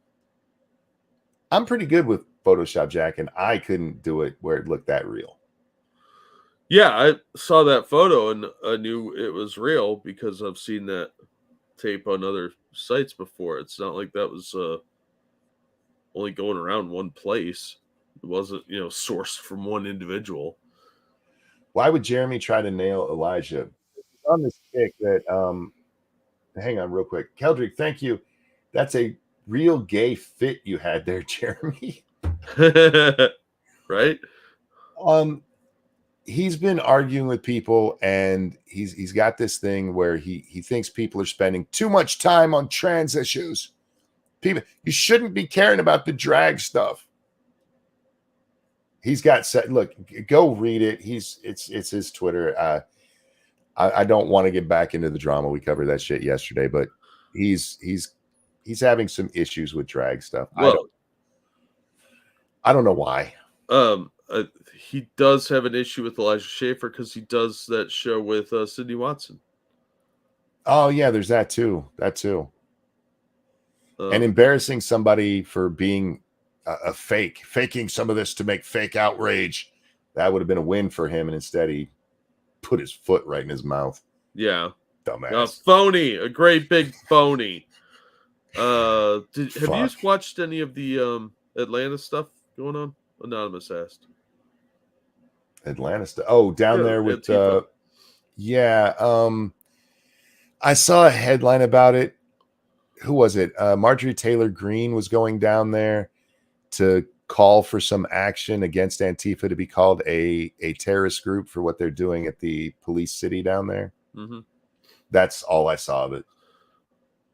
S1: I'm pretty good with Photoshop, Jack, and I couldn't do it where it looked that real.
S18: Yeah, I saw that photo and I knew it was real because I've seen that tape on other sites before. It's not like that was only going around one place. It wasn't, sourced from one individual.
S1: Why would Jeremy try to nail Elijah? On this pick that, hang on real quick. Keldrick, thank you. That's a real gay fit you had there, Jeremy.
S18: Right?
S1: He's been arguing with people, and he's got this thing where he thinks people are spending too much time on trans issues. People, you shouldn't be caring about the drag stuff. He's got set. Look, go read it. It's his Twitter. I don't want to get back into the drama. We covered that shit yesterday, but he's having some issues with drag stuff.
S18: Well,
S1: I don't know why.
S18: He does have an issue with Elijah Schaffer because he does that show with Sydney Watson.
S1: Oh yeah, there's that too. And embarrassing somebody for being a faking some of this to make fake outrage. That would have been a win for him, and instead he put his foot right in his mouth.
S18: Yeah,
S1: dumbass.
S18: Phony, a great big phony. Have you watched any of the Atlanta stuff going on? Anonymous asked.
S1: Atlanta stuff. Oh, down there with I saw a headline about it. Who was it? Marjorie Taylor Greene was going down there to call for some action against Antifa to be called a terrorist group for what they're doing at the police city down there.
S18: Mm-hmm.
S1: That's all I saw of it.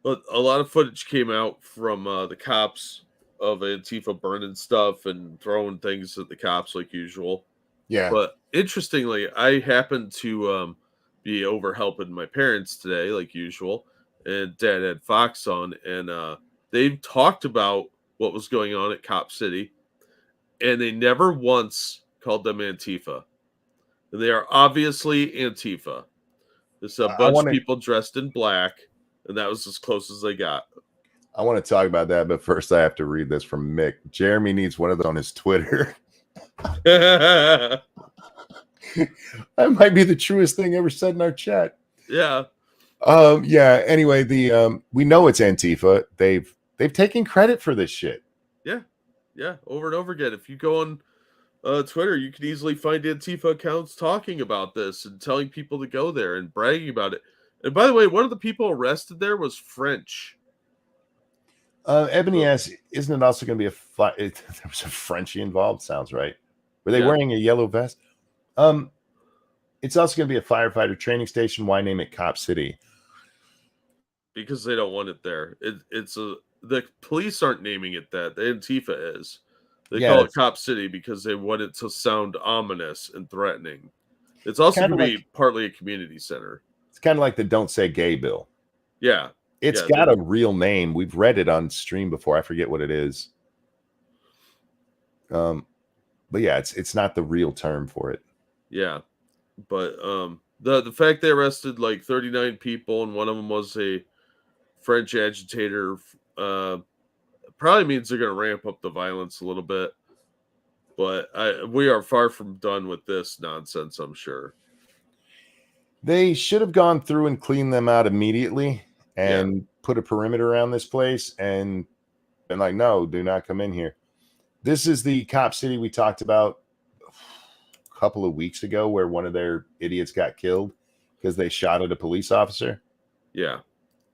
S18: But a lot of footage came out from the cops of Antifa burning stuff and throwing things at the cops like usual.
S1: Yeah.
S18: But interestingly, I happened to be over helping my parents today, like usual, and Dad had Fox on, and they talked about what was going on at Cop City, and they never once called them Antifa. And they are obviously Antifa. There's a bunch of people dressed in black, and that was as close as they got.
S1: I want to talk about that, but first I have to read this from Mick. Jeremy needs one of those on his Twitter. That might be the truest thing ever said in our chat.
S18: Yeah.
S1: Yeah. Anyway, we know it's Antifa. They've taken credit for this shit.
S18: Yeah. Yeah. Over and over again. If you go on Twitter, you can easily find Antifa accounts talking about this and telling people to go there and bragging about it. And by the way, one of the people arrested there was French.
S1: Ebony asks, isn't it also going to be there was a Frenchie involved? Sounds right. Were they wearing a yellow vest? It's also going to be a firefighter training station. Why name it Cop City?
S18: Because they don't want it there. The police aren't naming it that. The Antifa is. They call it Cop City because they want it to sound ominous and threatening. It's also going to be partly a community center.
S1: It's kind of like the Don't Say Gay bill.
S18: Yeah.
S1: It's got a real name. We've read it on stream before. I forget what it is. But yeah, it's not the real term for it.
S18: Yeah. But the fact they arrested like 39 people and one of them was a French agitator probably means they're going to ramp up the violence a little bit. But we are far from done with this nonsense, I'm sure.
S1: They should have gone through and cleaned them out immediately and put a perimeter around this place and been like, no, do not come in here. This is the Cop City we talked about a couple of weeks ago where one of their idiots got killed because they shot at a police officer.
S18: Yeah.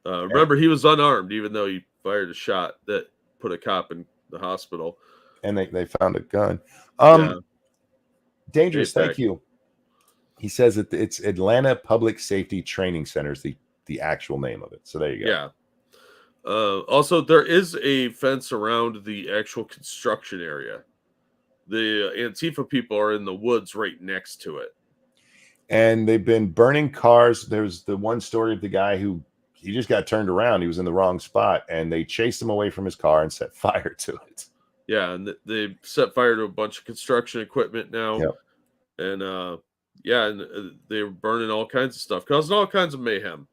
S18: Remember, he was unarmed, even though he fired a shot that put a cop in the hospital.
S1: And they found a gun. Dangerous, thank you. He says that it's Atlanta Public Safety Training Center is the actual name of it. So there you go.
S18: Yeah. Also, there is a fence around the actual construction area. The Antifa people are in the woods right next to it.
S1: And they've been burning cars. There's the one story of the guy who he just got turned around. He was in the wrong spot, and they chased him away from his car and set fire to it.
S18: Yeah, and they set fire to a bunch of construction equipment now.
S1: Yep.
S18: And they were burning all kinds of stuff, causing all kinds of mayhem.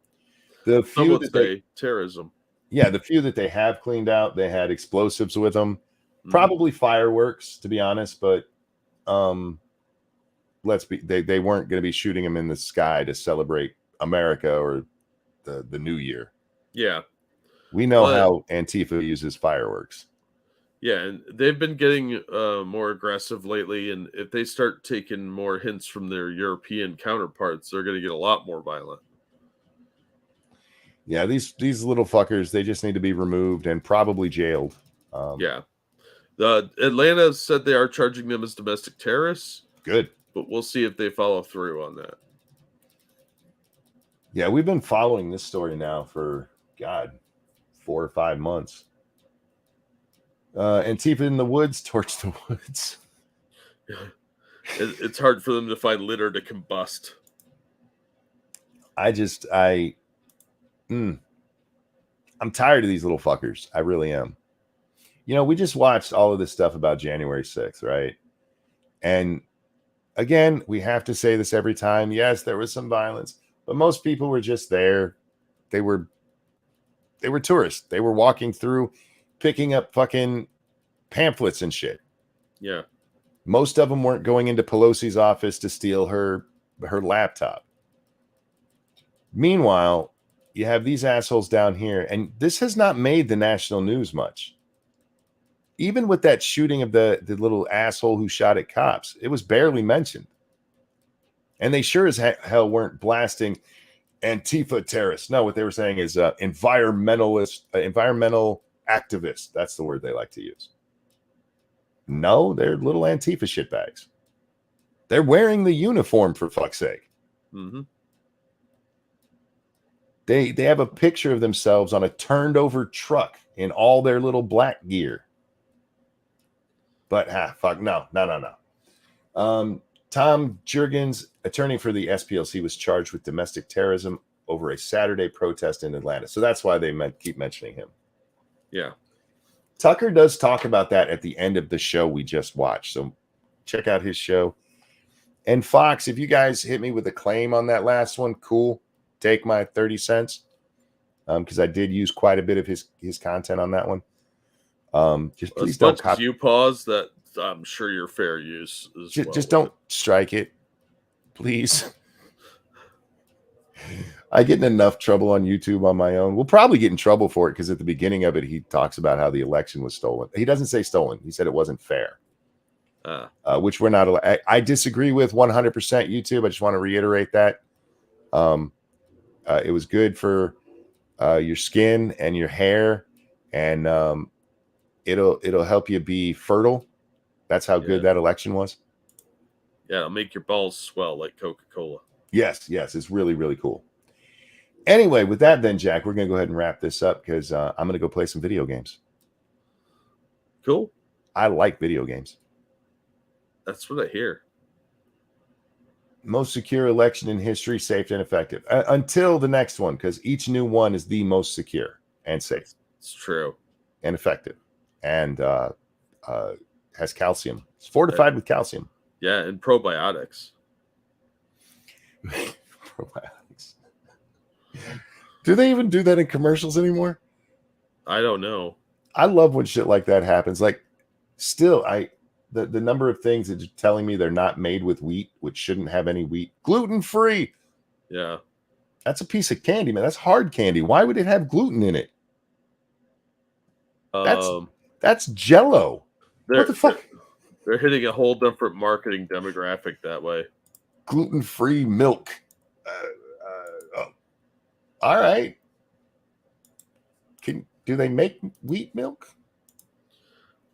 S1: The few
S18: that they terrorism.
S1: Yeah, the few that they have cleaned out, they had explosives with them, probably fireworks, to be honest. But they weren't going to be shooting them in the sky to celebrate America or the New Year.
S18: Yeah,
S1: we know how Antifa uses fireworks.
S18: Yeah, and they've been getting more aggressive lately, and if they start taking more hints from their European counterparts, they're going to get a lot more violent.
S1: Yeah, these little fuckers, they just need to be removed and probably jailed.
S18: Yeah. The Atlanta said they are charging them as domestic terrorists.
S1: Good.
S18: But we'll see if they follow through on that.
S1: Yeah, we've been following this story now for, 4 or 5 months. Antifa in the woods, torch the woods.
S18: It's hard for them to find litter to combust.
S1: I'm tired of these little fuckers. I really am. You know, we just watched all of this stuff about January 6th, right? And again, we have to say this every time. Yes, there was some violence, but most people were just there. They were tourists. They were walking through, picking up fucking pamphlets and shit.
S18: Yeah.
S1: Most of them weren't going into Pelosi's office to steal her laptop. Meanwhile, you have these assholes down here, and this has not made the national news much. Even with that shooting of the little asshole who shot at cops, it was barely mentioned. And they sure as hell weren't blasting Antifa terrorists. No, what they were saying is environmental activists. That's the word they like to use. No, they're little Antifa shitbags. They're wearing the uniform, for fuck's sake.
S18: Mm-hmm.
S1: They have a picture of themselves on a turned over truck in all their little black gear. But fuck, no. Tom Jurgens, attorney for the SPLC, was charged with domestic terrorism over a Saturday protest in Atlanta. So that's why they keep mentioning him.
S18: Yeah.
S1: Tucker does talk about that at the end of the show we just watched. So check out his show. And Fox, if you guys hit me with a claim on that last one, cool. Take my 30 cents. Because I did use quite a bit of his content on that one. Just please don't
S18: copy. You pause that. I'm sure you're fair use.
S1: Just don't strike it, please. I get in enough trouble on YouTube on my own. We'll probably get in trouble for it because at the beginning of it, he talks about how the election was stolen. He doesn't say stolen. He said it wasn't fair, which we're not. I disagree with 100% YouTube. I just want to reiterate that. It was good for your skin and your hair, and it'll help you be fertile. That's how good that election was.
S18: Yeah, it'll make your balls swell like Coca-Cola.
S1: Yes, it's really, really cool. Anyway, with that then, Jack, we're going to go ahead and wrap this up because I'm going to go play some video games.
S18: Cool.
S1: I like video games.
S18: That's what I hear.
S1: Most secure election in history, safe and effective. Until the next one, because each new one is the most secure and safe.
S18: It's true.
S1: And effective. And has calcium. It's fortified with calcium.
S18: Yeah, and probiotics.
S1: Probiotics. Do they even do that in commercials anymore?
S18: I don't know.
S1: I love when shit like that happens. Like, still, the number of things that are telling me they're not made with wheat, which shouldn't have any wheat. Gluten-free.
S18: Yeah.
S1: That's a piece of candy, man. That's hard candy. Why would it have gluten in it? That's Jell-O. What the fuck?
S18: They're hitting a whole different marketing demographic that way.
S1: Gluten-free milk. All right. Do they make wheat milk?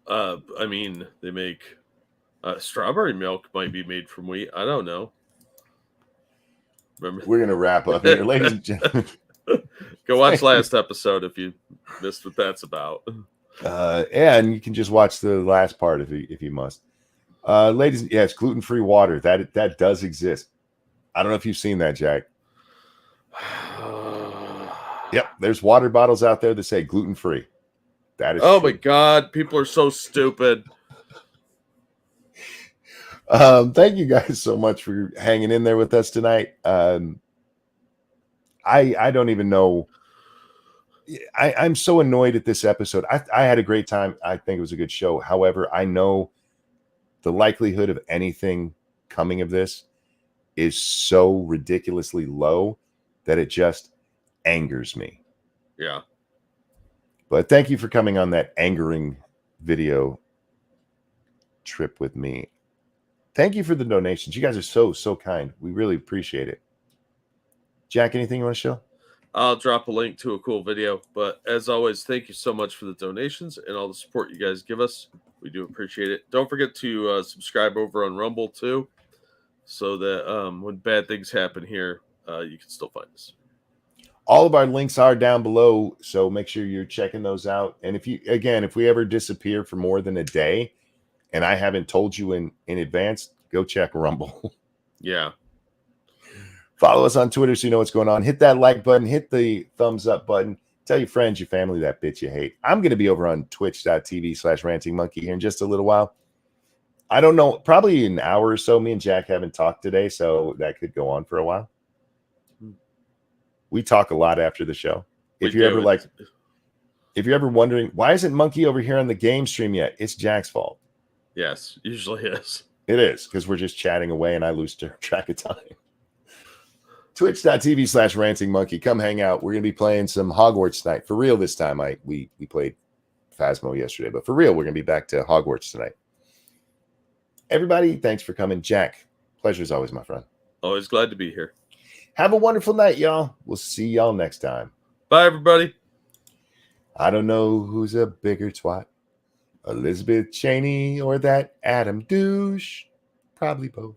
S18: I mean, they make strawberry milk might be made from wheat. I don't know. Remember?
S1: We're gonna wrap up here, ladies and gentlemen.
S18: Go watch last episode if you missed what that's about.
S1: And you can just watch the last part if you must. Ladies, yes, gluten-free water. That does exist. I don't know if you've seen that, Jack. Yep, there's water bottles out there that say gluten-free. That is
S18: true.
S1: My
S18: God, people are so stupid.
S1: Thank you guys so much for hanging in there with us tonight. I don't even know. I'm so annoyed at this episode. I had a great time. I think it was a good show. However, I know the likelihood of anything coming of this is so ridiculously low that it just angers me.
S18: Yeah.
S1: But thank you for coming on that angering video trip with me. Thank you for the donations. You guys are so kind. We really appreciate it. Jack, anything you want to show?
S18: I'll drop a link to a cool video. But as always, thank you so much for the donations and all the support you guys give us. We do appreciate it. Don't forget to subscribe over on Rumble too, so that when bad things happen here, you can still find us.
S1: All of our links are down below, so make sure you're checking those out. And if we ever disappear for more than a day and I haven't told you in advance, go check Rumble.
S18: Yeah.
S1: Follow us on Twitter so you know what's going on. Hit that like button, hit the thumbs up button. Tell your friends, your family, that bitch you hate. I'm going to be over on twitch.tv/rantingmonkey here in just a little while. I don't know, probably an hour or so. Me and Jack haven't talked today, so that could go on for a while. We talk a lot after the show. If you're ever wondering, why isn't Monkey over here on the game stream yet? It's Jack's fault.
S18: Yes, usually is.
S1: It is, because we're just chatting away and I lose track of time. Twitch.tv/rantingmonkey. Come hang out. We're going to be playing some Hogwarts tonight. For real this time. We played Phasmo yesterday, but for real, we're going to be back to Hogwarts tonight. Everybody, thanks for coming. Jack, pleasure as always, my friend.
S18: Always glad to be here.
S1: Have a wonderful night, y'all. We'll see y'all next time.
S18: Bye, everybody.
S1: I don't know who's a bigger twat, Elizabeth Cheney or that Adam douche. Probably both.